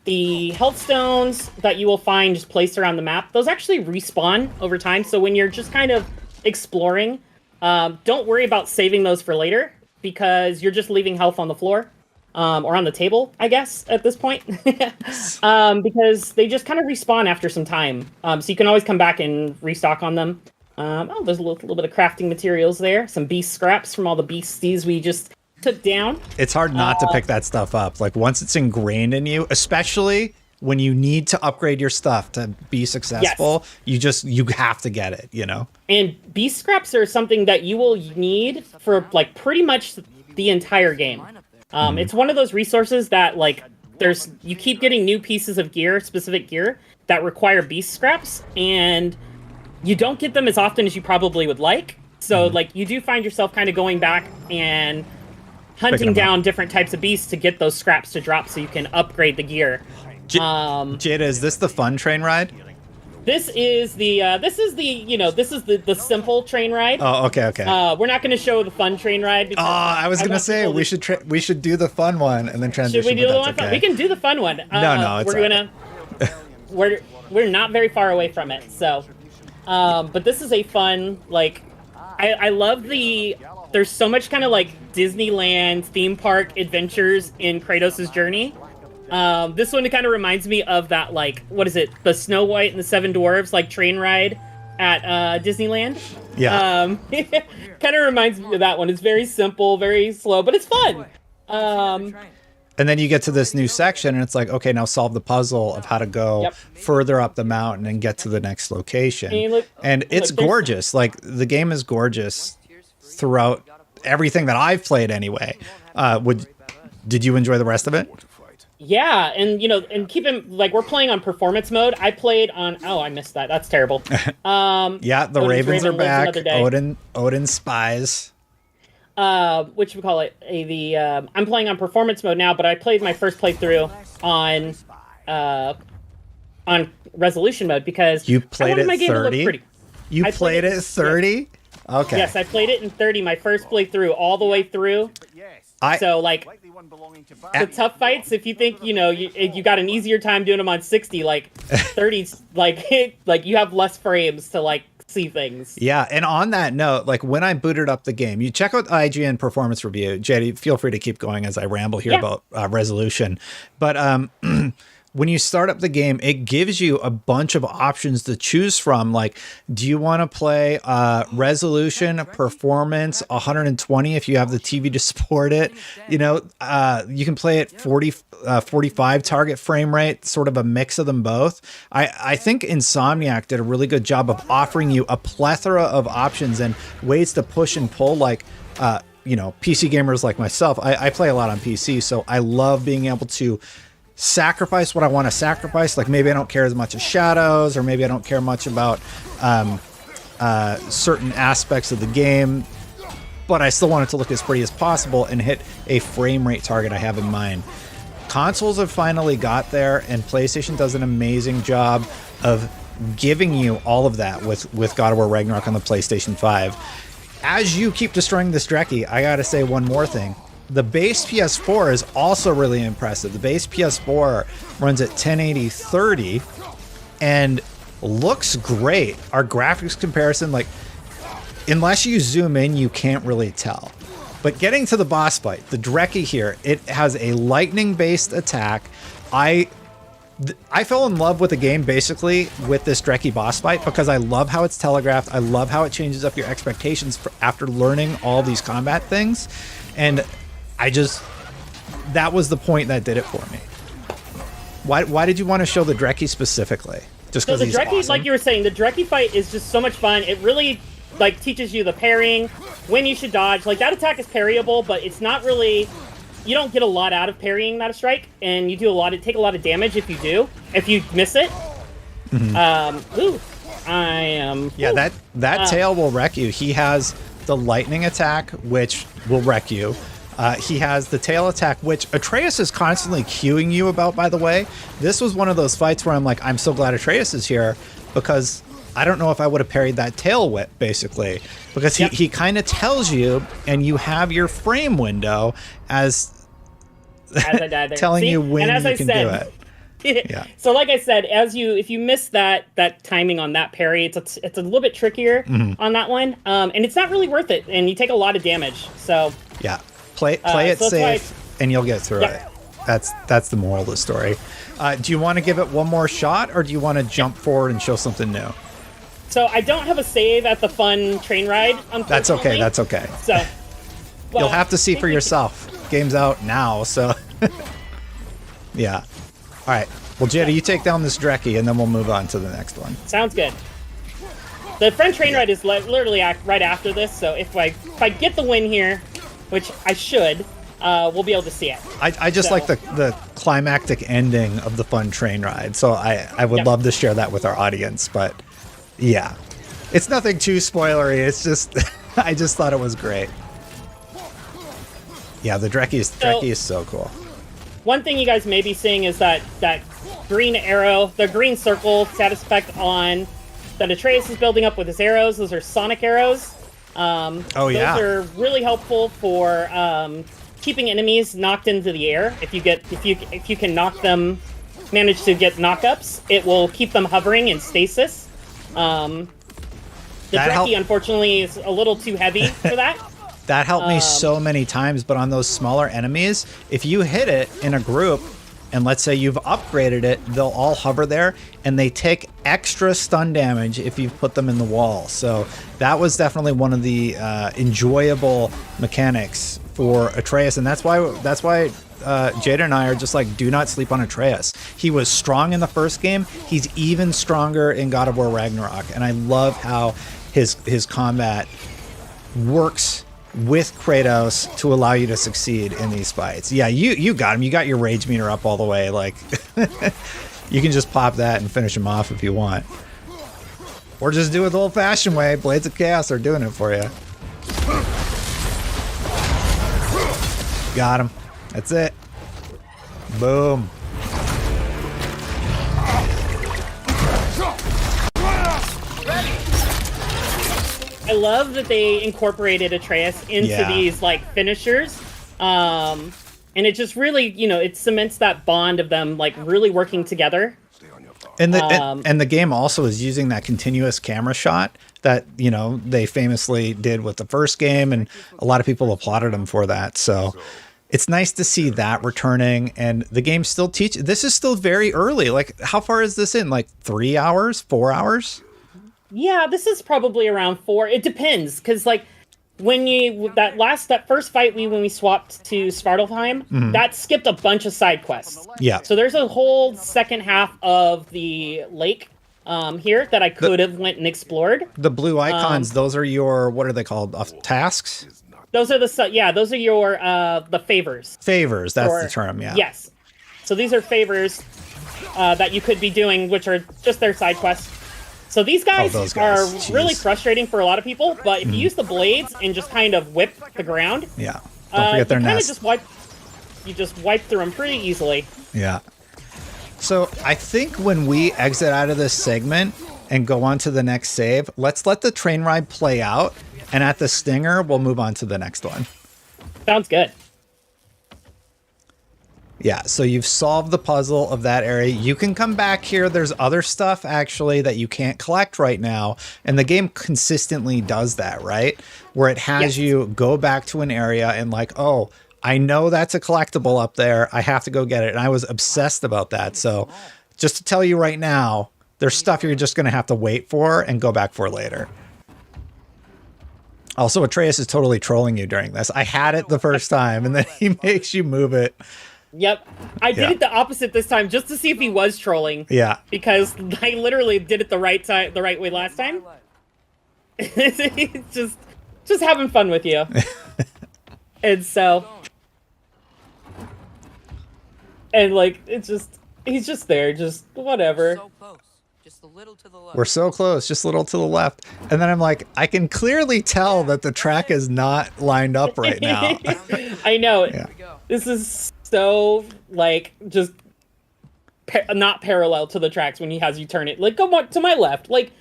the health stones that you will find just placed around the map, those actually respawn over time. So when you're just kind of exploring, don't worry about saving those for later, because you're just leaving health on the floor, or on the table, I guess, at this point. Because they just kind of respawn after some time. So you can always come back and restock on them. There's a little bit of crafting materials there. Some beast scraps from all the beasties we just took down. It's hard not to pick that stuff up. Like, once it's ingrained in you, especially when you need to upgrade your stuff to be successful, you have to get it, And beast scraps are something that you will need for like pretty much the entire game. It's one of those resources that like you keep getting new pieces of gear, specific gear that require beast scraps, and you don't get them as often as you probably would like. So like you do find yourself kind of going back and hunting down different types of beasts to get those scraps to drop so you can upgrade the gear. Jada, is this the fun train ride? This is the simple train ride. Oh, okay. We're not going to show the fun train ride. Because I was going to say we should do the fun one and then transition. Should we do the one fun? We can do the fun one. No, it's we're not very far away from it, so But this is a fun, like, I love there's so much kind of like Disneyland theme park adventures in Kratos' journey. This one kind of reminds me of that, like, what is it? The Snow White and the Seven Dwarfs, like, train ride at Disneyland. Yeah. Kind of reminds me of that one. It's very simple, very slow, but it's fun. And then you get to this new section, and it's like, okay, now solve the puzzle of how to go further up the mountain and get to the next location. And it's gorgeous. Like, the game is gorgeous throughout everything that I've played anyway. Did you enjoy the rest of it? Yeah, and and keep in, like, we're playing on performance mode. I played on, I missed that. That's terrible. Yeah, the Ravens are back. Odin spies. Which we call it I'm playing on performance mode now, but I played my first playthrough on resolution mode because you played I wanted my game 30. to look pretty. You played it 30? Okay. Yes, I played it in 30. My first playthrough, all the way through. So like the tough fights, if you think you got an easier time doing them on 60, like 30's like you have less frames to like see things. Yeah, and on that note, like when I booted up the game, you check out IGN performance review. JD, feel free to keep going as I ramble here about resolution. But when you start up the game, it gives you a bunch of options to choose from. Like, do you want to play resolution, performance, 120 if you have the TV to support it? You can play it 45 target frame rate, sort of a mix of them both. I think Insomniac did a really good job of offering you a plethora of options and ways to push and pull, like, PC gamers like myself. I play a lot on PC, so I love being able to sacrifice what I want to sacrifice. Like, maybe I don't care as much as shadows, or maybe I don't care much about certain aspects of the game, but I still want it to look as pretty as possible and hit a frame rate target I have in mind. Consoles have finally got there, and PlayStation does an amazing job of giving you all of that with God of War Ragnarok on the PlayStation 5. As you keep destroying this Dreki, I gotta say one more thing. The base PS4 is also really impressive. The base PS4 runs at 1080 30 and looks great. Our graphics comparison, like, unless you zoom in, you can't really tell. But getting to the boss fight, the Dreki here, it has a lightning-based attack. I fell in love with the game basically with this Dreki boss fight because I love how it's telegraphed. I love how it changes up your expectations after learning all these combat things. And that was the point that did it for me. Why did you want to show the Dreki specifically? Just because he's Dreki, awesome? like you were saying, the Dreki fight is just so much fun. It really like teaches you the parrying, when you should dodge. Like, that attack is parryable, but it's not really. You don't get a lot out of parrying that strike, and you take a lot of damage if you miss it. Mm-hmm. Yeah, that tail will wreck you. He has the lightning attack, which will wreck you. He has the tail attack, which Atreus is constantly cueing you about, by the way. This was one of those fights where I'm like, I'm so glad Atreus is here, because I don't know if I would have parried that tail whip, basically. Because he kind of tells you, and you have your frame window as I died there. telling you when you can do it. Yeah. So like I said, if you miss that timing on that parry, it's a little bit trickier on that one, and it's not really worth it, and you take a lot of damage. So yeah, play it safe, and you'll get through it. That's the moral of the story. Do you want to give it one more shot, or do you want to jump forward and show something new? So I don't have a save at the fun train ride, unfortunately. That's okay. So you'll have to see for yourself. Game's out now, so yeah. All right. Well, Jetty, you take down this Dreki, and then we'll move on to the next one. Sounds good. The front train ride is literally right after this, so if I get the win here, which I should, we'll be able to see it. I just like the climactic ending of the fun train ride, so I would love to share that with our audience, but yeah. It's nothing too spoilery, it's just, I just thought it was great. Yeah, the Dreki is so cool. One thing you guys may be seeing is that green arrow, the green circle status effect on that Atreus is building up with his arrows. Those are sonic arrows. Those are really helpful for keeping enemies knocked into the air. If you can manage to get knockups, it will keep them hovering in stasis. The Dreki, unfortunately, is a little too heavy for that. That helped me so many times, but on those smaller enemies, if you hit it in a group, and let's say you've upgraded it, they'll all hover there, and they take extra stun damage if you've put them in the wall. So that was definitely one of the enjoyable mechanics for Atreus, and that's why Jada and I are just like, do not sleep on Atreus. He was strong in the first game. He's even stronger in God of War Ragnarok, and I love how his combat works with Kratos to allow you to succeed in these fights. Yeah, you got him. You got your rage meter up all the way. Like, you can just pop that and finish him off if you want. Or just do it the old-fashioned way. Blades of Chaos are doing it for you. Got him. That's it. Boom. I love that they incorporated Atreus into these like finishers, and it just really, it cements that bond of them like really working together. And the game also is using that continuous camera shot that they famously did with the first game, and a lot of people applauded them for that. So it's nice to see that returning, and the game still this is still very early. Like, how far is this in? Like 3 hours, 4 hours? Yeah, this is probably around 4. It depends, because like when that first fight when we swapped to Svartalfheim, that skipped a bunch of side quests. Yeah. So there's a whole second half of the lake here that I could have went and explored. The blue icons, those are your, what are they called? Tasks? Those are those are your the favors. Favors, that's the term, yeah. Yes. So these are favors that you could be doing, which are just their side quests. So these guys, are really frustrating for a lot of people, but if you use the blades and just kind of whip the ground, don't forget their nest. You just wipe through them pretty easily. Yeah. So I think when we exit out of this segment and go on to the next save, let's let the train ride play out, and at the stinger, we'll move on to the next one. Sounds good. Yeah, so you've solved the puzzle of that area. You can come back here. There's other stuff, actually, that you can't collect right now. And the game consistently does that, right? Where it has you go back to an area and like, oh, I know that's a collectible up there. I have to go get it. And I was obsessed about that. So just to tell you right now, there's stuff you're just going to have to wait for and go back for later. Also, Atreus is totally trolling you during this. I had it the first time, and then he makes you move it. Yep. I did it the opposite this time just to see if he was trolling. Yeah. Because I literally did it the right way last time. It's just having fun with you. And so like he's just there, just whatever. We're so close, just a little to the left. And then I'm like, I can clearly tell that the track is not lined up right now. I know. Yeah. This is so like just not parallel to the tracks when he has you turn it. Like, go to my left. Like,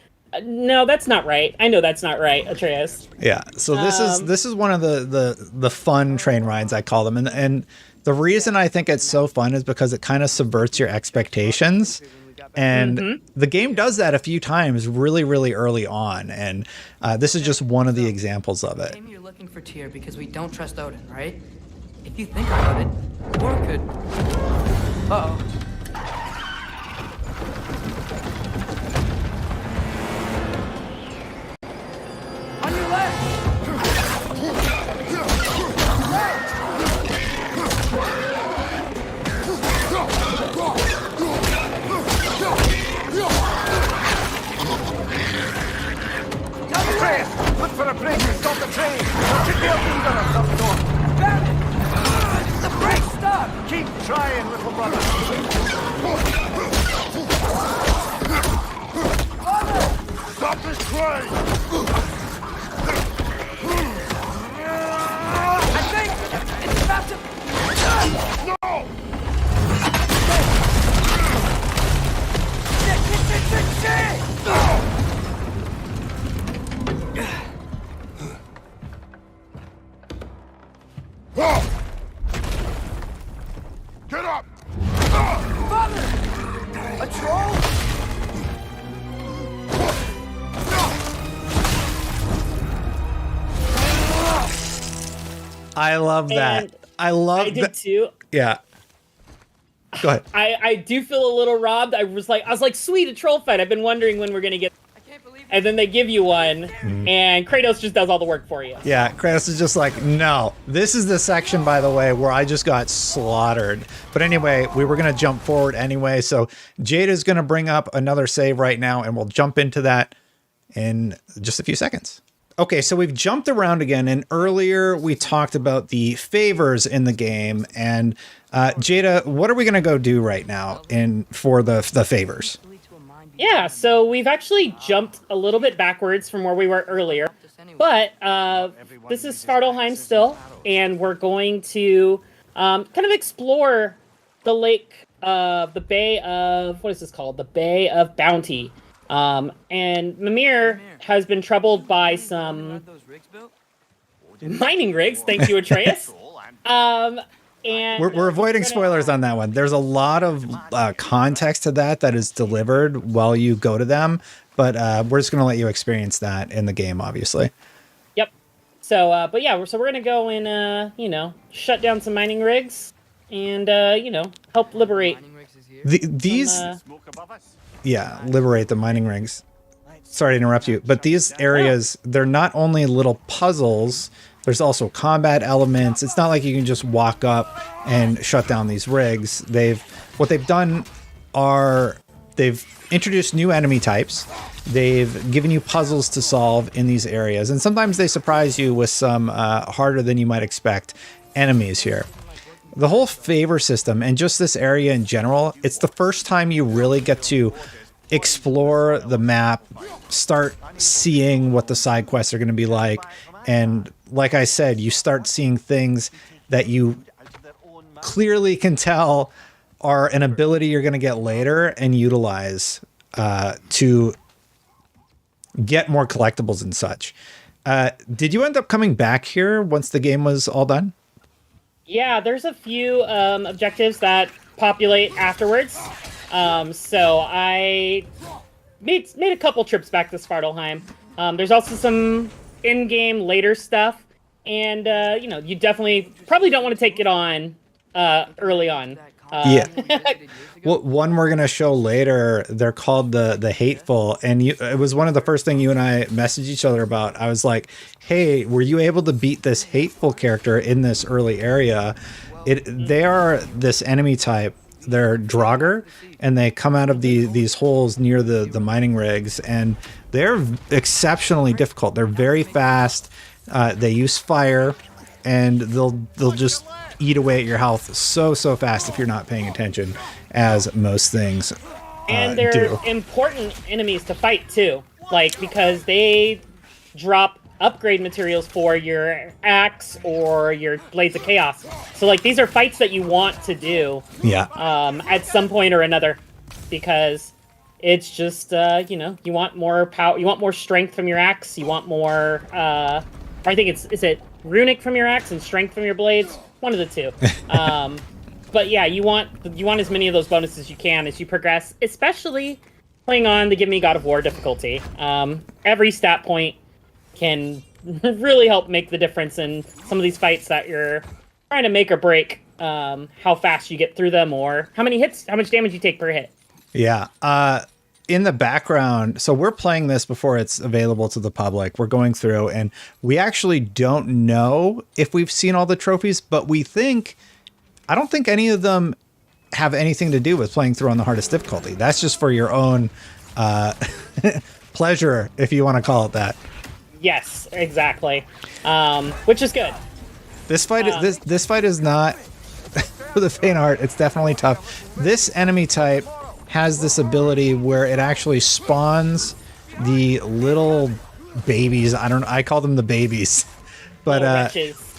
no, that's not right. I know that's not right, Atreus. Yeah. So this is one of the fun train rides, I call them, and the reason I think it's so fun is because it kind of subverts your expectations. And the game does that a few times really, really early on. And this is just one of the examples of it. You're looking for Tyr because we don't trust Odin, right? If you think about it, Thor could... Uh-oh. On your left! Look for a break and stop the train! There should be a leader of some sort! Damn it! The brake stuck! Keep trying, little brother! I love that. And I did too. Yeah. Go ahead. I do feel a little robbed. I was like, sweet, a troll fight. I've been wondering when we're gonna get. And then they give you one, and Kratos just does all the work for you. Yeah, Kratos is just like, no. This is the section, by the way, where I just got slaughtered. But anyway, we were going to jump forward anyway. So Jada's going to bring up another save right now, and we'll jump into that in just a few seconds. Okay, so we've jumped around again, and earlier we talked about the favors in the game. And Jada, what are we going to go do right now for the favors? Yeah, so we've actually jumped a little bit backwards from where we were earlier, but this is Svartalheim still, and we're going to kind of explore the lake, the Bay of, what is this called? The Bay of Bounty. And Mihir has been troubled by some mining rigs, thank you, Atreus. And we're avoiding spoilers on that one. There's a lot of context to that is delivered while you go to them, but we're just going to let you experience that in the game, obviously. Yep. So, but yeah, so we're going to go and, shut down some mining rigs and, help liberate. Liberate the mining rigs. Sorry to interrupt you, but these areas, they're not only little puzzles, there's also combat elements. It's not like you can just walk up and shut down these rigs. What they've done are they've introduced new enemy types. They've given you puzzles to solve in these areas. And sometimes they surprise you with some harder than you might expect enemies here. The whole favor system and just this area in general, it's the first time you really get to explore the map, start seeing what the side quests are going to be like. And like I said, you start seeing things that you clearly can tell are an ability you're going to get later and utilize to get more collectibles and such. Did you end up coming back here once the game was all done? Yeah, there's a few objectives that populate afterwards. So I made a couple trips back to Svartalheim. There's also some in-game later stuff, and you definitely probably don't want to take it on early on. Well, one we're gonna show later, they're called the Hateful, and it was one of the first things you and I messaged each other about. I was like, hey, were you able to beat this Hateful character in this early area? They are this enemy type. They're Draugr, and they come out of these holes near the mining rigs, and they're exceptionally difficult. They're very fast. They use fire, and they'll just eat away at your health so fast if you're not paying attention, as most things and they're do. Important enemies to fight too, because they drop upgrade materials for your axe or your blades of chaos. So these are fights that you want to do at some point or another, because it's just you want more power, you want more strength from your axe, you want more I think is it runic from your axe and strength from your blades, one of the two. But yeah, you want as many of those bonuses as you can as you progress, especially playing on the Give Me God of War difficulty. Every stat point can really help make the difference in some of these fights that you're trying to make or break, how fast you get through them or how much damage you take per hit. Yeah. In the background, so we're playing this before it's available to the public. We're going through, and we actually don't know if we've seen all the trophies, but I don't think any of them have anything to do with playing through on the hardest difficulty. That's just for your own pleasure, if you want to call it that. Yes, exactly. Which is good. This fight is not for the faint heart. It's definitely tough. This enemy type has this ability where it actually spawns the little babies. I call them the babies, but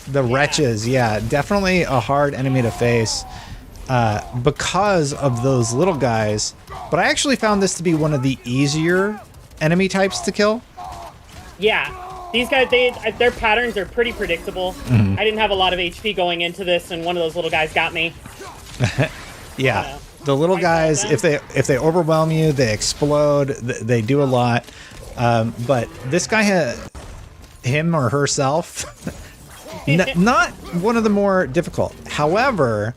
the wretches. Yeah, definitely a hard enemy to face because of those little guys. But I actually found this to be one of the easier enemy types to kill. Yeah, these guys, their patterns are pretty predictable. Mm-hmm. I didn't have a lot of HP going into this, and one of those little guys got me. Yeah, the little guys, if they overwhelm you, they explode. They do a lot. But this guy, him or herself, Not one of the more difficult. However,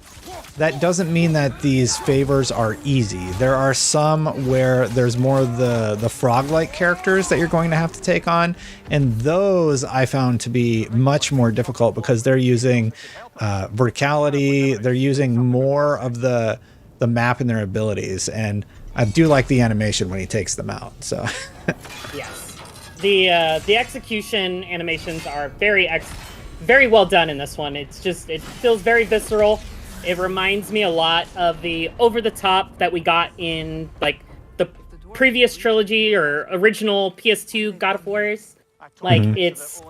that doesn't mean that these favors are easy. There are some where there's more of the frog-like characters that you're going to have to take on, and those I found to be much more difficult because they're using verticality, they're using more of the map and their abilities, and I do like the animation when he takes them out. So yes, the execution animations are very well done in this one. It feels very visceral. It reminds me a lot of the over-the-top that we got in like the previous trilogy or original PS2 God of Wars. Like it's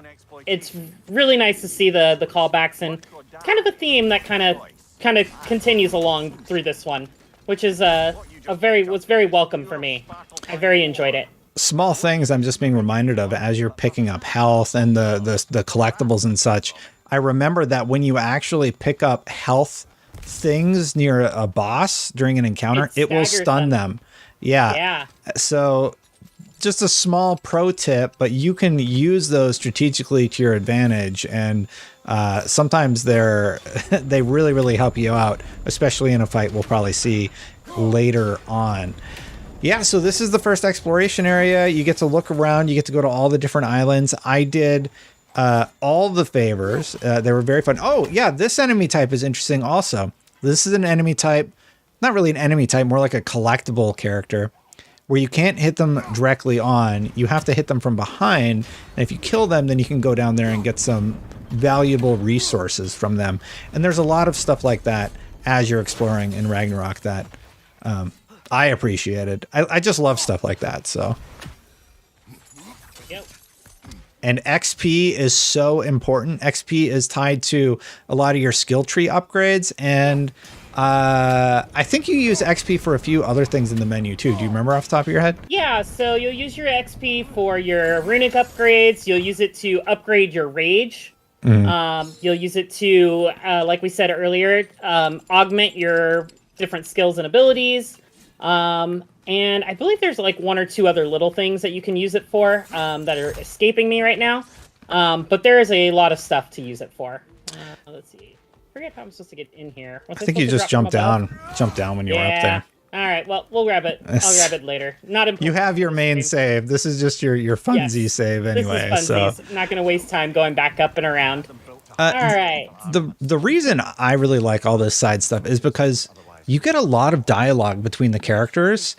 really nice to see the callbacks and kind of a theme that kind of continues along through this one, which is was very welcome for me. I very enjoyed it. Small things I'm just being reminded of as you're picking up health and the collectibles and such. I remember that when you actually pick up health things near a boss during an encounter, it will stun them. Yeah. So just a small pro tip, but you can use those strategically to your advantage, and sometimes they really help you out, especially in a fight we'll probably see later on. Yeah, so this is the first exploration area. You get to look around, you get to go to all the different islands. I did all the favors. They were very fun. Oh, yeah, this enemy type is interesting also. This is an enemy type, not really an enemy type, more like a collectible character, where you can't hit them directly on. You have to hit them from behind, and if you kill them, then you can go down there and get some valuable resources from them. And there's a lot of stuff like that as you're exploring in Ragnarok that I appreciated. I just love stuff like that, so... And XP is so important. XP is tied to a lot of your skill tree upgrades, and I think you use XP for a few other things in the menu too. Do you remember off the top of your head? Yeah, so you'll use your XP for your runic upgrades. You'll use it to upgrade your rage. You'll use it to, like we said earlier, augment your different skills and abilities. And I believe there's like one or two other little things that you can use it for that are escaping me right now. But there is a lot of stuff to use it for. Let's see. I forget how I'm supposed to get in here. I think you just jumped down when you were up there. All right. Well, we'll grab it. I'll grab it later. Not important. You have your main save. This is just your funsy save anyway. This is funsies. So not going to waste time going back up and around. All right. The reason I really like all this side stuff is because you get a lot of dialogue between the characters.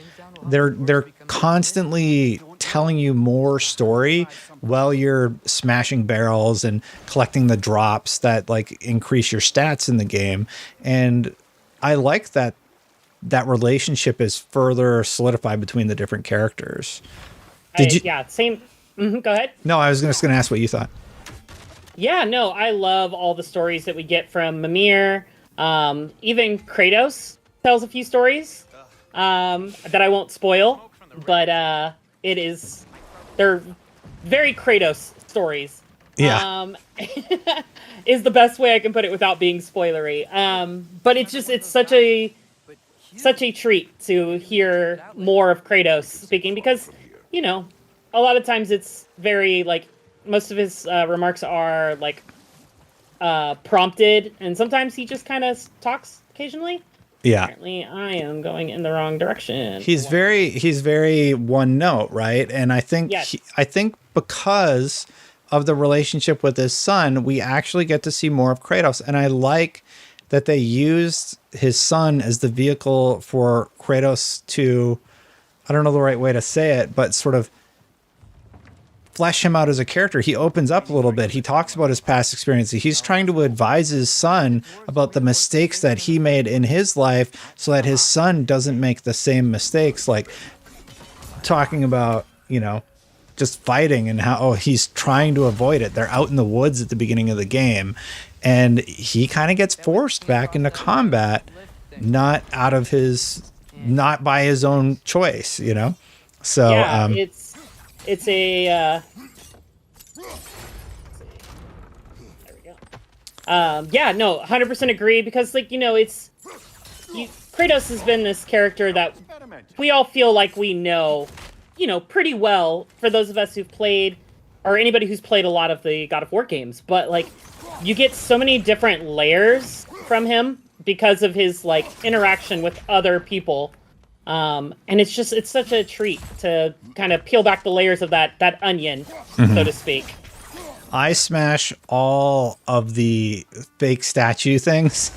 They're constantly telling you more story while you're smashing barrels and collecting the drops that like increase your stats in the game. And I like that relationship is further solidified between the different characters. Yeah, same. Go ahead. No, I was just going to ask what you thought. Yeah, no, I love all the stories that we get from Mihir. Even Kratos tells a few stories that I won't spoil, but they're very Kratos stories. Yeah. Is the best way I can put it without being spoilery. But it's such a treat to hear more of Kratos speaking because, you know, a lot of times it's very like most of his remarks are like prompted, and sometimes he just kind of talks occasionally. Yeah. Apparently, I am going in the wrong direction. He's very one note, right? And I think I think because of the relationship with his son, we actually get to see more of Kratos, and I like that they used his son as the vehicle for Kratos to, I don't know the right way to say it, but sort of flesh him out as a character. He opens up a little bit. He talks about his past experiences. He's trying to advise his son about the mistakes that he made in his life so that his son doesn't make the same mistakes, like talking about, you know, just fighting and how he's trying to avoid it. They're out in the woods at the beginning of the game, and he kind of gets forced back into combat, not by his own choice, you know? So yeah, it's a there we go. Yeah, no, 100% agree, because like, you know, Kratos has been this character that we all feel like we know, you know, pretty well, for those of us who've played or anybody who's played a lot of the God of War games, but like you get so many different layers from him because of his like interaction with other people. And it's such a treat to kind of peel back the layers of that onion, so to speak. I smash all of the fake statue things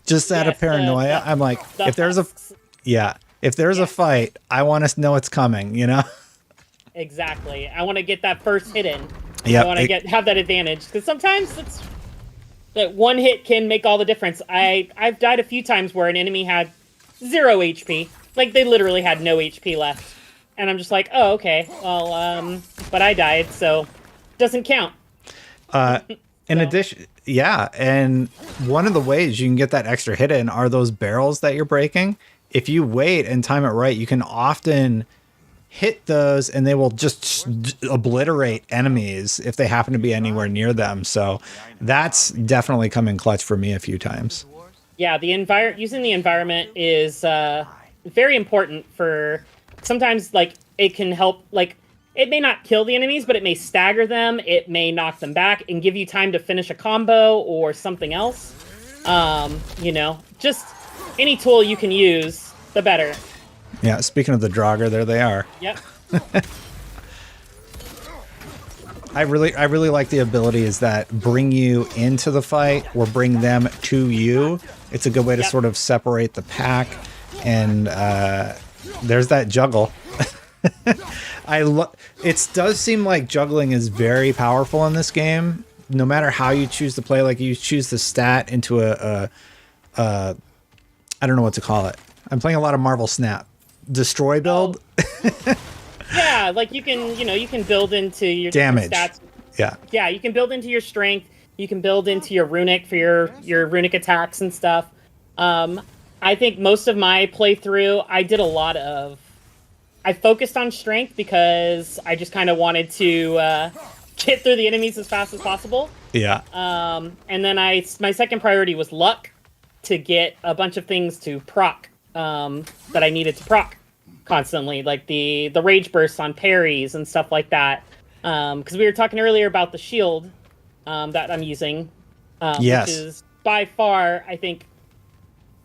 just out of paranoia. I'm like, if there's a fight, I want to know it's coming, you know? Exactly. I want to get that first hit in. Yeah. I want to have that advantage because sometimes that one hit can make all the difference. I've died a few times where an enemy had 0 HP. Like they literally had no HP left. And I'm just like, oh, okay. Well, but I died, so it doesn't count. In addition, yeah, and one of the ways you can get that extra hit in are those barrels that you're breaking. If you wait and time it right, you can often hit those and they will just obliterate enemies if they happen to be anywhere near them. So that's definitely come in clutch for me a few times. Yeah, using the environment is very important for sometimes like it can help like it may not kill the enemies, but it may stagger them, it may knock them back and give you time to finish a combo or something else. You know, just any tool you can use, the better. Yeah, speaking of the Draugr, there they are. Yep. I really like the abilities that bring you into the fight or bring them to you. It's a good way to sort of separate the pack, and there's that juggle. It does seem like juggling is very powerful in this game. No matter how you choose to play, like you choose the stat into a I don't know what to call it. I'm playing a lot of Marvel Snap. Destroy build. Yeah, like you can build into your damage stats. Yeah, you can build into your strength. You can build into your runic for your runic attacks and stuff. I think most of my playthrough, I focused on strength because I just kind of wanted to get through the enemies as fast as possible. Yeah. And then my second priority was luck to get a bunch of things to proc that I needed to proc constantly, like the rage bursts on parries and stuff like that. Because we were talking earlier about the shield that I'm using, yes. Which is by far,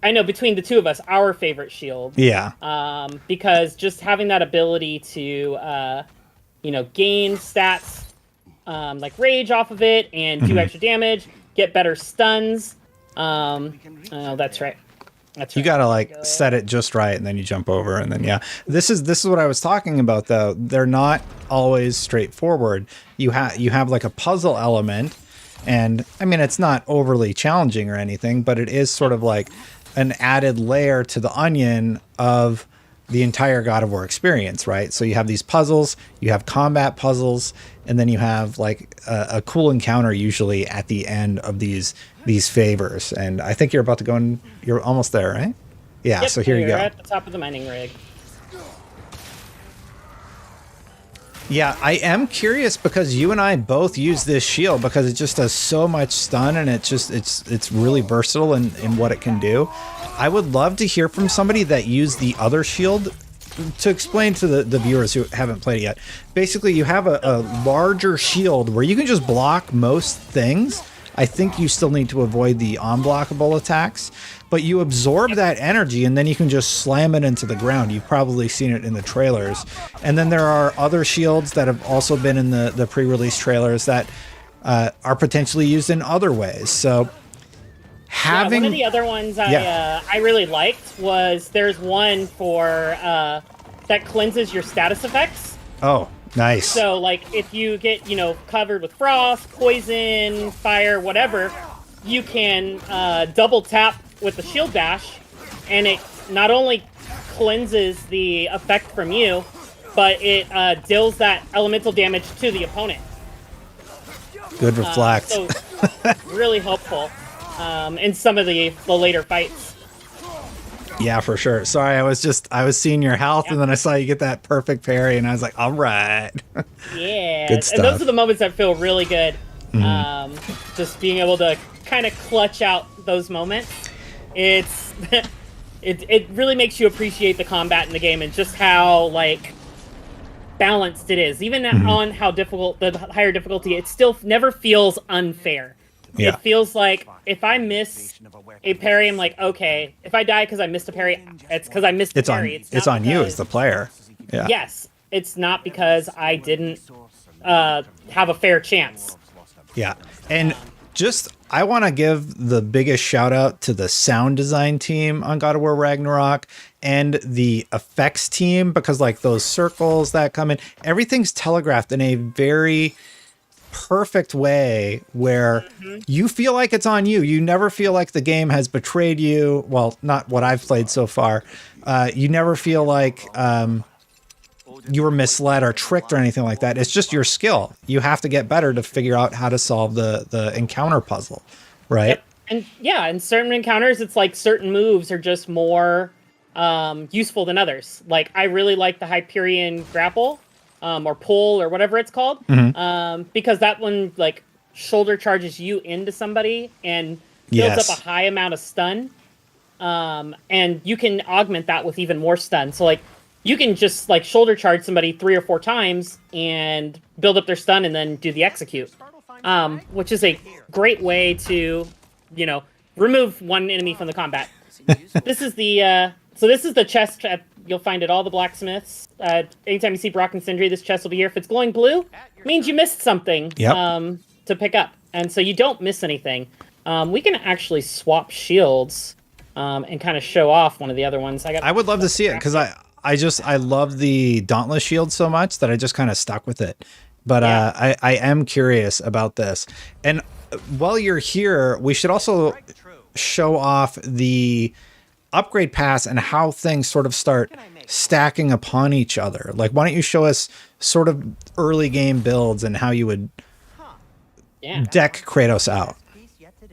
I know between the two of us, our favorite shield. Yeah. Because just having that ability to, gain stats like rage off of it and do extra damage, get better stuns. Oh, that's right. You gotta set it just right, and then you jump over, and then this is what I was talking about though. They're not always straightforward. You have like a puzzle element, and I mean it's not overly challenging or anything, but it is sort of like an added layer to the onion of the entire God of War experience, right? So you have these puzzles, you have combat puzzles, and then you have like a cool encounter usually at the end of these favors. And I think you're about to go in, you're almost there, right? Yeah, yep, so here you go. At the top of the mining rig. Yeah, I am curious because you and I both use this shield because it just does so much stun, and it's really versatile in what it can do. I would love to hear from somebody that used the other shield to explain to the viewers who haven't played it yet. Basically, you have a larger shield where you can just block most things. I think you still need to avoid the unblockable attacks, but you absorb that energy and then you can just slam it into the ground. You've probably seen it in the trailers. And then there are other shields that have also been in the pre-release trailers that are potentially used in other ways. So having... one of the other ones I really liked was there's one for that cleanses your status effects. Oh, nice. So, like, if you get, covered with frost, poison, fire, whatever, you can double tap with the shield dash, and it not only cleanses the effect from you, but it deals that elemental damage to the opponent. Good reflect. So, really helpful in some of the later fights. Yeah, for sure. Sorry, I was seeing your health, and then I saw you get that perfect parry, and I was like, all right. Yeah. Good stuff. And those are the moments that feel really good. Just being able to kind of clutch out those moments. It really makes you appreciate the combat in the game and just how, balanced it is. Even on how difficult the higher difficulty, it still never feels unfair. Yeah. It feels like if I miss a parry, I'm like, okay. If I die because I missed a parry, it's because I missed a parry. It's on you as the player. Yeah. Yes, it's not because I didn't have a fair chance. Yeah. And just, I want to give the biggest shout out to the sound design team on God of War Ragnarok and the effects team, because like those circles that come in, everything's telegraphed in a very perfect way where you feel like it's on you. You never feel like the game has betrayed you. Well, not what I've played so far. You never feel like you were misled or tricked or anything like that. It's just your skill. You have to get better to figure out how to solve the encounter puzzle, right? Yep. And yeah, in certain encounters, it's like certain moves are just more useful than others. Like I really like the Hyperion grapple or pull or whatever it's called, because that one like shoulder charges you into somebody and builds up a high amount of stun, and you can augment that with even more stun. So like you can just like shoulder charge somebody 3 or 4 times and build up their stun and then do the execute, which is a great way to, you know, remove one enemy from the combat. This is the this is the chest. You'll find at all the blacksmiths. Anytime you see Brock and Sindri, this chest will be here. If it's glowing blue, it means you missed something to pick up, and so you don't miss anything. We can actually swap shields and kind of show off one of the other ones. I would love to see it because I love the Dauntless shield so much that I just kind of stuck with it. But I am curious about this. And while you're here, we should also show off the upgrade pass and how things sort of start stacking upon each other. Like, why don't you show us sort of early game builds and how you would deck Kratos out?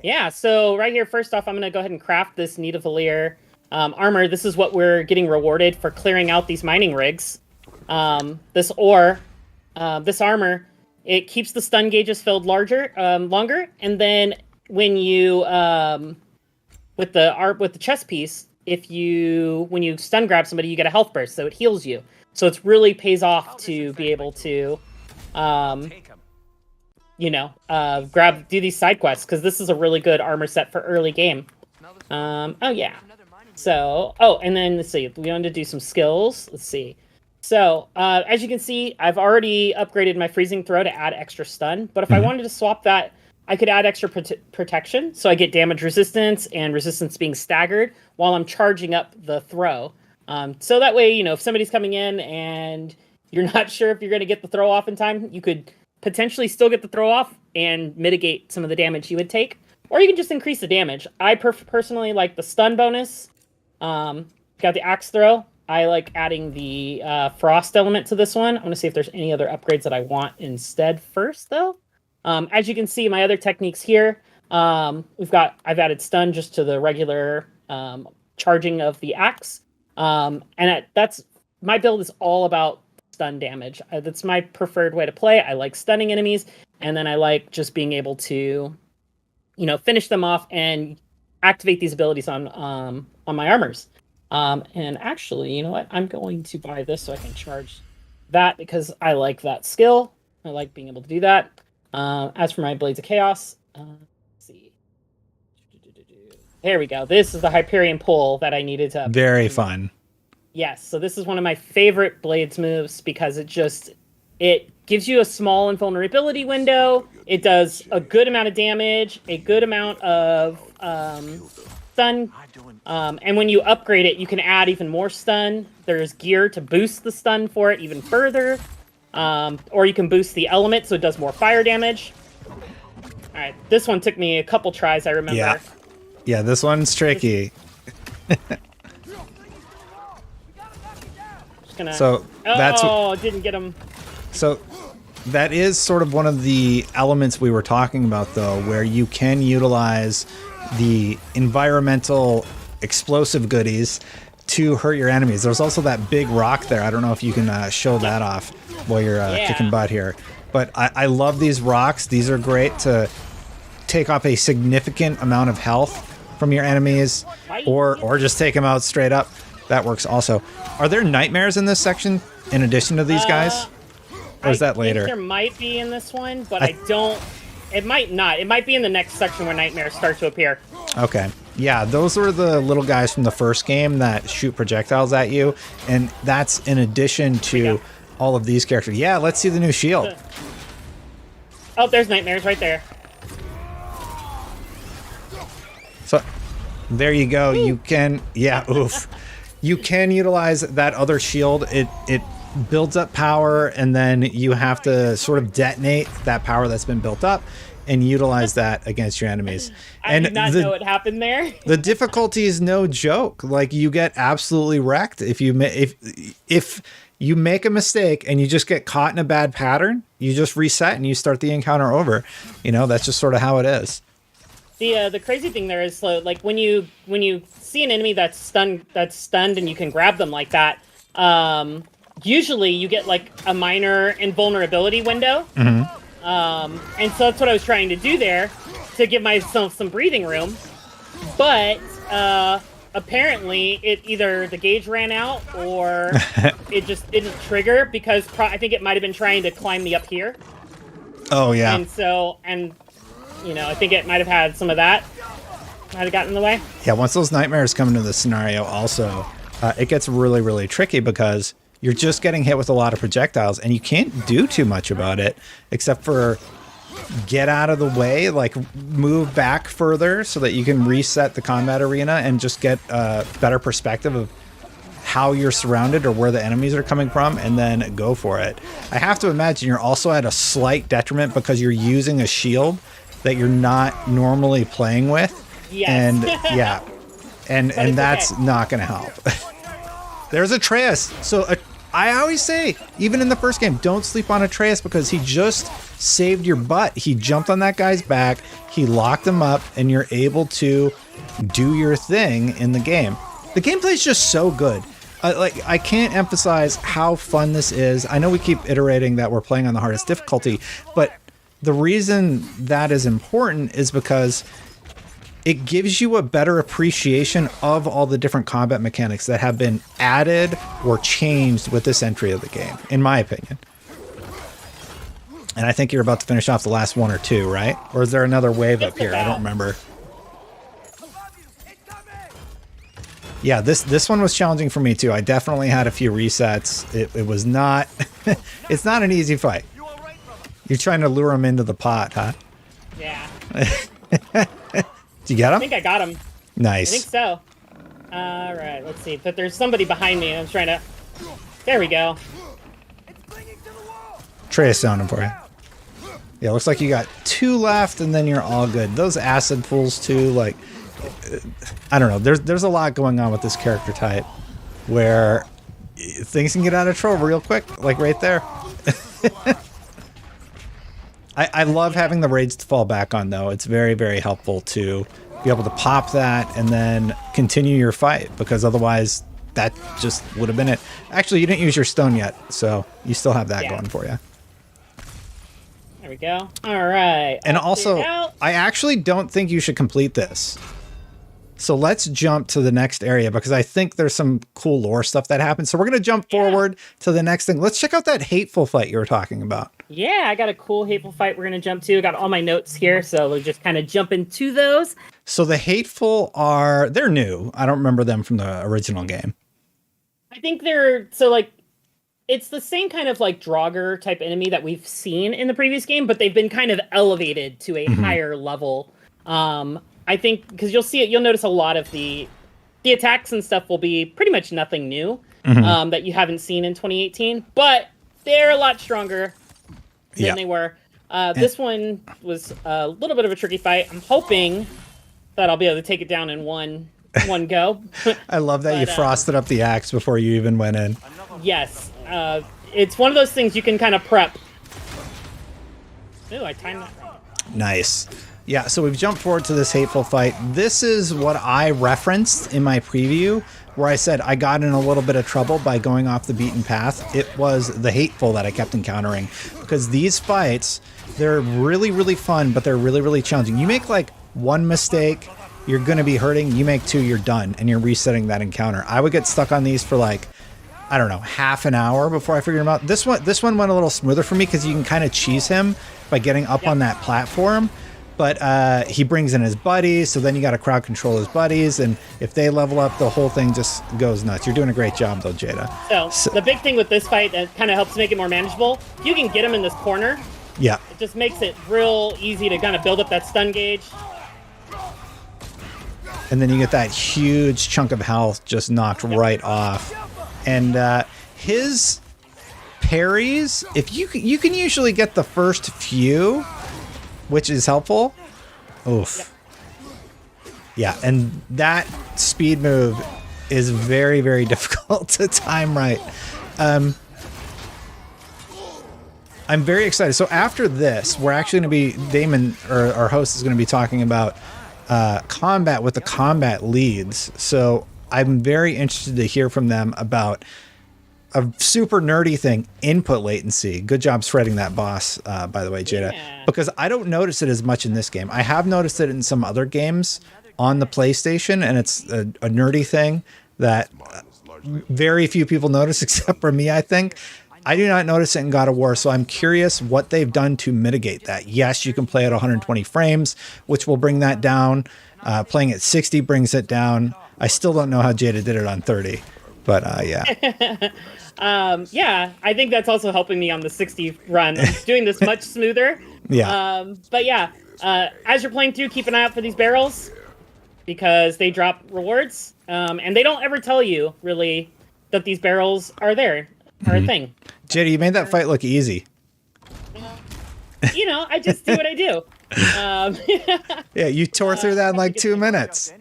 Yeah, so right here, first off, I'm going to go ahead and craft this Nidavellir armor. This is what we're getting rewarded for clearing out these mining rigs. This armor, it keeps the stun gauges filled longer, and then when you with the chest piece, when you stun grab somebody, you get a health burst, so it heals you. So it really pays off to be able to do these side quests, because this is a really good armor set for early game. And then let's see, we wanted to do some skills. Let's see. So as you can see, I've already upgraded my freezing throw to add extra stun, but if I wanted to swap that, I could add extra protection, so I get damage resistance and resistance being staggered while I'm charging up the throw. So that way, if somebody's coming in and you're not sure if you're going to get the throw off in time, you could potentially still get the throw off and mitigate some of the damage you would take. Or you can just increase the damage. I personally like the stun bonus. Got the axe throw. I like adding the frost element to this one. I want to see if there's any other upgrades that I want instead first, though. As you can see, my other techniques here, I've added stun just to the regular charging of the axe. That's my build is all about stun damage. That's my preferred way to play. I like stunning enemies, and then I like just being able to, finish them off and activate these abilities on my armors. And actually, you know what? I'm going to buy this so I can charge that because I like that skill. I like being able to do that. As for my Blades of Chaos, let's see. There we go. This is the Hyperion pull that I needed to. Very fun. Yes, so this is one of my favorite Blades moves because it gives you a small invulnerability window. It does a good amount of damage, a good amount of stun, and when you upgrade it, you can add even more stun. There's gear to boost the stun for it even further, or you can boost the element so it does more fire damage. All right, this one took me a couple tries, I remember. Yeah, this one's tricky. Didn't get him. So that is sort of one of the elements we were talking about, though, where you can utilize the environmental explosive goodies to hurt your enemies. There's also that big rock there. I don't know if you can show that off while you're kicking butt here. But I love these rocks. These are great to take off a significant amount of health from your enemies, or just take them out straight up. That works also. Are there nightmares in this section in addition to these guys? Or is that I later? think there might be in this one, but I don't. It might not. It might be in the next section where nightmares start to appear. Okay. Yeah, those were the little guys from the first game that shoot projectiles at you, and that's in addition to all of these characters. Yeah, let's see the new shield. Oh, there's nightmares right there. So, there you go. You can, oof. You can utilize that other shield. It builds up power, and then you have to sort of detonate that power that's been built up and utilize that against your enemies. I did not know what happened there. The difficulty is no joke. Like, you get absolutely wrecked if you make a mistake and you just get caught in a bad pattern. You just reset and you start the encounter over. You know, that's just sort of how it is. The crazy thing there is, like, when you see an enemy that's stunned and you can grab them like that, usually you get like a minor invulnerability window. And so that's what I was trying to do there to give myself some breathing room. But apparently either the gauge ran out or it just didn't trigger because I think it might have been trying to climb me up here. Oh, yeah. And you know, I think it might have had some of that. Might have gotten in the way. Yeah, once those nightmares come into the scenario also, it gets really, really tricky because you're just getting hit with a lot of projectiles and you can't do too much about it except for get out of the way, like move back further so that you can reset the combat arena and just get a better perspective of how you're surrounded or where the enemies are coming from, and then go for it. I have to imagine you're also at a slight detriment because you're using a shield that you're not normally playing with. Yes. And yeah, and that's not going to help. There's Atreus. So I always say, even in the first game, don't sleep on Atreus because he just saved your butt. He jumped on that guy's back, he locked him up, and you're able to do your thing in the game. The gameplay is just so good. I can't emphasize how fun this is. I know we keep iterating that we're playing on the hardest difficulty, but the reason that is important is because it gives you a better appreciation of all the different combat mechanics that have been added or changed with this entry of the game, in my opinion. And I think you're about to finish off the last one or two, right? Or is there another wave up here? I don't remember. Yeah, this one was challenging for me too. I definitely had a few resets. It was not... It's not an easy fight. You're trying to lure him into the pot, huh? Yeah. Did you get him? I think I got him. Nice. I think so. All right, let's see. But there's somebody behind me. I'm trying to... There we go. Atreus down him for you. Yeah, looks like you got 2 left, and then you're all good. Those acid pools too, like... I don't know. There's a lot going on with this character type where things can get out of control real quick, like right there. I love having the raids to fall back on, though. It's very, very helpful to be able to pop that and then continue your fight, because otherwise that just would have been it. Actually, you didn't use your stone yet, so you still have that going for you. There we go. All right. And also, I actually don't think you should complete this. So let's jump to the next area, because I think there's some cool lore stuff that happens. So we're going to jump forward to the next thing. Let's check out that hateful fight you were talking about. Yeah, I got a cool hateful fight we're going to jump to. I got all my notes here, so we'll just kind of jump into those. So the hateful they're new. I don't remember them from the original game. I think it's the same kind of like Draugr type enemy that we've seen in the previous game, but they've been kind of elevated to a higher level. I think because you'll notice a lot of the attacks and stuff will be pretty much nothing new that you haven't seen in 2018, but they're a lot stronger than they were. This one was a little bit of a tricky fight. I'm hoping that I'll be able to take it down in one go. I love that you frosted up the axe before you even went in. Yes, it's one of those things you can kind of prep. Ooh, I timed that wrong. Nice. Yeah, so we've jumped forward to this hateful fight. This is what I referenced in my preview, where I said I got in a little bit of trouble by going off the beaten path. It was the hateful that I kept encountering, because these fights, they're really, really fun, but they're really, really challenging. You make like one mistake, you're going to be hurting. You make 2, you're done, and you're resetting that encounter. I would get stuck on these for like I don't know, half an hour before I figured him out. This one went a little smoother for me because you can kind of cheese him by getting up on that platform. But he brings in his buddies, so then you got to crowd control his buddies, and if they level up, the whole thing just goes nuts. You're doing a great job, though, Jada. So the big thing with this fight that kind of helps make it more manageable, if you can get him in this corner, yeah, it just makes it real easy to kind of build up that stun gauge. And then you get that huge chunk of health just knocked right off. And his parries, if you can usually get the first few, which is helpful. Oof. Yeah, and that speed move is very, very difficult to time right. I'm very excited. So after this, we're actually going to be, Damon, or our host, is going to be talking about combat with the combat leads. So I'm very interested to hear from them about a super nerdy thing, input latency. Good job spreading that boss, by the way, Jada. Yeah. Because I don't notice it as much in this game. I have noticed it in some other games on the PlayStation, and it's a nerdy thing that very few people notice, except for me, I think. I do not notice it in God of War, so I'm curious what they've done to mitigate that. Yes, you can play at 120 frames, which will bring that down. Playing at 60 brings it down. I still don't know how Jada did it on 30, but yeah. Yeah, I think that's also helping me on the 60 run. I'm doing this much smoother. Yeah. But yeah, as you're playing through, keep an eye out for these barrels because they drop rewards. And they don't ever tell you, really, that these barrels are there, are a thing. Jada, you made that fight look easy. You know, I just do what I do. Yeah, you tore through that in like 2 minutes.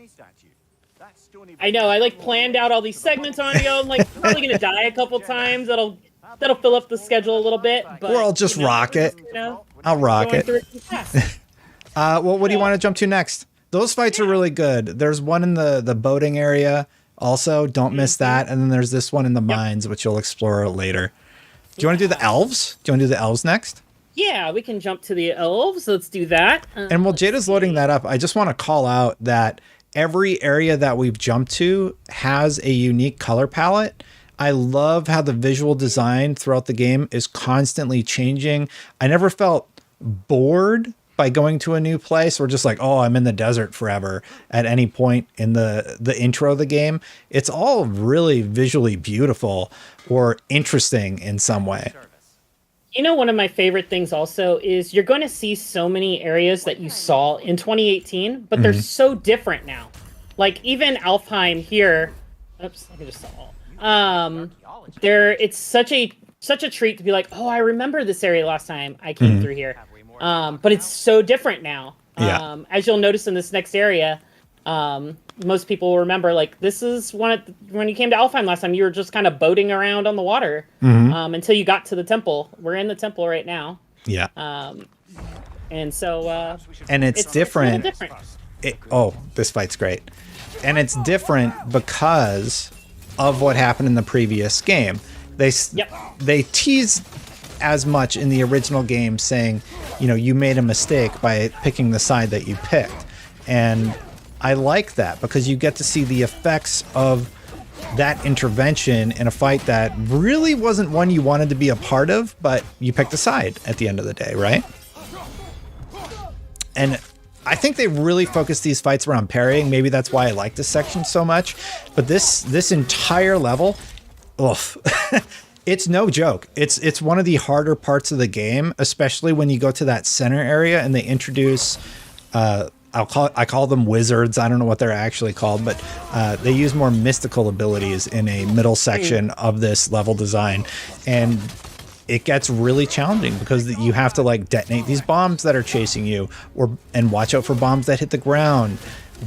I know. I like planned out all these segments on you. I'm like probably gonna die a couple times. That'll fill up the schedule a little bit. But, or I'll just rock it. I'll rock it. Well, what do you want to jump to next? Those fights are really good. There's one in the boating area. Also, don't miss that. And then there's this one in the mines, which you'll explore later. Do you want to do the elves? Do you want to do the elves next? Yeah, we can jump to the elves. Let's do that. And while Jada's loading that up, I just want to call out that every area that we've jumped to has a unique color palette. I love how the visual design throughout the game is constantly changing. I never felt bored by going to a new place or just like, oh, I'm in the desert forever at any point in the intro of the game. It's all really visually beautiful or interesting in some way. You know, one of my favorite things also is you're going to see so many areas that you saw in 2018, but they're so different now. Like even Alfheim here, oops, I can just saw all. It's such a treat to be like, oh, I remember this area last time I came through here. But it's so different now. As you'll notice in this next area, most people will remember, like, this is when you came to Alfheim last time, you were just kind of boating around on the water until you got to the temple. We're in the temple right now. Yeah. And so... and it's different. It's different. This fight's great. And it's different because of what happened in the previous game. They tease as much in the original game saying, you made a mistake by picking the side that you picked. And I like that because you get to see the effects of that intervention in a fight that really wasn't one you wanted to be a part of, but you picked a side at the end of the day, right? And I think they really focus these fights around parrying. Maybe that's why I like this section so much. But this entire level, it's no joke. It's one of the harder parts of the game, especially when you go to that center area and they introduce I call them wizards. I don't know what they're actually called, but they use more mystical abilities in a middle section of this level design. And it gets really challenging because you have to like detonate these bombs that are chasing you and watch out for bombs that hit the ground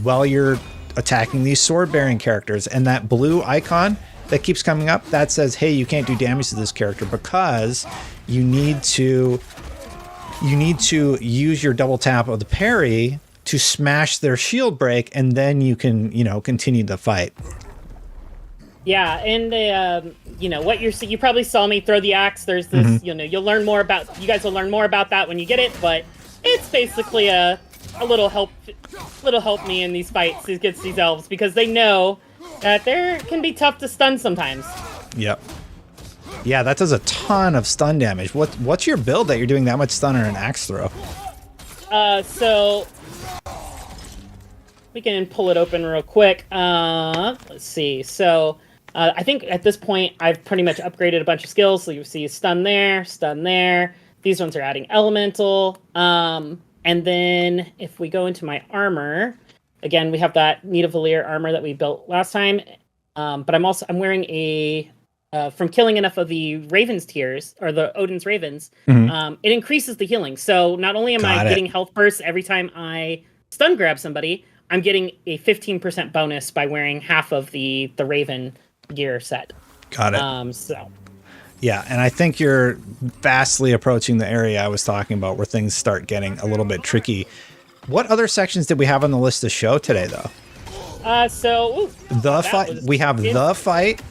while you're attacking these sword-bearing characters. And that blue icon that keeps coming up, that says, hey, you can't do damage to this character because you need to use your double tap of the parry to smash their shield break, and then you can, continue the fight. Yeah, and what you probably saw me throw the axe. There's this, you guys will learn more about that when you get it, but it's basically a little help me in these fights against these elves because they know that they can be tough to stun sometimes. Yep. Yeah, that does a ton of stun damage. What's your build that you're doing that much stun on an axe throw? So we can pull it open real quick. Let's see. So I think at this point I've pretty much upgraded a bunch of skills. So you see stun there, stun there. These ones are adding elemental. And then if we go into my armor, again we have that Nidavellir armor that we built last time. But I'm wearing a from killing enough of the Raven's Tears, or the Odin's Ravens, it increases the healing. So not only am I getting health bursts every time I stun grab somebody, I'm getting a 15% bonus by wearing half of the Raven gear set. Got it. So. Yeah, and I think you're vastly approaching the area I was talking about where things start getting a little bit tricky. What other sections did we have on the list to show today, though? The fight. We have the fight.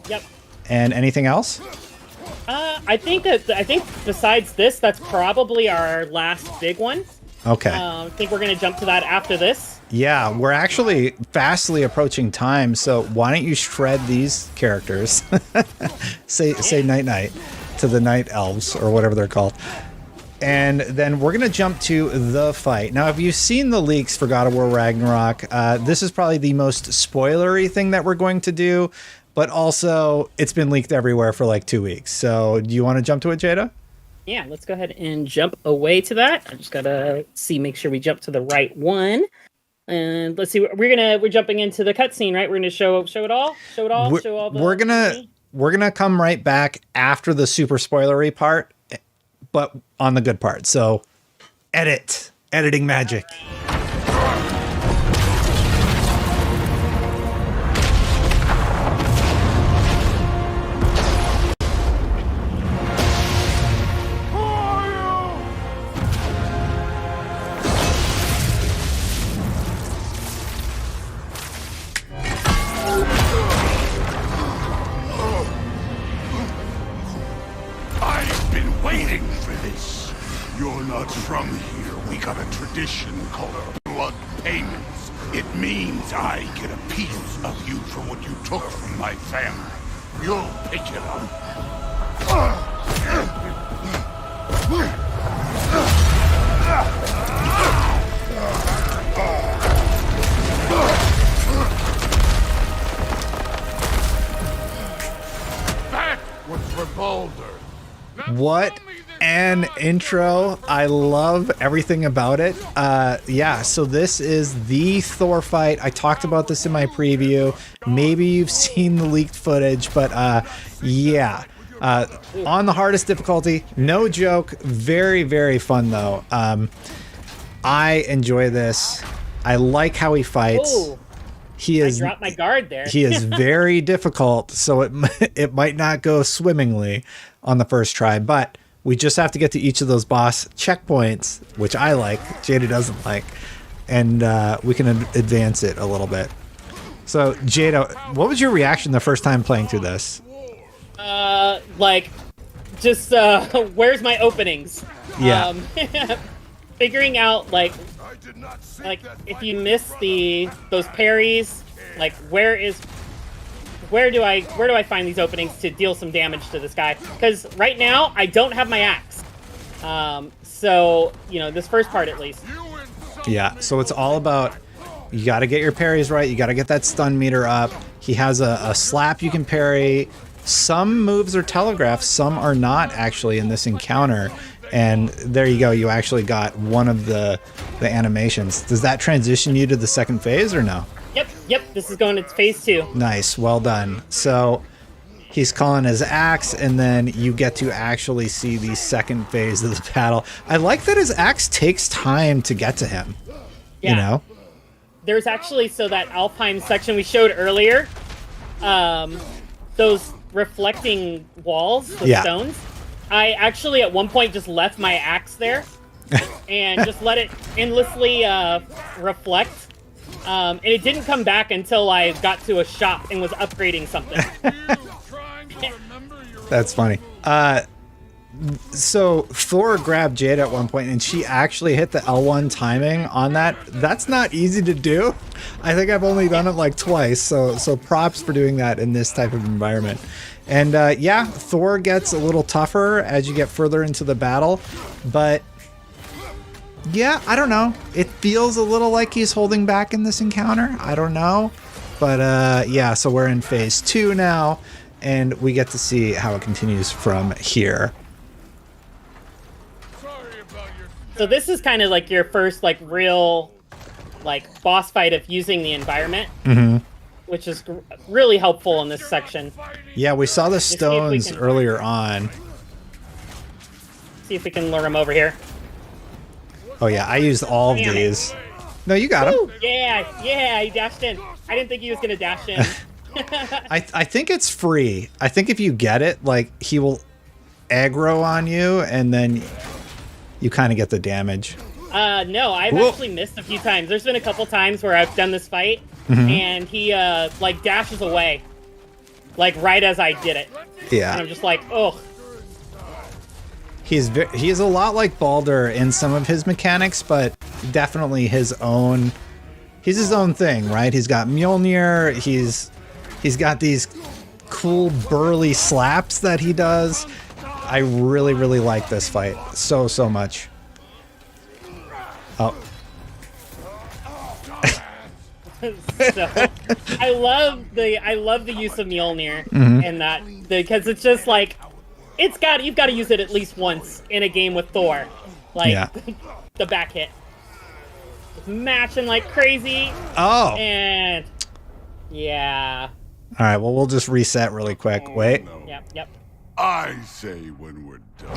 Yep. And anything else? I think besides this, that's probably our last big one. Okay. I think we're gonna jump to that after this. Yeah, we're actually fastly approaching time, so why don't you shred these characters? say night night to the night elves or whatever they're called. And then we're going to jump to the fight. Now, if you've seen the leaks for God of War Ragnarok, this is probably the most spoilery thing that we're going to do, but also it's been leaked everywhere for like 2 weeks. So do you want to jump to it, Jada? Yeah, let's go ahead and jump away to that. I just got to make sure we jump to the right one. And let's see, we're jumping into the cutscene, right? We're going to show it all? Show all the... We're going to come right back after the super spoilery part, but on the good part. So editing magic. I've been waiting for this. You're not from here. We got a tradition called blood payments. It means I get a piece of you for what you took from my family. You'll pick it up. That was for Boulder. What an intro. I love everything about it. Yeah, so this is the Thor fight. I talked about this in my preview. Maybe you've seen the leaked footage, but yeah. On the hardest difficulty, no joke. Very, very fun, though. I enjoy this. I like how he fights. Ooh, I dropped my guard there. He is very difficult, so it might not go swimmingly on the first try, but we just have to get to each of those boss checkpoints, which I like, Jada doesn't like, and we can advance it a little bit. So, Jada, what was your reaction the first time playing through this? Where's my openings? Yeah. Figuring out like if you miss those parries, like where do I find these openings to deal some damage to this guy? Because right now I don't have my axe. So this first part at least. Yeah. So it's all about you got to get your parries right. You got to get that stun meter up. He has a slap you can parry. Some moves are telegraphed, some are not actually in this encounter. And there you go. You actually got one of the animations. Does that transition you to the second phase or no? Yep. This is going to phase 2. Nice. Well done. So he's calling his axe, and then you get to actually see the second phase of the battle. I like that his axe takes time to get to him. Yeah. You know? There's actually, that Alpine section we showed earlier, those reflecting walls, the stones, I actually at one point just left my axe there and just let it endlessly reflect. And it didn't come back until I got to a shop and was upgrading something. That's funny. So Thor grabbed Jade at one point, and she actually hit the L1 timing on that. That's not easy to do. I think I've only done it like twice, so props for doing that in this type of environment. And yeah, Thor gets a little tougher as you get further into the battle, but yeah, I don't know. It feels a little like he's holding back in this encounter. I don't know. But yeah, so we're in phase 2 now, and we get to see how it continues from here. So this is kind of like your first like real like boss fight of using the environment, which is really helpful in this section. Yeah, we saw the stones earlier on. See if we can lure him over here. Oh yeah, I used all of these. No, you got him. Yeah, he dashed in. I didn't think he was gonna dash in. I think it's free. I think if you get it, like, he will aggro on you, and then you kind of get the damage. No, I've actually missed a few times. There's been a couple times where I've done this fight, and he like dashes away, like right as I did it. Yeah. And I'm just like, oh. He is a lot like Baldur in some of his mechanics, but definitely his own. He's his own thing, right? He's got Mjolnir. He's got these cool burly slaps that he does. I really, really like this fight so much. Oh. So, I love the use of Mjolnir and that, because it's just like you've got to use it at least once in a game with Thor, like the back hit, it's matching like crazy. Oh, and yeah. All right, well, we'll just reset really quick. Wait. Yep. I say when we're done.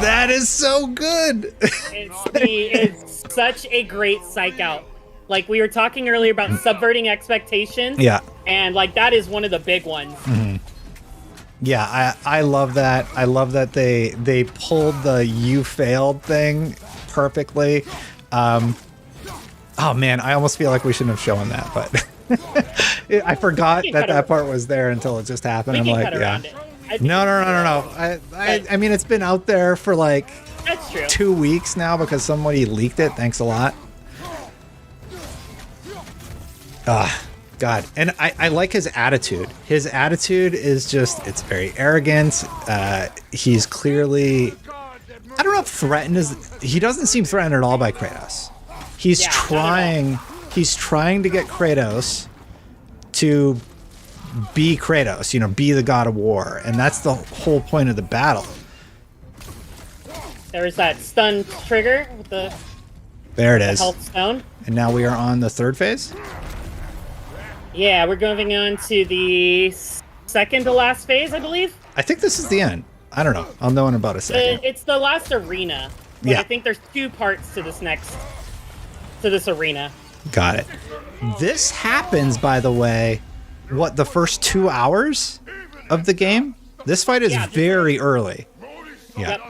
That is so good. It's such a great psych out. Like we were talking earlier about subverting expectations. Yeah. And like that is one of the big ones. Yeah, I love that. I love that they pulled the "you failed" thing perfectly. Oh man, I almost feel like we shouldn't have shown that, but I forgot that part was there until it just happened. I'm like, yeah. No. I mean, it's been out there for like That's true. 2 weeks now because somebody leaked it. Thanks a lot. God. And I like his attitude. His attitude is just, it's very arrogant. He's clearly, I don't know if threatened is, he doesn't seem threatened at all by Kratos. He's trying to get Kratos to be Kratos, be the god of war. And that's the whole point of the battle. There's that stun trigger with the There it is. health stone. And now we are on the third phase? Yeah, we're going on to the second to last phase, I believe. I think this is the end. I don't know. I'll know in about a second. It's the last arena. But I think there's 2 parts to this arena. Got it. This happens, by the way, the first 2 hours of the game? This fight is very early. Yeah. Yep.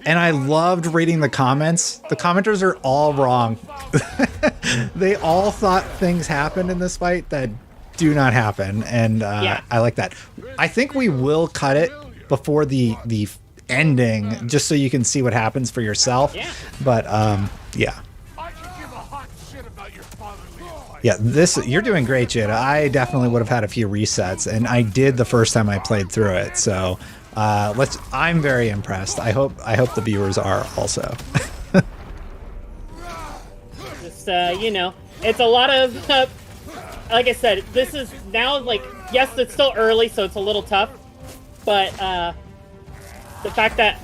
And I loved reading the comments. The commenters are all wrong. They all thought things happened in this fight that do not happen. And I like that. I think we will cut it before the ending, just so you can see what happens for yourself. Yeah. But yeah. Yeah, you're doing great, Jada. I definitely would have had a few resets, and I did the first time I played through it. So I'm very impressed. I hope the viewers are also. Just it's a lot of like I said, this is now like, yes, it's still early, so it's a little tough, but the fact that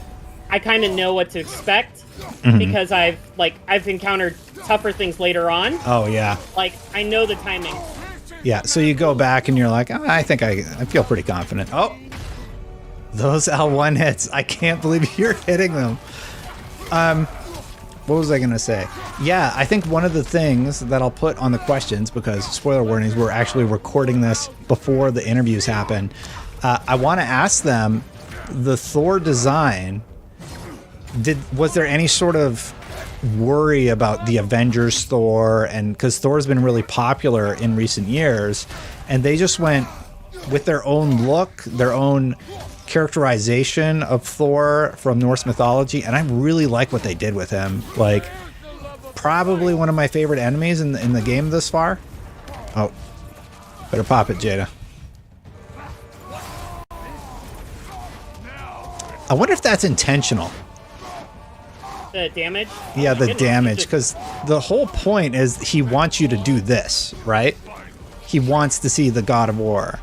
I kind of know what to expect because I've encountered tougher things later on. Oh yeah. Like I know the timing. Yeah, so you go back and you're like, I think I feel pretty confident. Oh, those L1 hits! I can't believe you're hitting them. What was I gonna say? Yeah, I think one of the things that I'll put on the questions, because spoiler warnings, we're actually recording this before the interviews happen. I want to ask them, the Thor design. Was there any sort of worry about the Avengers Thor? And because Thor's been really popular in recent years, and they just went with their own look, their own characterization of Thor from Norse mythology, and I really like what they did with him. Like, probably one of my favorite enemies in the game thus far. Oh, better pop it, Jada. I wonder if that's intentional. The damage? Yeah, the damage, because the whole point is he wants you to do this, right? He wants to see the God of War.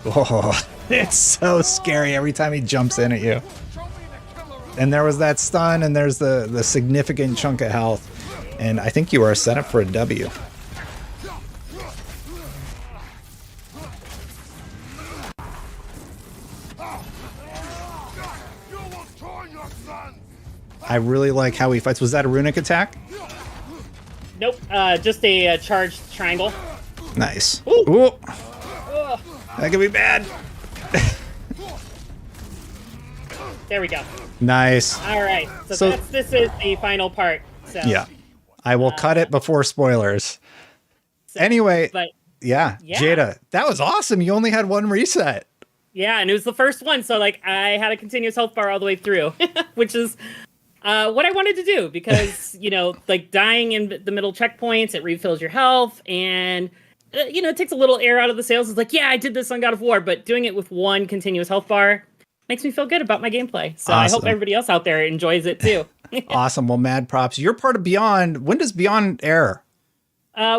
Oh, it's so scary every time he jumps in at you. And there was that stun, and there's the significant chunk of health. And I think you are set up for a W. I really like how he fights. Was that a runic attack? Nope, just a charged triangle. Nice. Ooh. Ooh. That could be bad. There we go. Nice. All right, so this is the final part. So yeah, I will cut it before spoilers. Anyway, yeah, Jada, that was awesome. You only had one reset. Yeah, and it was the first one, so like I had a continuous health bar all the way through, which is what I wanted to do because like dying in the middle checkpoints, it refills your health, and it takes a little air out of the sails. It's like, yeah, I did this on God of War, but doing it with one continuous health bar makes me feel good about my gameplay. So awesome. I hope everybody else out there enjoys it too. Awesome. Well, mad props. You're part of Beyond. When does Beyond air?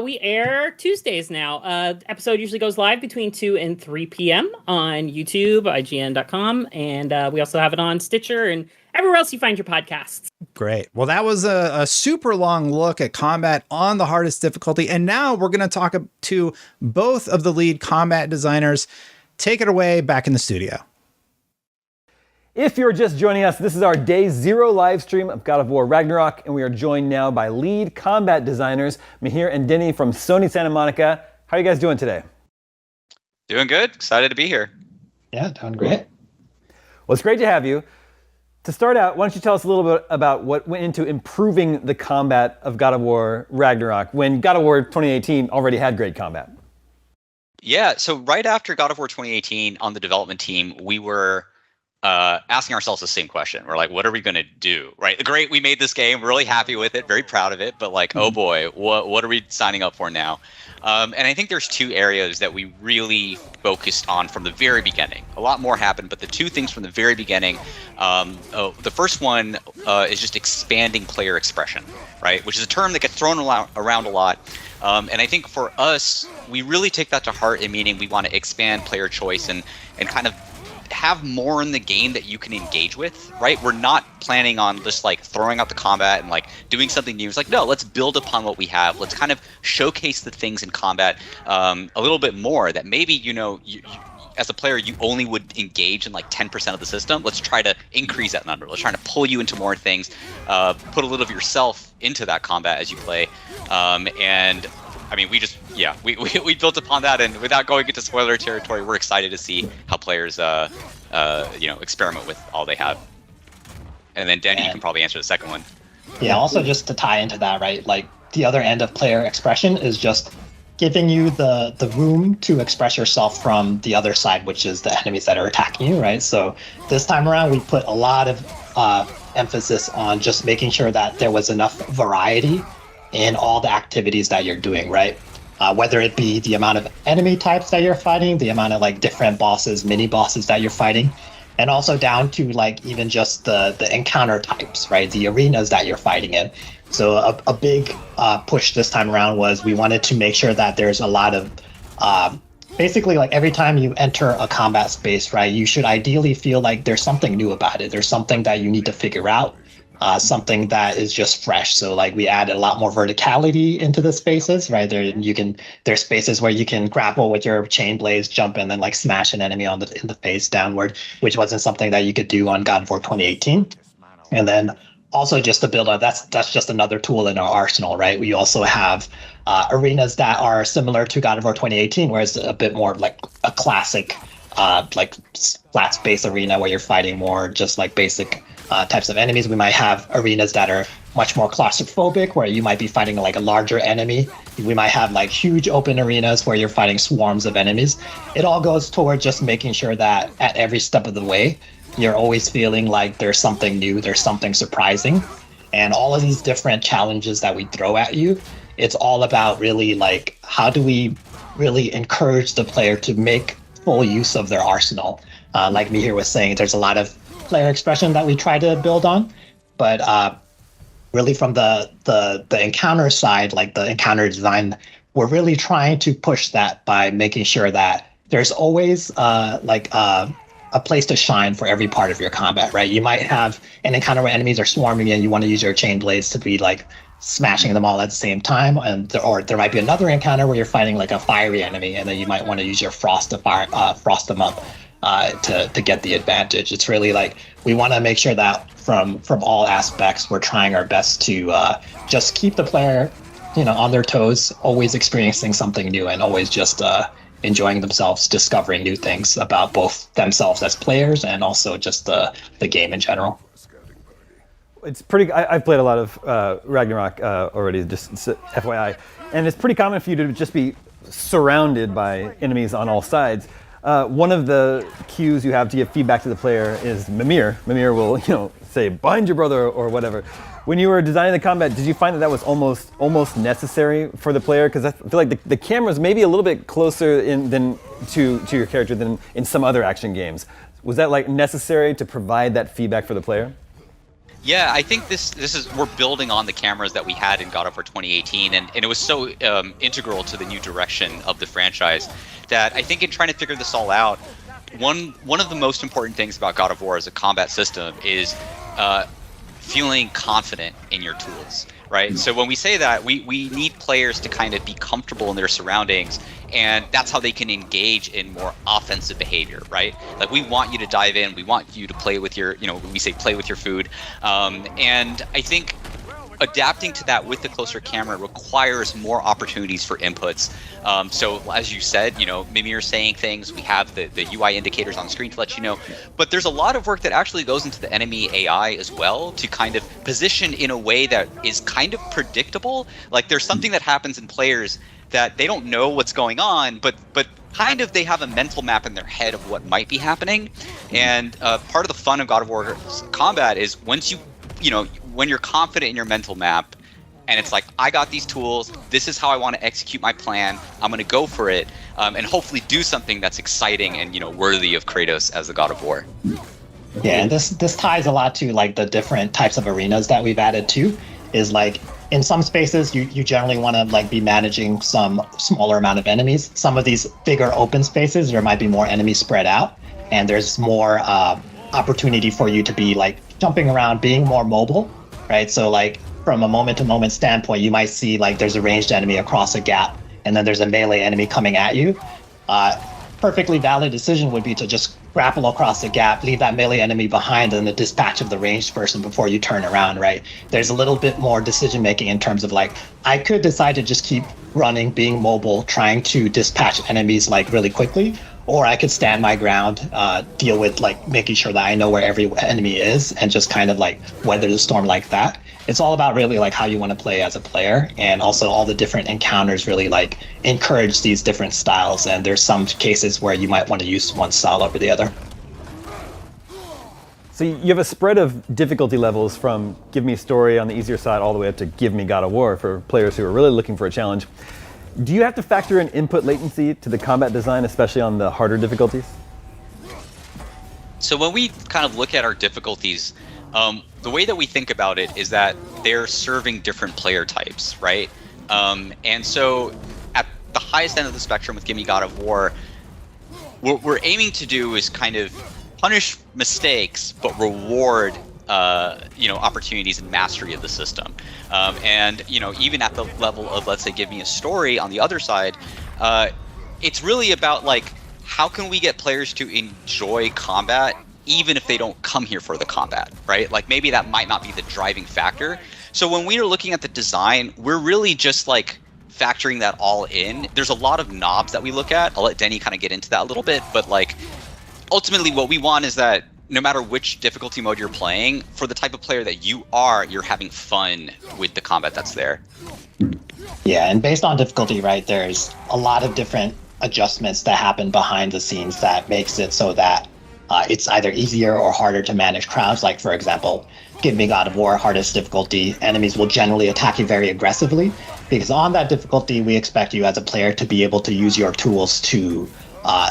We air Tuesdays now. Episode usually goes live between 2 and 3 p.m. on YouTube, IGN.com, and we also have it on Stitcher and everywhere else you find your podcasts. Great. Well, that was a super long look at combat on the hardest difficulty, and now we're going to talk to both of the lead combat designers. Take it away back in the studio. If you're just joining us, this is our Day 0 live stream of God of War Ragnarok, and we are joined now by lead combat designers Mihir and Denny from Sony Santa Monica. How are you guys doing today? Doing good. Excited to be here. Yeah, doing great. Well, it's great to have you. To start out, why don't you tell us a little bit about what went into improving the combat of God of War Ragnarok when God of War 2018 already had great combat? Yeah, so right after God of War 2018 on the development team, we were asking ourselves the same question. We're like, what are we going to do? Right? Great, we made this game. We're really happy with it, very proud of it. But like, oh boy, what are we signing up for now? And I think there's two areas that we really focused on from the very beginning. A lot more happened, but the two things from the very beginning, the first one is just expanding player expression, right? Which is a term that gets thrown around a lot. And I think for us, we really take that to heart, in meaning we want to expand player choice and kind of have more in the game that you can engage with, right? We're not planning on just like throwing out the combat and like doing something new. It's like, no, let's build upon what we have. Let's kind of showcase the things in combat a little bit more that maybe, you, as a player, you only would engage in like 10% of the system. Let's try to increase that number. Let's try to pull you into more things, put a little of yourself into that combat as you play. And I mean, we built upon that, and without going into spoiler territory, we're excited to see how players, experiment with all they have. And then Denny, you can probably answer the second one. Yeah, also just to tie into that, right? Like the other end of player expression is just giving you the room to express yourself from the other side, which is the enemies that are attacking you, right? So this time around, we put a lot of emphasis on just making sure that there was enough variety in all the activities that you're doing, right? Whether it be the amount of enemy types that you're fighting, the amount of like different bosses, mini bosses that you're fighting, and also down to like even just the encounter types, right? The arenas that you're fighting in. So a big push this time around was we wanted to make sure that there's a lot of basically like every time you enter a combat space, right, you should ideally feel like there's something new about it. There's something that you need to figure out. Something that is just fresh. So like we added a lot more verticality into the spaces, right? There's spaces where you can grapple with your chain blades, jump in, and then like smash an enemy in the face downward, which wasn't something that you could do on God of War 2018. And then also just to build on that's just another tool in our arsenal, right? We also have arenas that are similar to God of War 2018, where it's a bit more like a classic like flat space arena where you're fighting more just like basic types of enemies. We might have arenas that are much more claustrophobic, where you might be fighting like a larger enemy. We might have like huge open arenas where you're fighting swarms of enemies. It all goes toward just making sure that at every step of the way, you're always feeling like there's something new, there's something surprising. And all of these different challenges that we throw at you, it's all about really like, how do we really encourage the player to make full use of their arsenal? Like Mihir was saying, there's a lot of player expression that we try to build on, but really from the encounter side, like the encounter design, we're really trying to push that by making sure that there's always a place to shine for every part of your combat, right? You might have an encounter where enemies are swarming and you want to use your chain blades to be like smashing them all at the same time, or there might be another encounter where you're fighting like a fiery enemy, and then you might want to use your frost to frost them up to get the advantage. It's really like we want to make sure that from all aspects, we're trying our best to just keep the player, on their toes, always experiencing something new, and always just enjoying themselves, discovering new things about both themselves as players and also just the game in general. It's pretty. I've played a lot of Ragnarok already, just FYI, and it's pretty common for you to just be surrounded by enemies on all sides. One of the cues you have to give feedback to the player is Mimir. Mimir will, say "behind your brother" or whatever. When you were designing the combat, did you find that was almost necessary for the player? Because I feel like the camera's maybe a little bit closer to your character than in some other action games. Was that like necessary to provide that feedback for the player? Yeah, I think this is, we're building on the cameras that we had in God of War 2018, and it was so integral to the new direction of the franchise that I think in trying to figure this all out, one of the most important things about God of War as a combat system is feeling confident in your tools, right? So when we say that, we need players to kind of be comfortable in their surroundings, and that's how they can engage in more offensive behavior, right? Like, we want you to dive in, we want you to play with your, we say play with your food, and I think adapting to that with the closer camera requires more opportunities for inputs. So as you said, Mimir saying things, we have the UI indicators on screen to let you know, but there's a lot of work that actually goes into the enemy AI as well to kind of position in a way that is kind of predictable. Like, there's something that happens in players that they don't know what's going on, but kind of they have a mental map in their head of what might be happening. And part of the fun of God of War combat is once when you're confident in your mental map, and it's like, I got these tools, this is how I want to execute my plan, I'm going to go for it, and hopefully do something that's exciting and, worthy of Kratos as the God of War. Yeah, and this ties a lot to like the different types of arenas that we've added too, is like, in some spaces, you generally want to like be managing some smaller amount of enemies. Some of these bigger open spaces, there might be more enemies spread out, and there's more opportunity for you to be like jumping around, being more mobile, right? So like from a moment-to-moment standpoint, you might see like there's a ranged enemy across a gap, and then there's a melee enemy coming at you. Perfectly valid decision would be to just grapple across the gap, leave that melee enemy behind, and the dispatch of the ranged person before you turn around, right? There's a little bit more decision-making in terms of like, I could decide to just keep running, being mobile, trying to dispatch enemies like really quickly, or I could stand my ground, deal with like making sure that I know where every enemy is and just kind of like weather the storm like that. It's all about really like how you want to play as a player, and also all the different encounters really like encourage these different styles, and there's some cases where you might want to use one style over the other. So you have a spread of difficulty levels from Give Me a Story on the easier side all the way up to Give Me God of War for players who are really looking for a challenge. Do you have to factor in input latency to the combat design, especially on the harder difficulties? So when we kind of look at our difficulties, the way that we think about it is that they're serving different player types, right? And so at the highest end of the spectrum with Give Me God of War, what we're aiming to do is kind of punish mistakes, but reward opportunities and mastery of the system. And even at the level of, let's say, Give Me a Story on the other side, it's really about like, how can we get players to enjoy combat even if they don't come here for the combat, right? Like, maybe that might not be the driving factor. So when we are looking at the design, we're really just like factoring that all in. There's a lot of knobs that we look at. I'll let Denny kind of get into that a little bit, but like, ultimately what we want is that no matter which difficulty mode you're playing, for the type of player that you are, you're having fun with the combat that's there. Yeah, and based on difficulty, right, there's a lot of different adjustments that happen behind the scenes that makes it so that it's either easier or harder to manage crowds. Like, for example, give me God of War, hardest difficulty, enemies will generally attack you very aggressively, because on that difficulty, we expect you as a player to be able to use your tools to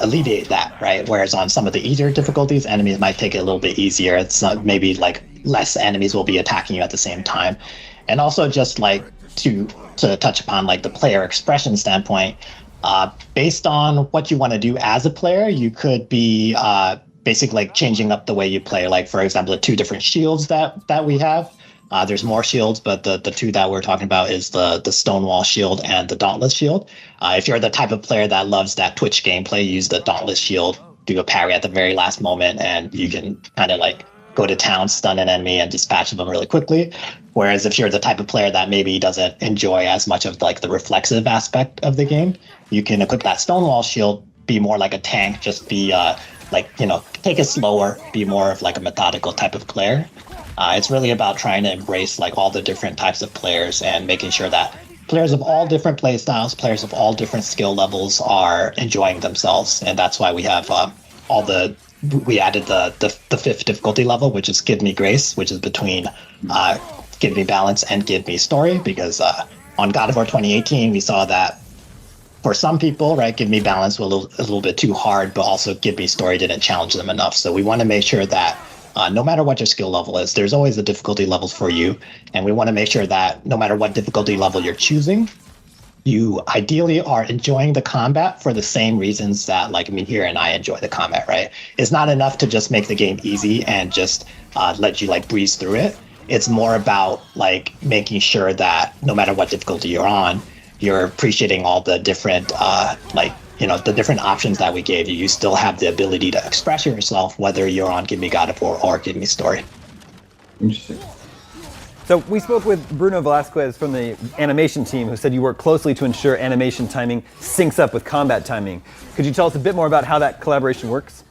alleviate that, right? Whereas on some of the easier difficulties, enemies might take it a little bit easier. It's not, maybe like less enemies will be attacking you at the same time. And also just like to touch upon like the player expression standpoint, based on what you want to do as a player, you could be basically like changing up the way you play. Like, for example, the 2 different shields that we have. There's more shields, but the 2 that we're talking about is the Stonewall shield and the Dauntless shield. If you're the type of player that loves that Twitch gameplay, use the Dauntless shield, do a parry at the very last moment, and you can kind of like go to town, stun an enemy, and dispatch them really quickly. Whereas if you're the type of player that maybe doesn't enjoy as much of like the reflexive aspect of the game, you can equip that Stonewall shield, be more like a tank, just be take it slower, be more of like a methodical type of player. It's really about trying to embrace like all the different types of players and making sure that players of all different play styles, players of all different skill levels are enjoying themselves. And that's why we have we added the 5th difficulty level, which is Give Me Grace, which is between Give Me Balance and Give Me Story, because on God of War 2018, we saw that for some people, right, Give Me Balance was a little bit too hard, but also Give Me Story didn't challenge them enough. So we want to make sure that no matter what your skill level is, there's always a difficulty level for you. And we want to make sure that no matter what difficulty level you're choosing, you ideally are enjoying the combat for the same reasons that like Mihir and I enjoy the combat, right? It's not enough to just make the game easy and just let you like breeze through it. It's more about like making sure that no matter what difficulty you're on, you're appreciating all the different the different options that we gave you. You still have the ability to express yourself, whether you're on Give Me God of War or Give Me Story. Interesting. So we spoke with Bruno Velasquez from the animation team, who said you work closely to ensure animation timing syncs up with combat timing. Could you tell us a bit more about how that collaboration works?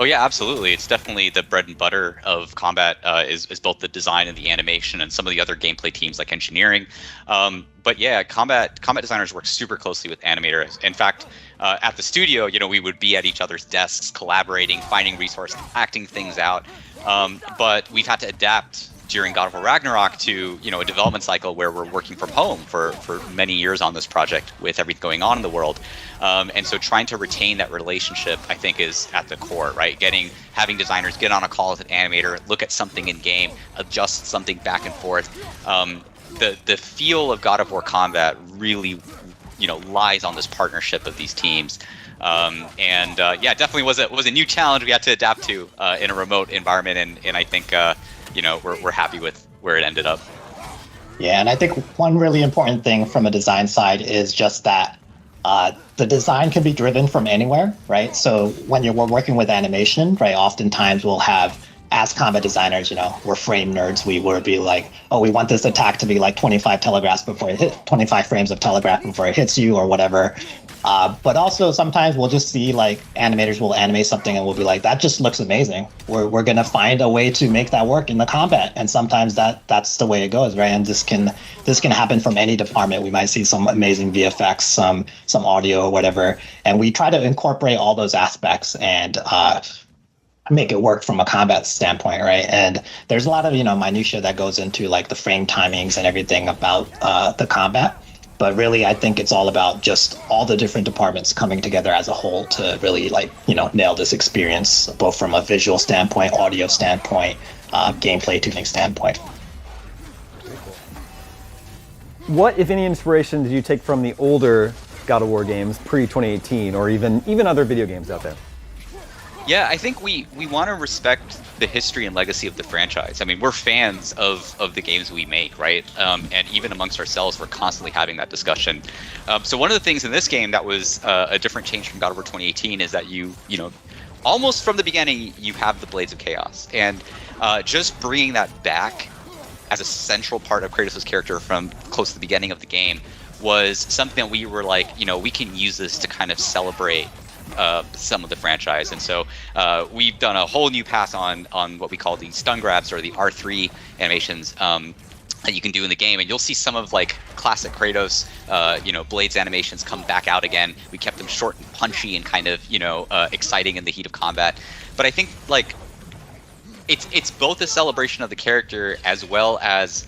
Oh yeah, absolutely. It's definitely the bread and butter of combat is both the design and the animation and some of the other gameplay teams like engineering. But yeah, combat designers work super closely with animators. In fact, at the studio, we would be at each other's desks, collaborating, finding resources, acting things out. But we've had to adapt during God of War Ragnarok to a development cycle where we're working from home for many years on this project with everything going on in the world. And so trying to retain that relationship, I think, is at the core, right? Having designers get on a call with an animator, look at something in game, adjust something back and forth. The feel of God of War combat really, lies on this partnership of these teams. Definitely was a new challenge we had to adapt to in a remote environment, and I think we're happy with where it ended up. Yeah, and I think one really important thing from a design side is just that the design can be driven from anywhere, right? So when we're working with animation, right, oftentimes we'll have, as combat designers, we're frame nerds. We would be like, oh, we want this attack to be like 25 telegraphs before it hit, 25 frames of telegraph before it hits you or whatever. But also sometimes we'll just see like animators will animate something and we'll be like, that just looks amazing. We're going to find a way to make that work in the combat. And sometimes that's the way it goes, right? And this can happen from any department. We might see some amazing VFX, some audio or whatever. And we try to incorporate all those aspects and make it work from a combat standpoint, right? And there's a lot of, minutia that goes into like the frame timings and everything about the combat. But really, I think it's all about just all the different departments coming together as a whole to really nail this experience, both from a visual standpoint, audio standpoint, gameplay tuning standpoint. What, if any, inspiration did you take from the older God of War games pre-2018 or even other video games out there? Yeah, I think we want to respect the history and legacy of the franchise. I mean, we're fans of the games we make, right? And even amongst ourselves, we're constantly having that discussion. So one of the things in this game that was a different change from God of War 2018 is that you almost from the beginning, you have the Blades of Chaos. And just bringing that back as a central part of Kratos' character from close to the beginning of the game was something that we were like, we can use this to kind of celebrate some of the franchise. And so we've done a whole new pass on what we call the stun grabs or the R3 animations that you can do in the game, and you'll see some of like classic Kratos, Blades animations come back out again. We kept them short and punchy and kind of, exciting in the heat of combat. But I think like it's both a celebration of the character as well as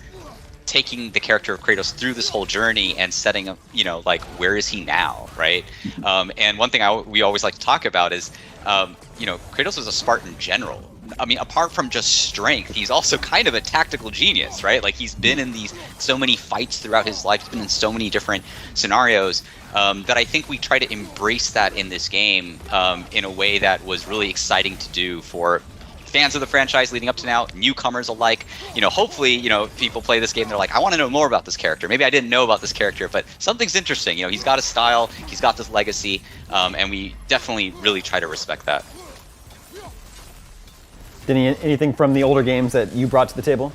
taking the character of Kratos through this whole journey and setting up, like where is he now, right? And one thing we always like to talk about is, Kratos is a Spartan general. I mean, apart from just strength, he's also kind of a tactical genius, right? Like he's been in so many fights throughout his life, he's been in so many different scenarios, that I think we try to embrace that in this game in a way that was really exciting to do for fans of the franchise leading up to now, newcomers alike. Hopefully, people play this game, they're like, I want to know more about this character. Maybe I didn't know about this character, but something's interesting. He's got a style, he's got this legacy, and we definitely really try to respect that. Denny, anything from the older games that you brought to the table?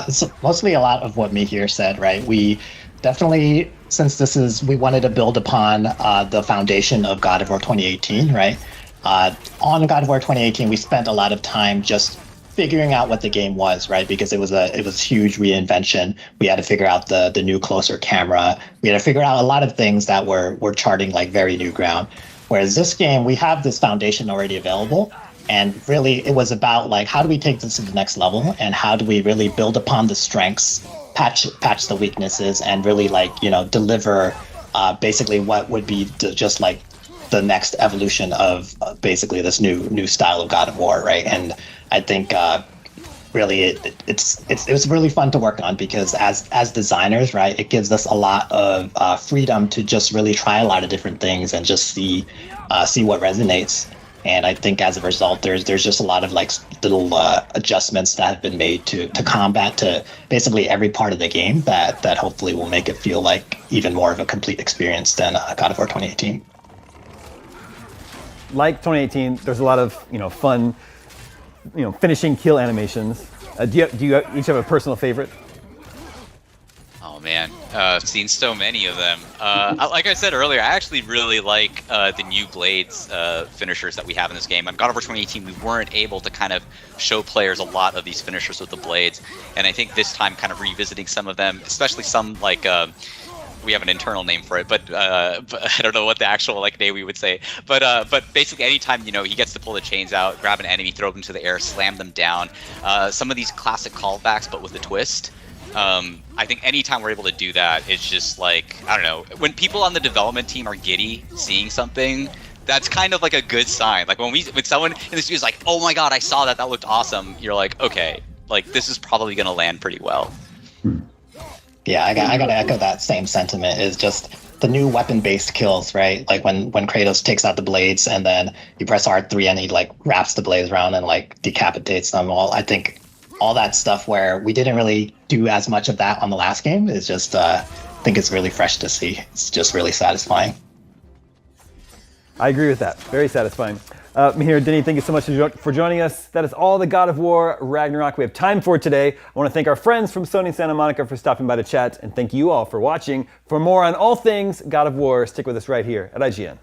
So mostly a lot of what Mihir said, right? We definitely, since we wanted to build upon the foundation of God of War 2018, right? On God of War 2018, we spent a lot of time just figuring out what the game was, right? Because it was a huge reinvention. We had to figure out the new closer camera. We had to figure out a lot of things that were charting like very new ground. Whereas this game, we have this foundation already available. And really, it was about like, how do we take this to the next level, and how do we really build upon the strengths, patch the weaknesses, and really deliver basically what would be just like the next evolution of basically this new style of God of War, right? And I think really it was really fun to work on, because as designers, right, it gives us a lot of freedom to just really try a lot of different things and just see what resonates. And I think as a result, there's just a lot of like little adjustments that have been made to combat, to basically every part of the game that hopefully will make it feel like even more of a complete experience than God of War 2018. Like 2018, there's a lot of fun, finishing kill animations. Do you each have a personal favorite? Oh man, I've seen so many of them. Like I said earlier, I actually really like the new Blades finishers that we have in this game. On God of War 2018, we weren't able to kind of show players a lot of these finishers with the Blades, and I think this time kind of revisiting some of them, especially some like we have an internal name for it, but I don't know what the actual like name we would say. But basically, anytime he gets to pull the chains out, grab an enemy, throw them to the air, slam them down. Some of these classic callbacks, but with a twist. I think anytime we're able to do that, it's just like, I don't know, when people on the development team are giddy seeing something, that's kind of like a good sign. Like when someone in the studio is like, oh my god, I saw that looked awesome, you're like, okay, like this is probably gonna land pretty well. Yeah, I gotta echo that same sentiment. Is just the new weapon-based kills, right? Like when Kratos takes out the blades and then you press R3 and he like wraps the blades around and like decapitates them all. I think all that stuff where we didn't really do as much of that on the last game is just, I think it's really fresh to see. It's just really satisfying. I agree with that. Very satisfying. Mihir, Denny, thank you so much for joining us. That is all the God of War Ragnarok we have time for today. I want to thank our friends from Sony Santa Monica for stopping by to chat, and thank you all for watching. For more on all things God of War, stick with us right here at IGN.